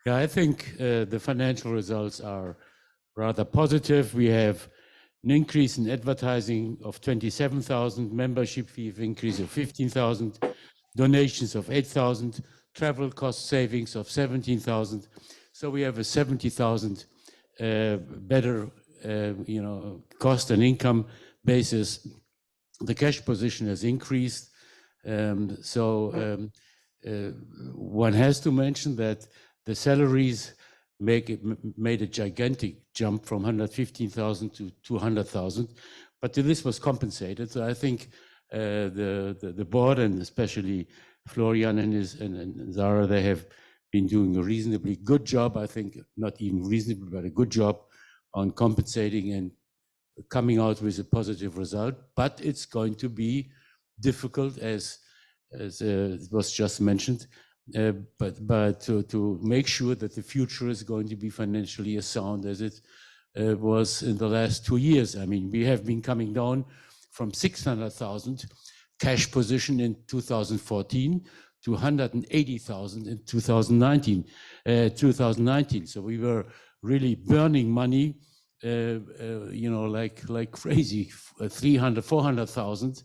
Yeah, I think the financial results are rather positive. We have an increase in advertising of 27,000, membership fee increase of 15,000, donations of 8,000, travel cost savings of 17,000. So we have a 70,000 better, cost and income basis. The cash position has increased. One has to mention that the salaries made a gigantic jump from 115,000 to 200,000, but this was compensated. So I think the board, and especially Florian and Zara, they have been doing a reasonably good job. I think not even reasonable, but a good job on compensating and coming out with a positive result. But it's going to be difficult, as it was just mentioned. But to make sure that the future is going to be financially as sound as it was in the last 2 years. I mean, we have been coming down from 600,000 cash position in 2014 to 180,000 in 2019. So we were really burning money, like crazy, 300, 400,000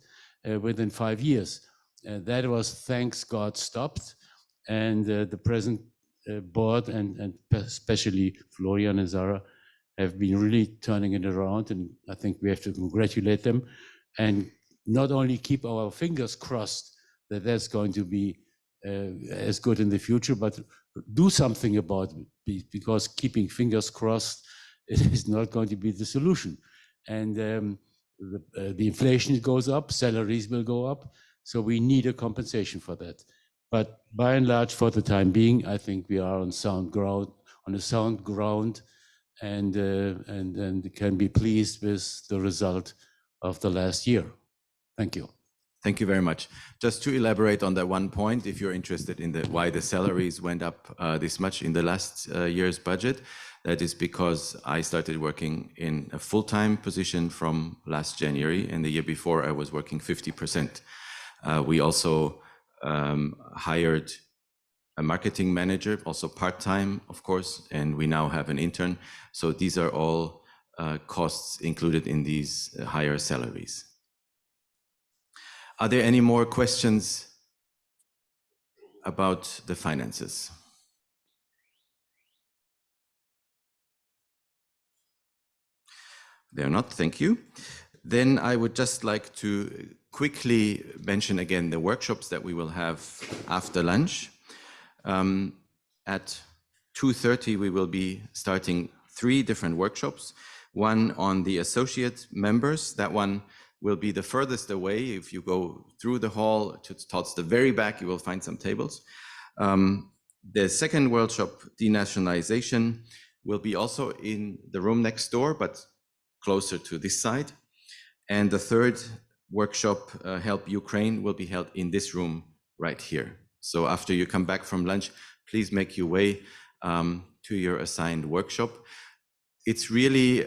within 5 years. That was, thanks God, stopped. And the present board and especially Florian and Zara have been really turning it around, and I think we have to congratulate them and not only keep our fingers crossed that that's going to be as good in the future, but do something about it, because keeping fingers crossed is not going to be the solution. And the inflation goes up, salaries will go up, so we need a compensation for that. But by and large, for the time being, I think we are on sound ground, and can be pleased with the result of the last year. Thank you. Thank you very much. Just to elaborate on that one point, if you're interested in why the salaries went up this much in the last year's budget, that is because I started working in a full-time position from last January, and the year before I was working 50%. We also hired a marketing manager, also part-time, of course, and we now have an intern. So these are all costs included in these higher salaries. Are there any more questions about the finances? There are not, thank you. Then I would just like to quickly mention again the workshops that we will have after lunch. At 2:30 we will be starting 3 different workshops. One on the associate members. That one will be the furthest away. If you go through the hall towards the very back, you will find some tables. The second workshop, denationalization, will be also in the room next door, but closer to this side. And the third workshop, Help Ukraine, will be held in this room right here. So after you come back from lunch, please make your way to your assigned workshop. It's really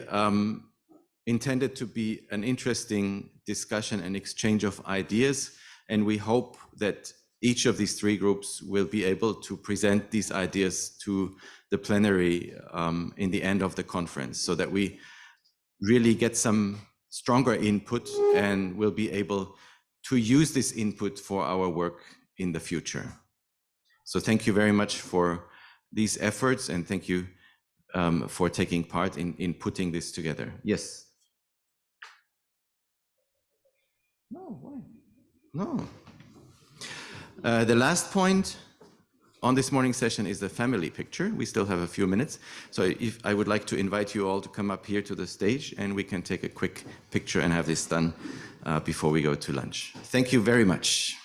intended to be an interesting discussion and exchange of ideas, and we hope that each of these 3 groups will be able to present these ideas to the plenary in the end of the conference, so that we really get some stronger input and will be able to use this input for our work in the future. So thank you very much for these efforts, and thank you for taking part in putting this together. Yes? No, why? No. The last point on this morning's session is the family picture. We still have a few minutes. So if I would like to invite you all to come up here to the stage, and we can take a quick picture and have this done before we go to lunch. Thank you very much.